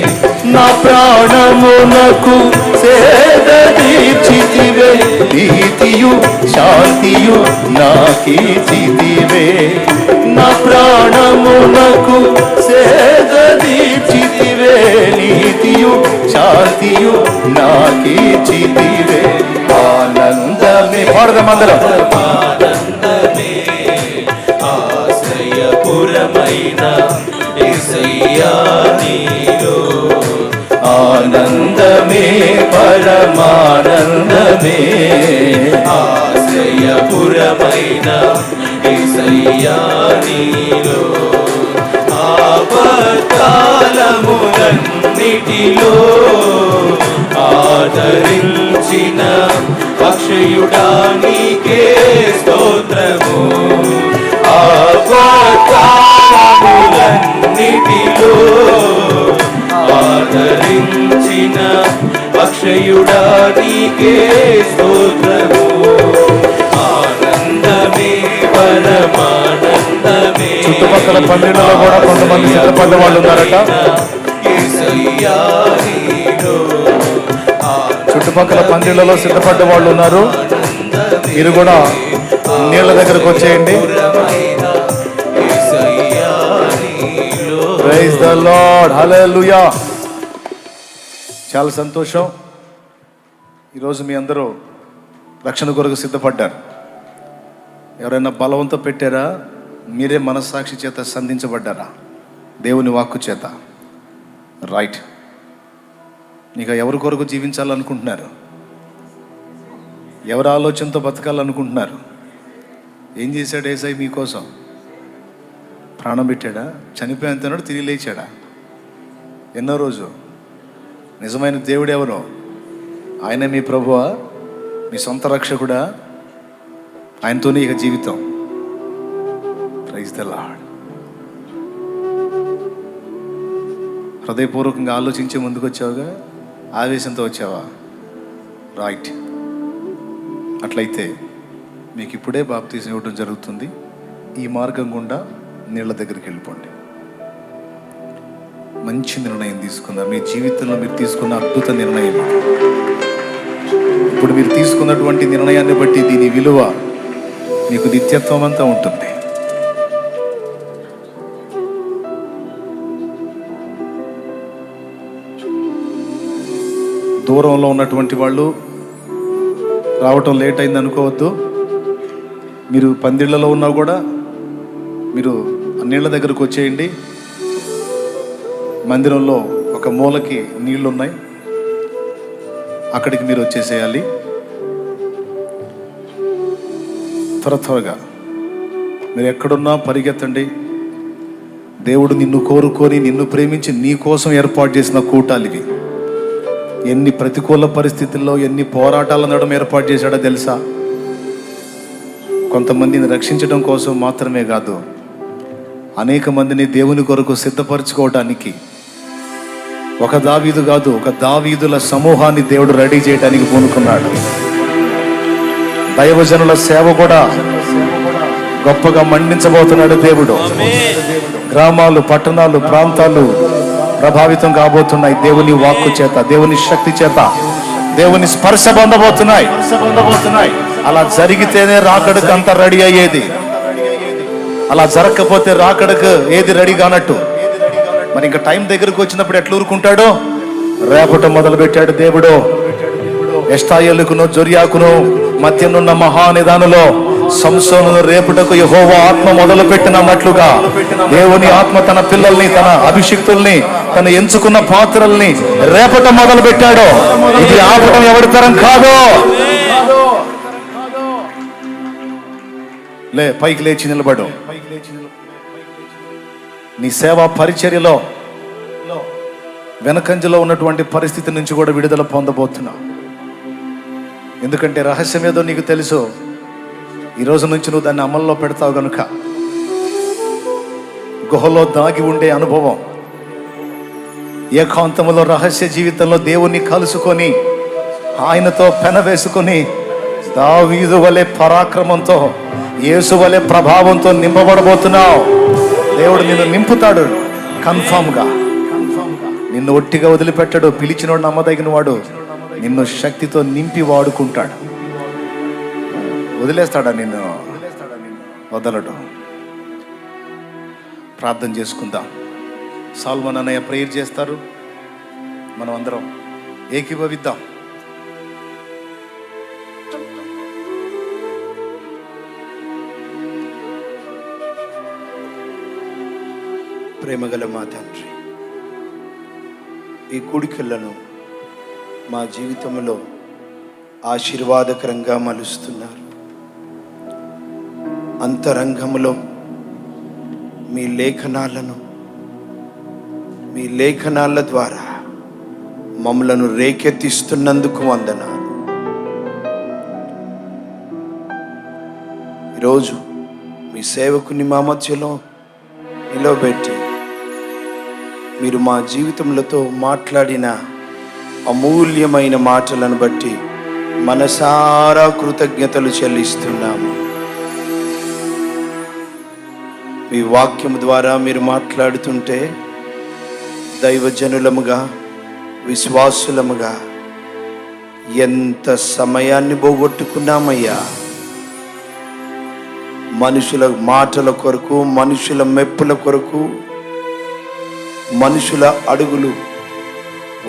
నా ప్రాణమునకు సేద తీర్చితివే. నీతియు శాంతియు నాకీచితివే. నా ప్రాణమునకు సేద తీర్చితివే. నీతియు శాంతియు నాకీచితివే. ఆనందమే పాడదామందరం. ఆనందమే ఆశ్రయపురమైన యేసయ్యా నీలో. ఆనందమే పరమానందమే ఆశ్రయపురమైన యేసయ్యా నీలో. ఆపత్కాలములన్నిటిలో ఆదరించిన అక్షయుడా నీకే స్తోత్రము. ఆపత్కాలములన్నిటిలో ఆదరించిన అక్షయుడా నీకే స్తోత్రము. ఆనందమే పరమానందమే. చుట్టుపక్కల పందిళ్ళలో కూడా కొంతమంది సిద్ధపడ్డ వాళ్ళు ఉన్నారట. చుట్టుపక్కల పందిళ్ళలో సిద్ధపడ్డ వాళ్ళు ఉన్నారు. మీరు కూడా నీళ్ళ దగ్గరకు వచ్చేయండి. Praise the lord. హల్లెలూయా. చాలా సంతోషం. ఈరోజు మీ అందరూ రక్షణ కొరకు సిద్ధపడ్డారు. ఎవరైనా బలవంతం పెట్టారా? మీరే మనస్సాక్షి చేత సంధించబడ్డారా? దేవుని వాక్కు చేత. రైట్. ఇక ఎవరి కొరకు జీవించాలనుకుంటున్నారు? ఎవరి ఆలోచనతో బతకాలనుకుంటున్నారు? ఏం చేశాడు యేసయ్య మీకోసం? ప్రాణం పెట్టాడా? చనిపోయేంతనాడు, తిరిగి లేచాడా? ఎన్నో రోజు? నిజమైన దేవుడు ఎవరో? ఆయన మీ ప్రభువా? మీ సొంత రక్షకుడా? ఆయనతోనే ఇక జీవితం. Praise the Lord. హృదయపూర్వకంగా ఆలోచించే ముందుకు వచ్చావుగా? ఆవేశంతో వచ్చావా? రైట్. అట్లయితే మీకు ఇప్పుడే బాప్తీసం ఇవ్వడం జరుగుతుంది. ఈ మార్గం గుండా నీళ్ళ దగ్గరికి వెళ్ళిపోండి. మంచి నిర్ణయం తీసుకున్నారు. మీ జీవితంలో మీరు తీసుకున్న అద్భుత నిర్ణయం. ఇప్పుడు మీరు తీసుకున్నటువంటి నిర్ణయాన్ని బట్టి దీని విలువ మీకు నిత్యత్వం అంతా ఉంటుంది. దూరంలో ఉన్నటువంటి వాళ్ళు రావటం లేట్ అయింది అనుకోవద్దు. మీరు పందిళ్లలో ఉన్నా కూడా మీరు నీళ్ళ దగ్గరకు వచ్చేయండి. మందిరంలో ఒక మూలకి నీళ్లు ఉన్నాయి, అక్కడికి మీరు వచ్చేసేయాలి. త్వరగా మీరు ఎక్కడున్నా పరిగెత్తండి. దేవుడు నిన్ను కోరుకొని, నిన్ను ప్రేమించి నీ కోసం ఏర్పాటు చేసిన కూటాలు ఇవి. ఎన్ని ప్రతికూల పరిస్థితుల్లో, ఎన్ని పోరాటాల నడుమ ఏర్పాటు చేశాడో తెలుసా? కొంతమందిని రక్షించడం కోసం మాత్రమే కాదు, అనేక మందిని దేవుని కొరకు సిద్ధపరచుకోవడానికి. ఒక దావీదు కాదు, ఒక దావీదుల సమూహాన్ని దేవుడు రెడీ చేయడానికి పూనుకున్నాడు. దైవజనుల సేవ కూడా గొప్పగా మండించబోతున్నాడు దేవుడు. గ్రామాలు, పట్టణాలు, ప్రాంతాలు ప్రభావితం కాబోతున్నాయి దేవుని వాక్కు చేత, దేవుని శక్తి చేత. దేవుని స్పర్శ పొందబోతున్నాయి. అలా జరిగితేనే రాకడకు అంత రెడీ అయ్యేది. అలా జరగకపోతే రాకడకు ఏది రెడీ కానట్టు. మరి ఇంకా టైం దగ్గరకు వచ్చినప్పుడు ఎట్లా ఊరుకుంటాడో? రేపట మొదలు పెట్టాడు దేవుడు. ఎష్టాయేలుకును జొర్యాకును మధ్యనున్న మహానిదానులో సంసోనును రేపుటకు యెహోవా ఆత్మ మొదలు పెట్టినట్లుగా దేవుని ఆత్మ తన పిల్లల్ని, తన అభిషిక్తుల్ని, తను ఎంచుకున్న పాత్రల్ని రేపట మొదలు పెట్టాడు. ఇది ఆపటం ఎవరి తరం కాదు. పైకి లేచి నిలబడు. నీ సేవా పరిచర్యలో వెనకంజలో ఉన్నటువంటి పరిస్థితి నుంచి కూడా విడుదల పొందబోతున్నా. ఎందుకంటే రహస్యం ఏదో నీకు తెలుసు. ఈ రోజు నుంచి నువ్వు దాన్ని అమల్లో పెడతావు గనుక. గుహలో దాగి ఉండే అనుభవం, ఏకాంతములో రహస్య జీవితంలో దేవుణ్ణి కలుసుకొని ఆయనతో పెన వేసుకొని దావీదు వలె పరాక్రమంతో, యేసు వలె ప్రభావంతో నింపబడబోతున్నావు. దేవుడు నిన్ను నింపుతాడు. కన్ఫామ్గా నిన్ను ఒట్టిగా వదిలిపెట్టాడు. పిలిచినోడు, నమ్మదగిన వాడు నిన్ను శక్తితో నింపి వాడుకుంటాడు. వదిలేస్తాడా? నిన్ను వదలడు. ప్రార్థన చేసుకుందాం. సాల్మన్ అన్నయ్య ప్రేయర్ చేస్తారు. మనం అందరం ఏకీభవిద్దాం. ప్రేమగల మా తండ్రి, ఈ కూడికలను మా జీవితంలో ఆశీర్వాదకరంగా మలుస్తున్నారు. అంతరంగములో మీ లేఖనాల ద్వారా మమ్మలను రేకెత్తిస్తున్నందుకు వందనాలు. ఈరోజు మీ సేవకుని మా మధ్యలో నిలవబెట్టి మీరు మా జీవితములతో మాట్లాడిన అమూల్యమైన మాటలను బట్టి మనసారా కృతజ్ఞతలు చెల్లిస్తున్నాము. మీ వాక్యము ద్వారా మీరు మాట్లాడుతుంటే దైవజనులముగా, విశ్వాసులముగా ఎంత సమయాన్ని పోగొట్టుకున్నామయ్యా. మనుషుల మాటల కొరకు, మనుషుల మెప్పుల కొరకు, మనుషుల అడుగులు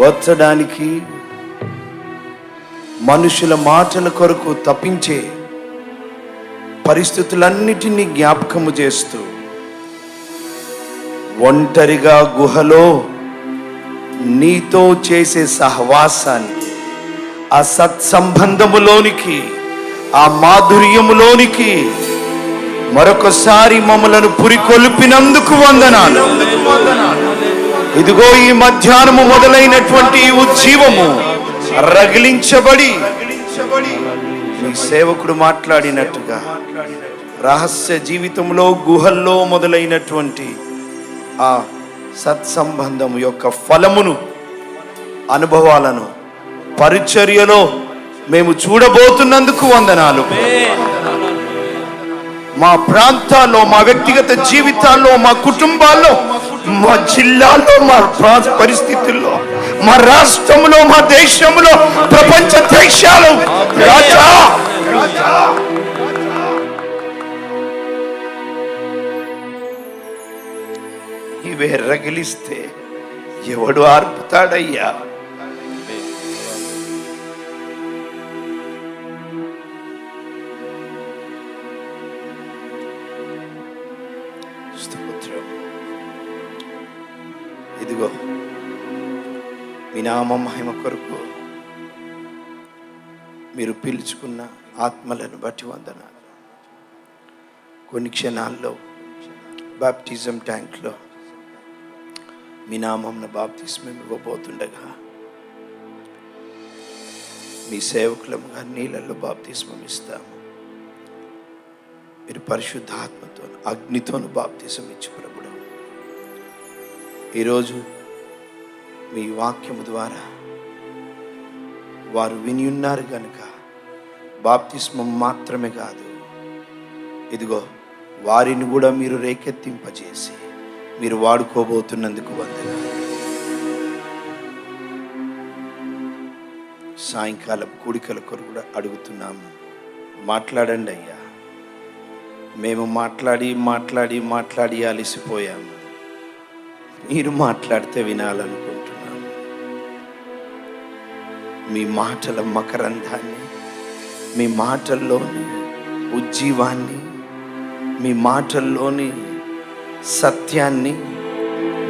వచ్చడానికి మనుషుల మాటల కొరకు తప్పించే పరిస్థితులన్నిటినీ జ్ఞాపకము చేస్తూ ఒంటరిగా గుహలో నీతో చేసే సహవాసానికి, ఆ సత్సంబంధములోనికి, ఆ మాధుర్యములోనికి మరొకసారి మమ్మలను పురికొల్పినందుకు వందనాలు. ఇదిగో ఈ మధ్యాహ్నము మొదలైనటువంటి ఈ ఉజ్జీవము రగిలించబడి మీ సేవకుడు మాట్లాడినట్టుగా రహస్య జీవితంలో గుహల్లో మొదలైనటువంటి ఆ సత్సంబంధం యొక్క ఫలమును, అనుభవాలను పరిచర్యలో మేము చూడబోతున్నందుకు వందనాలు. మా ప్రాంతాల్లో, మా వ్యక్తిగత జీవితాల్లో, మా కుటుంబాల్లో, మా జిల్లాల్లో, మా పరిస్థితుల్లో, మా రాష్ట్రంలో, మా దేశంలో, ప్రపంచ దేశాలు రాజా ఇవే రగిలిస్తే ఎవడు ఆర్పుతాడయ్యా? ఇదిగో మీ నామ మహిమ కొరకు మీరు పిలుచుకున్న ఆత్మలను బట్టి వందనాలు. కొన్ని క్షణాల్లో బాప్టిజం ట్యాంక్లో మీ నామం బాప్తిస్మం ఇవ్వబోతుండగా మీ సేవకులముగా నీళ్ళల్లో బాప్తిస్మం ఇస్తాము. మీరు పరిశుద్ధాత్మతో, అగ్నితోను బాప్తిజం ఇచ్చి ప్రభుడు, ఈరోజు మీ వాక్యము ద్వారా వారు విని ఉన్నారు కనుక బాప్తిస్మం మాత్రమే కాదు, ఇదిగో వారిని కూడా మీరు రేకెత్తింపజేసి మీరు వాడుకోబోతున్నందుకు వందనాలు. సాయంకాలం కూడికల కొరకు కూడా అడుగుతున్నాము, మాట్లాడండి అయ్యా. మేము మాట్లాడి మాట్లాడి మాట్లాడి అలసిపోయాము. మీరు మాట్లాడితే వినాలనుకుంటున్నాము. మీ మాటల మకరంధాన్ని, మీ మాటల్లోని ఉజ్జీవాన్ని, మీ మాటల్లోని సత్యాన్ని,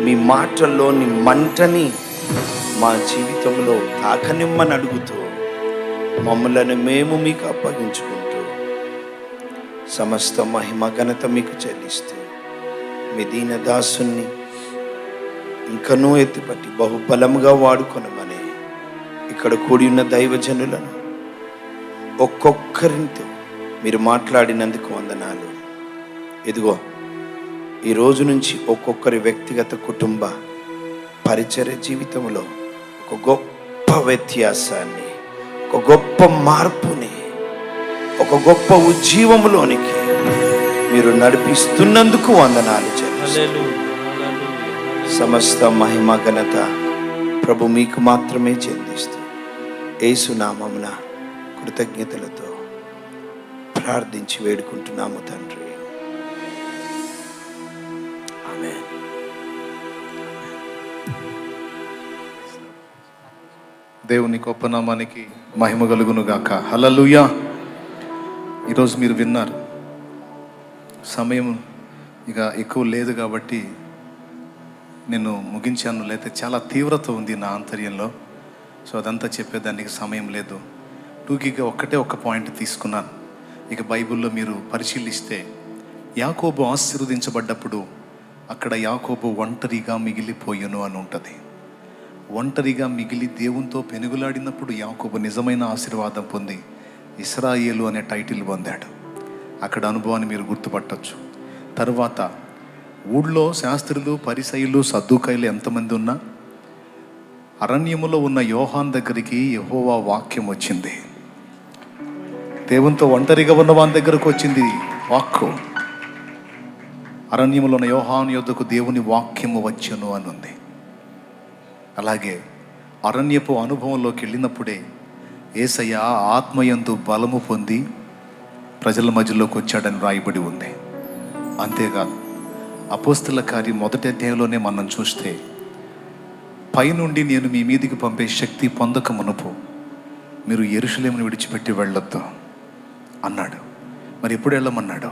మీ మాటల్లోని మంటని మా జీవితంలో తాకనిమ్మని అడుగుతూ మమ్మలను మేము మీకు అప్పగించుకుంటూ సమస్త మహిమ ఘనత మీకు చెల్లిస్తూ మీ దీన దాసుని ఇంకనూ ఎత్తిపట్టి బహుబలముగా వాడుకొనమని ఇక్కడ కూడి ఉన్న దైవజనులను ఒక్కొక్కరితో మీరు మాట్లాడినందుకు వందనాలు. ఇదిగో ఈ రోజు నుంచి ఒక్కొక్కరి వ్యక్తిగత కుటుంబ పరిచర్య జీవితంలో ఒక గొప్ప వ్యత్యాసాన్ని, ఒక గొప్ప మార్పుని, ఒక గొప్ప ఉజ్జీవములోనికి మీరు నడిపిస్తున్నందుకు వందనాలు చెల్లిస్తూ సమస్త మహిమ ఘనత ప్రభు మీకు మాత్రమే చెల్లిస్తూ యేసు నామమున కృతజ్ఞతలతో ప్రార్థించి వేడుకుంటున్నాము తండ్రి. ఆమేన్. దేవుని గొప్ప నామానికి మహిమ కలుగును గాక. హల్లెలూయా. ఈరోజు మీరు విన్నారు. సమయం ఇక ఎక్కువ లేదు కాబట్టి నేను ముగించాను, లేకపోతే చాలా తీవ్రత ఉంది నా ఆంతర్యంలో. సో అదంతా చెప్పేదానికి సమయం లేదు. టూకీగా ఒక్క పాయింట్ తీసుకున్నాను. ఇక బైబిల్లో మీరు పరిశీలిస్తే యాకోబు ఆశీర్వదించబడ్డప్పుడు అక్కడ యాకోబు ఒంటరిగా మిగిలిపోయెను అని ఉంటుంది. ఒంటరిగా మిగిలి దేవునితో పెనుగులాడినప్పుడు యాకోబు నిజమైన ఆశీర్వాదం పొంది ఇశ్రాయేలు అనే టైటిల్ పొందాడు. అక్కడ అనుభవాన్ని మీరు గుర్తుపట్టవచ్చు. తరువాత ఊళ్ళో శాస్త్రులు, పరిసయ్యులు, సద్దూకయ్యులు ఎంతమంది ఉన్నా అరణ్యములో ఉన్న యోహాన్ దగ్గరికి యెహోవా వాక్యం వచ్చింది. దేవునితో ఒంటరిగా ఉన్న వాని దగ్గరకు వచ్చింది వాక్కు. అరణ్యములో ఉన్న యోహాను యొద్దకు దేవుని వాక్యము వచ్చెను అని ఉంది. అలాగే అరణ్యపు అనుభవంలోకి వెళ్ళినప్పుడే యేసయ్య ఆత్మయందు బలము పొంది ప్రజల మధ్యలోకి వచ్చాడని రాయబడి ఉంది. అంతేకాదు అపోస్తల కార్యం 1వ అధ్యాయంలోనే మనం చూస్తే పైనుండి నేను మీ మీదికి పంపే శక్తి పొందక మునుపు మీరు యెరూషలేమును విడిచిపెట్టి వెళ్ళొద్దు అన్నాడు. మరి ఎప్పుడు వెళ్ళమన్నాడు?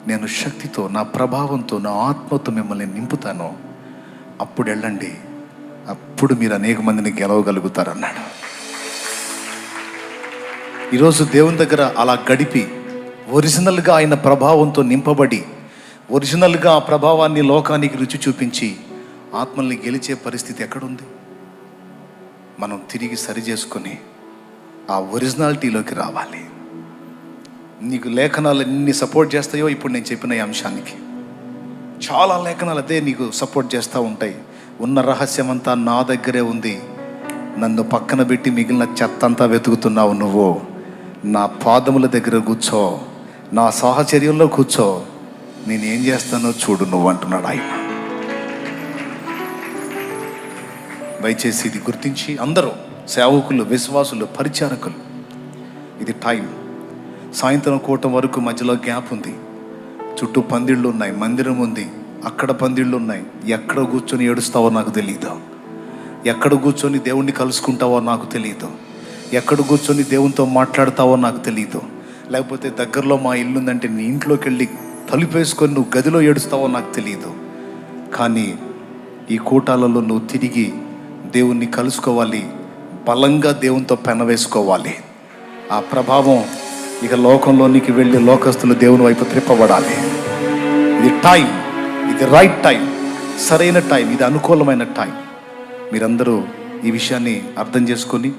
నేను శక్తితో, నా ప్రభావంతో, నా ఆత్మతో మిమ్మల్ని నింపుతాను, అప్పుడు వెళ్ళండి, అప్పుడు మీరు అనేక మందిని గెలవగలుగుతారన్నాడు. ఈరోజు దేవుని దగ్గర అలా గడిపి ఒరిజినల్గా ఆయన ప్రభావంతో నింపబడి ఒరిజినల్గా ఆ ప్రభావాన్ని లోకానికి రుచి చూపించి ఆత్మల్ని గెలిచే పరిస్థితి ఎక్కడుంది? మనం తిరిగి సరి చేసుకొని ఆ ఒరిజినాలిటీలోకి రావాలి. నీకు లేఖనాలు ఎన్ని సపోర్ట్ చేస్తాయో ఇప్పుడు నేను చెప్పిన ఈ అంశానికి చాలా లేఖనాలు అదే నీకు సపోర్ట్ చేస్తూ ఉంటాయి. ఉన్న రహస్యం అంతా నా దగ్గరే ఉంది, నన్ను పక్కన పెట్టి మిగిలిన చెత్త అంతా వెతుకుతున్నావు నువ్వు, నా పాదముల దగ్గర కూర్చో, నా సాహచర్యంలో కూర్చో, నేనేం చేస్తానో చూడు నువ్వు అంటున్నాడు ఆయన. దయచేసి ఇది గుర్తించి అందరూ సేవకులు, విశ్వాసులు, పరిచారకులు, ఇది టైం. సాయంత్రం కూటం వరకు మధ్యలో గ్యాప్ ఉంది, చుట్టూ పందిళ్ళు ఉన్నాయి, మందిరం ఉంది, అక్కడ పందిళ్ళు ఉన్నాయి. ఎక్కడ కూర్చొని ఏడుస్తావో నాకు తెలియదు, ఎక్కడ కూర్చొని దేవుణ్ణి కలుసుకుంటావో నాకు తెలియదు, ఎక్కడ కూర్చొని దేవునితో మాట్లాడతావో నాకు తెలియదు. లేకపోతే దగ్గరలో మా ఇల్లు ఉందంటే నీ ఇంట్లోకి వెళ్ళి తలుపేసుకొని నువ్వు గదిలో ఏడుస్తావో నాకు తెలియదు. కానీ ఈ కూటాలలో నువ్వు తిరిగి దేవుణ్ణి కలుసుకోవాలి, బలంగా దేవునితో పెనవేసుకోవాలి. ఆ ప్రభావం ఇక లోకంలోనికి వెళ్ళి లోకస్తులు దేవుని వైపు త్రిప్పబడాలి. ఇది టైం, ఇది రైట్ టైం, సరైన టైం, ఇది అనుకూలమైన టైం. మీరందరూ ఈ విషయాన్ని అర్థం చేసుకొని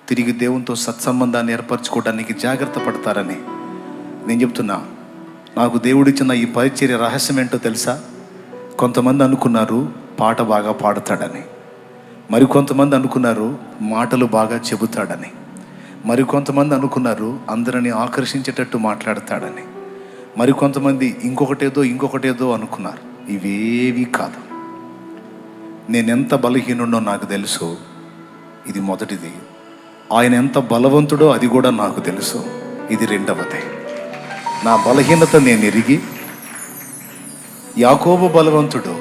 తిరిగి దేవునితో సత్సంబంధాన్ని ఏర్పరచుకోవడానికి జాగ్రత్త పడతారని నేను చెప్తున్నా. నాకు దేవుడిచ్చిన ఈ పరిచర్య రహస్యం ఏంటో తెలుసా? కొంతమంది అనుకున్నారు పాట బాగా పాడతాడని, మరికొంతమంది అనుకున్నారు మాటలు బాగా చెబుతాడని, మరికొంతమంది అనుకున్నారు అందరిని ఆకర్షించేటట్టు మాట్లాడతాడని, మరికొంతమంది ఇంకొకటేదో అనుకున్నారు. ఇవేవి కాదు. నేనెంత బలహీనుడో నాకు తెలుసు, ఇది మొదటిది. ఆయన ఎంత బలవంతుడో అది కూడా నాకు తెలుసు, ఇది రెండవది. నా బలహీనత నేను ఎరిగి, యాకోబు బలవంతుడు,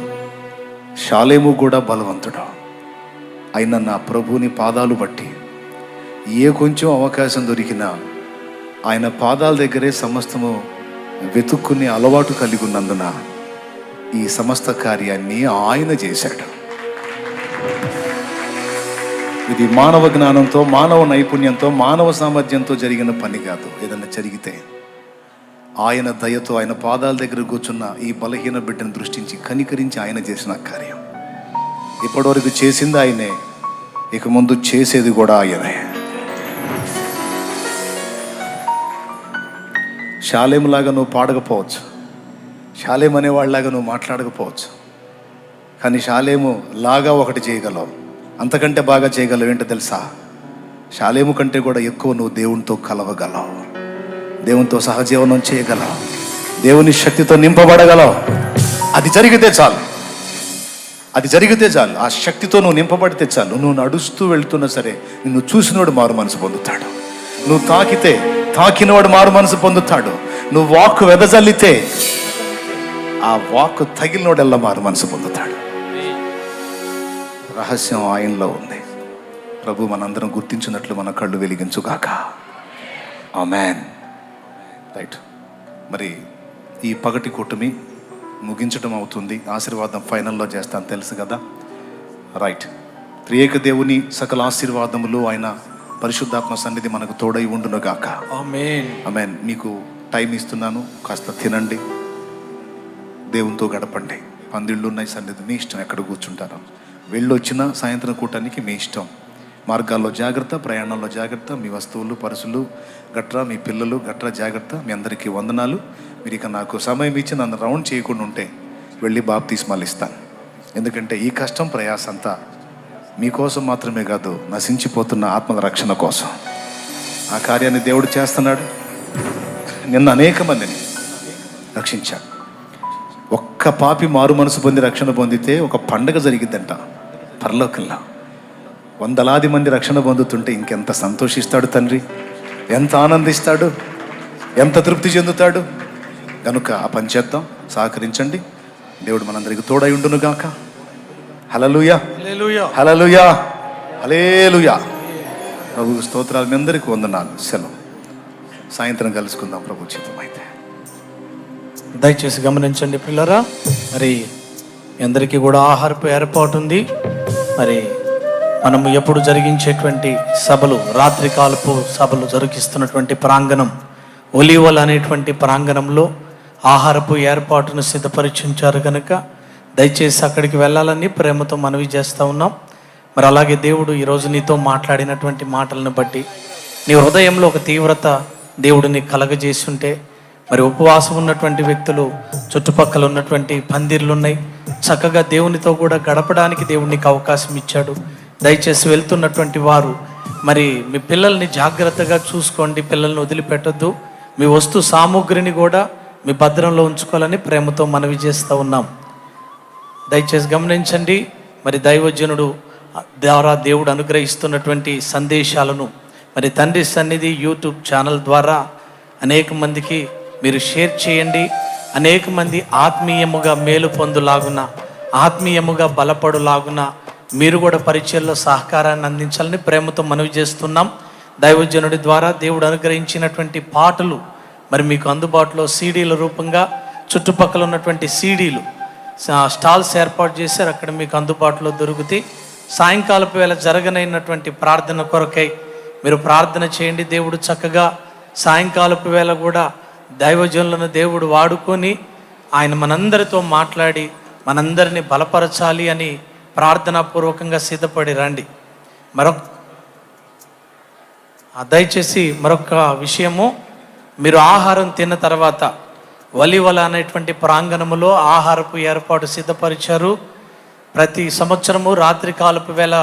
షాలేము కూడా బలవంతుడు అయిన నా ప్రభువుని పాదాలు బట్టి ఏ కొంచెం అవకాశం దొరికినా ఆయన పాదాల దగ్గరే సమస్తము వెతుక్కునే అలవాటు కలిగి ఉన్నందున ఈ సమస్త కార్యాన్ని ఆయన చేశాడు. ఇది మానవ జ్ఞానంతో, మానవ నైపుణ్యంతో, మానవ సామర్థ్యంతో జరిగిన పని కాదు. ఏదన్నా జరిగితే ఆయన దయతో, ఆయన పాదాల దగ్గర కూర్చున్న ఈ బలహీన బిడ్డను దృష్టించి కనికరించి ఆయన చేసిన కార్యం. ఇప్పటివరకు చేసింది ఆయనే, ఇక ముందు చేసేది కూడా ఆయనే. షాలేములాగా నువ్వు పాడకపోవచ్చు, షాలేం అనేవాళ్ళలాగా నువ్వు మాట్లాడకపోవచ్చు, కానీ షాలేము లాగా ఒకటి చేయగలవు, అంతకంటే బాగా చేయగలవు. ఏంటో తెలుసా? షాలేము కంటే కూడా ఎక్కువ నువ్వు దేవునితో కలవగలవు, దేవునితో సహజీవనం చేయగలవు, దేవుని శక్తితో నింపబడగలవు. అది జరిగితే చాలు, అది జరిగితే చాలు. ఆ శక్తితో నువ్వు నింపబడితే చాలు. నువ్వు నడుస్తూ వెళ్తున్నా సరే నిన్ను చూసినవాడు మారు మనసు పొందుతాడు. నువ్వు తాకినవాడు మారు మనసు పొందుతాడు. నువ్వు వాక్కు వెదజల్లితే ఆ వాక్కు తగిలినోడెల్లా మారు మనసు పొందుతాడు. రహస్యం ఆయనలో ఉంది. ప్రభు మనందరం గుర్తించినట్లు మన కళ్ళు వెలిగించుగాక. ఆమేన్. రైట్. మరి ఈ పగటి కూటమి ముగించడం అవుతుంది. ఆశీర్వాదం ఫైనల్లో చేస్తాను తెలుసు కదా. రైట్. త్రియేక దేవుని సకల ఆశీర్వాదములు, ఆయన పరిశుద్ధాత్మ సన్నిధి మనకు తోడై ఉండునుగాక. ఆమేన్. ఆమేన్. మీకు టైం ఇస్తున్నాను, కాస్త తినండి, దేవునితో గడపండి. పందిళ్ళు ఉన్నాయి, సన్నిధి మీ ఇష్టం, ఎక్కడ కూర్చుంటారో. వెళ్ళొచ్చిన సాయంత్రం కూటానికి మీ ఇష్టం. మార్గాల్లో జాగ్రత్త, ప్రయాణంలో జాగ్రత్త, మీ వస్తువులు, పరుసులు గట్రా, మీ పిల్లలు గట్రా జాగ్రత్త. మీ అందరికీ వందనాలు. మీరు ఇక నాకు సమయం ఇచ్చి నన్ను రౌండ్ చేయకుండా ఉంటే వెళ్ళి బాప్తిస్మాలు ఇస్తాను. ఎందుకంటే ఈ కష్టం, ప్రయాస అంతా మీకోసం మాత్రమే కాదు, నశించిపోతున్న ఆత్మల రక్షణ కోసం. ఆ కార్యాన్ని దేవుడు చేస్తున్నాడు. నిన్న అనేక మందిని రక్షించాడు. ఒక్క పాపి మారు మనసు పొంది రక్షణ పొందితే ఒక పండగ జరిగిద్దంట పరలోకంలో. వందలాది మంది రక్షణ పొందుతుంటే ఇంకెంత సంతోషిస్తాడు తండ్రి, ఎంత ఆనందిస్తాడు, ఎంత తృప్తి చెందుతాడు. కనుక ఆ పని చేద్దాం, సహకరించండి. దేవుడు మనందరికి తోడై ఉండునుగాక. హల్లెలూయా. హల్లెలూయా, హల్లెలూయా. ప్రభు స్తోత్రాలు. మీ అందరికీ వందనాలు. సెలవు. సాయంత్రం కలుసుకుందాం ప్రభు చిత్తమైతే. దయచేసి గమనించండి పిల్లరా, మరి మీ అందరికీ కూడా ఆహారపు ఏర్పాటు ఉంది. మరి మనము ఎప్పుడు జరిగించేటువంటి సభలు, రాత్రికాలపు సభలు జరిగిస్తున్నటువంటి ప్రాంగణం ఒలీవల్ అనేటువంటి ప్రాంగణంలో ఆహారపు ఏర్పాటును సిద్ధపరిచించారు కనుక దయచేసి అక్కడికి వెళ్ళాలని ప్రేమతో మనవి చేస్తూ ఉన్నాం. మరి అలాగే దేవుడు ఈరోజు నీతో మాట్లాడినటువంటి మాటలను బట్టి నీ హృదయంలో ఒక తీవ్రత దేవుడు నీకు కలగజేసి ఉంటే, మరి ఉపవాసం ఉన్నటువంటి వ్యక్తులు చుట్టుపక్కల ఉన్నటువంటి పందిర్లు ఉన్నాయి, చక్కగా దేవునితో కూడా గడపడానికి దేవుడు నీకు అవకాశం ఇచ్చాడు. దయచేసి వెళ్తున్నటువంటి వారు మరి మీ పిల్లల్ని జాగ్రత్తగా చూసుకోండి, పిల్లల్ని వదిలిపెట్టొద్దు. మీ వస్తు సామగ్రిని కూడా మీ భద్రంలో ఉంచుకోవాలని ప్రేమతో మనవి చేస్తూ ఉన్నాం. దయచేసి గమనించండి. మరి దైవజనుడు ద్వారా దేవుడు అనుగ్రహిస్తున్నటువంటి సందేశాలను మరి తండ్రి సన్నిధి యూట్యూబ్ ఛానల్ ద్వారా అనేక మందికి మీరు షేర్ చేయండి. అనేక మంది ఆత్మీయముగా మేలు పొందులాగున, ఆత్మీయముగా బలపడులాగున మీరు కూడా పరిచయంలో సహకారాన్ని అందించాలని ప్రేమతో మనవి చేస్తున్నాం. దైవజనుడి ద్వారా దేవుడు అనుగ్రహించినటువంటి పాటలు మరి మీకు అందుబాటులో సీడీల రూపంగా చుట్టుపక్కల ఉన్నటువంటి సీడీలు స్టాల్స్ ఏర్పాటు చేశారు, అక్కడ మీకు అందుబాటులో దొరుకుతాయి. సాయంకాలపు వేళ జరగనైనటువంటి ప్రార్థన కొరకై మీరు ప్రార్థన చేయండి. దేవుడు చక్కగా సాయంకాలపు వేళ కూడా దైవజనులను దేవుడు వాడుకొని ఆయన మనందరితో మాట్లాడి మనందరినీ బలపరచాలి అని ప్రార్థనాపూర్వకంగా సిద్ధపడి రండి. దయచేసి మరొక విషయము, మీరు ఆహారం తిన్న తర్వాత ఒలీవల్ అనేటువంటి ప్రాంగణములో ఆహారపు ఏర్పాటు సిద్ధపరిచారు. ప్రతి సంవత్సరము రాత్రికాలపు వేళ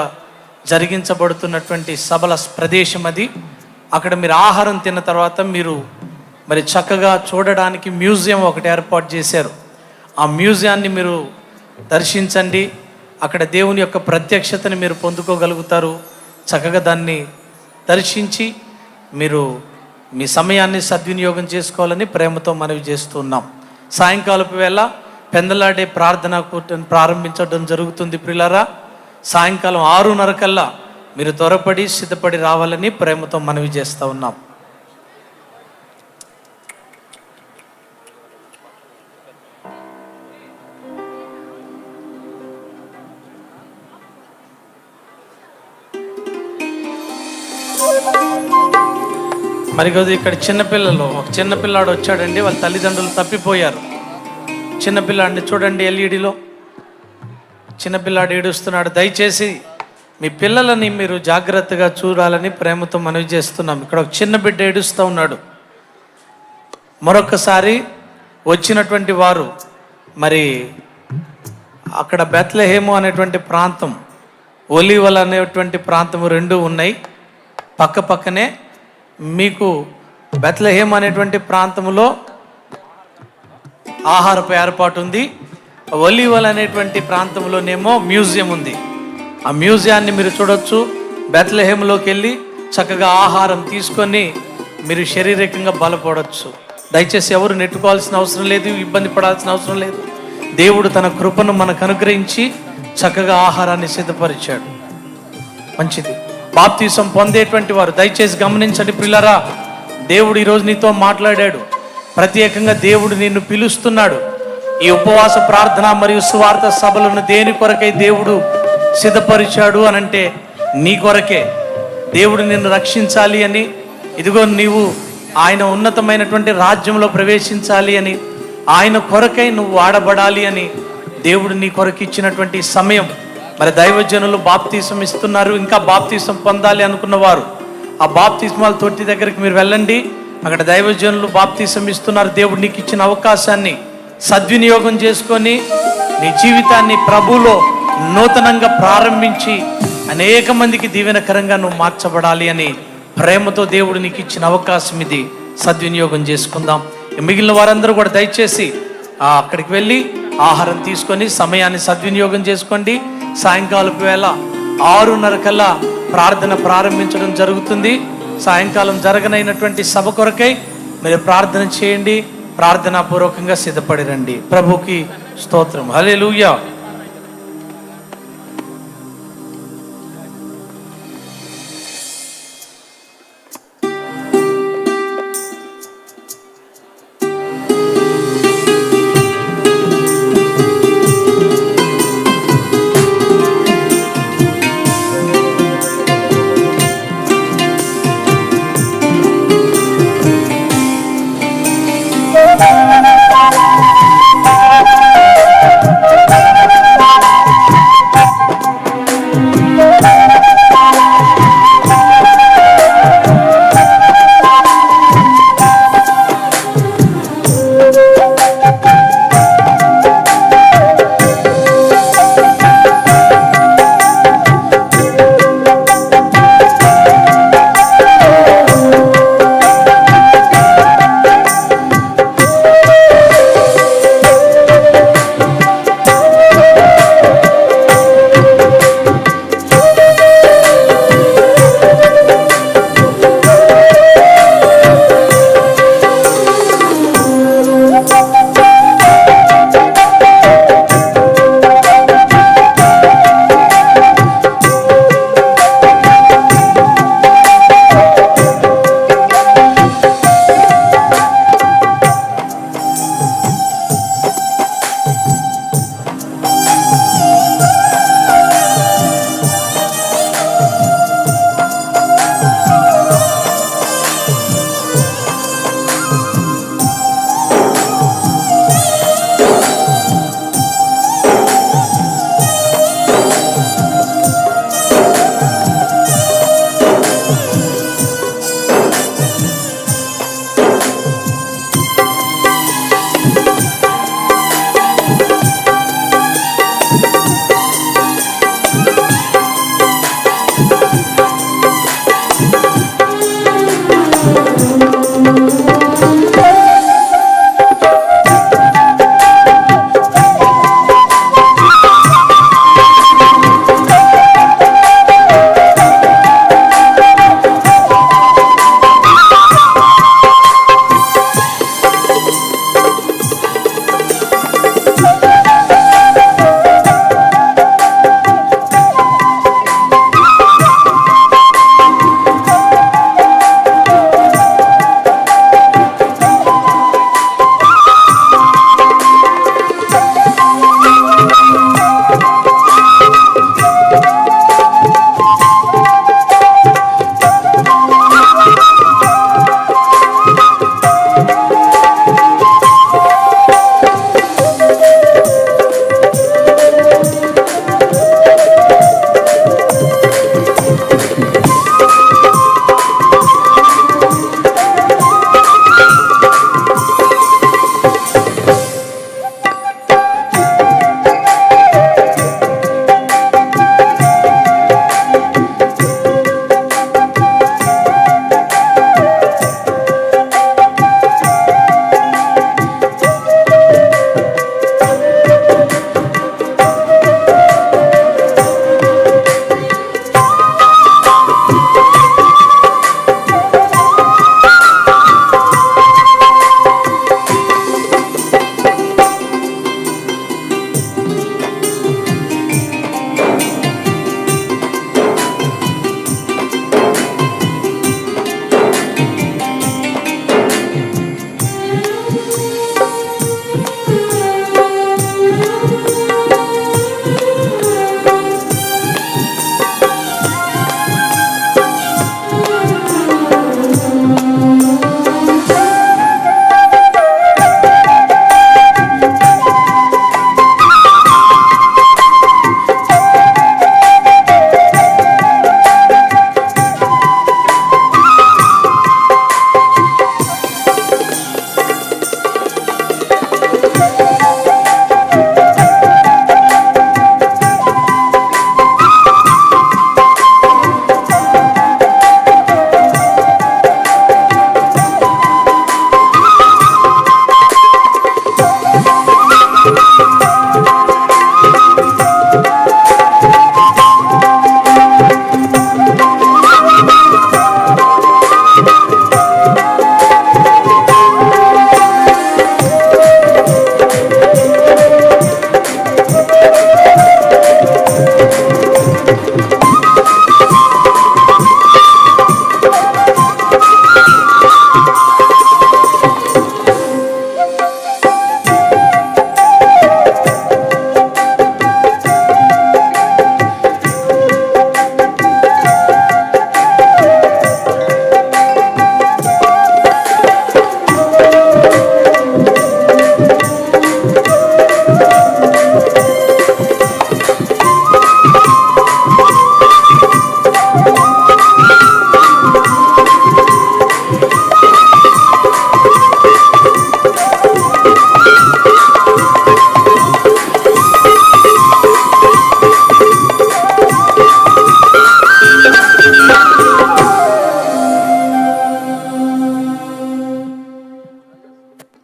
జరిగించబడుతున్నటువంటి సభల ప్రదేశం అది. అక్కడ మీరు ఆహారం తిన్న తర్వాత మీరు మరి చక్కగా చూడడానికి మ్యూజియం ఒకటి ఏర్పాటు చేశారు. ఆ మ్యూజియాన్ని మీరు దర్శించండి. అక్కడ దేవుని యొక్క ప్రత్యక్షతని మీరు పొందుకోగలుగుతారు. చక్కగా దాన్ని దర్శించి మీరు మీ సమయాన్ని సద్వినియోగం చేసుకోవాలని ప్రేమతో మనవి చేస్తున్నాం. సాయంకాలపు వేళ పెందలాడే ప్రార్థన కూటమి ప్రారంభించడం జరుగుతుంది. ప్రియులారా, సాయంకాలం 6:30 కల్లా మీరు త్వరపడి సిద్ధపడి రావాలని ప్రేమతో మనవి చేస్తూ ఉన్నాం. మరి ఇక్కడ చిన్నపిల్లలు, ఒక చిన్నపిల్లాడు వచ్చాడండి. వాళ్ళ తల్లిదండ్రులు తప్పిపోయారు. చిన్నపిల్లాడిని చూడండి, ఎల్ఈడిలో చిన్నపిల్లాడు ఏడుస్తున్నాడు. దయచేసి మీ పిల్లలని మీరు జాగ్రత్తగా చూడాలని ప్రేమతో మనవి చేస్తున్నాం. ఇక్కడ ఒక చిన్న బిడ్డ ఏడుస్తూ ఉన్నాడు. మరొకసారి వచ్చినటువంటి వారు మరి అక్కడ బెత్లెహేము అనేటువంటి ప్రాంతం, ఒలీవల్ అనేటువంటి ప్రాంతము రెండు ఉన్నాయి పక్క పక్కనే. మీకు బెత్లెహేం అనేటువంటి ప్రాంతంలో ఆహారపు ఏర్పాటు ఉంది. ఒలీవల్ అనేటువంటి ప్రాంతంలోనేమో మ్యూజియం ఉంది. ఆ మ్యూజియాన్ని మీరు చూడొచ్చు. బెత్లెహేంలోకి వెళ్ళి చక్కగా ఆహారం తీసుకొని మీరు శారీరకంగా బలపడవచ్చు. దయచేసి ఎవరు నెట్టుకోవాల్సిన అవసరం లేదు, ఇబ్బంది పడాల్సిన అవసరం లేదు. దేవుడు తన కృపను మనకు అనుగ్రహించి చక్కగా ఆహారాన్ని సిద్ధపరిచాడు. మంచిది. బాప్తీసం పొందేటువంటి వారు దయచేసి గమనించండి ప్రియులారా, దేవుడు ఈరోజు నీతో మాట్లాడాడు. ప్రత్యేకంగా దేవుడు నిన్ను పిలుస్తున్నాడు. ఈ ఉపవాస ప్రార్థన మరియు సువార్త సభలను దేని కొరకై దేవుడు సిద్ధపరిచాడు అనంటే నీ కొరకే. దేవుడు నిన్ను రక్షించాలి అని, ఇదిగో నీవు ఆయన ఉన్నతమైనటువంటి రాజ్యంలో ప్రవేశించాలి అని, ఆయన కొరకై నువ్వు వాడబడాలి అని దేవుడు నీ కొరకు ఇచ్చినటువంటి సమయం. మరి దైవజనులు బాప్తీసం ఇస్తున్నారు. ఇంకా బాప్తీసం పొందాలి అనుకున్నవారు ఆ బాప్తీస్మాల తొట్టి దగ్గరికి మీరు వెళ్ళండి. అక్కడ దైవజనులు బాప్తీసం ఇస్తున్నారు. దేవుడు నీకు ఇచ్చిన అవకాశాన్ని సద్వినియోగం చేసుకొని నీ జీవితాన్ని ప్రభువులో నూతనంగా ప్రారంభించి అనేక మందికి దీవెనకరంగా నువ్వు మార్చబడాలి అని ప్రేమతో దేవుడు నీకు ఇచ్చిన అవకాశం ఇది. సద్వినియోగం చేసుకుందాం. మిగిలిన వారందరూ కూడా దయచేసి అక్కడికి వెళ్ళి ఆహారం తీసుకొని సమయాన్ని సద్వినియోగం చేసుకోండి. సాయంకాలపు వేళ 6:30 కల్లా ప్రార్థన ప్రారంభించడం జరుగుతుంది. సాయంకాలం జరగనైనటువంటి సభ కొరకై మీరు ప్రార్థన చేయండి. ప్రార్థనాపూర్వకంగా సిద్ధపడి రండి. ప్రభుకి స్తోత్రం. హల్లెలూయా.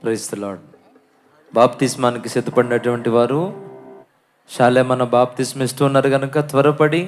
Praise the lord. బాప్తిస్మానికి సిద్ధపడినటువంటి వారు శాలేమన్న బాప్తిస్మ ఇస్తూ ఉన్నారు కనుక త్వరపడి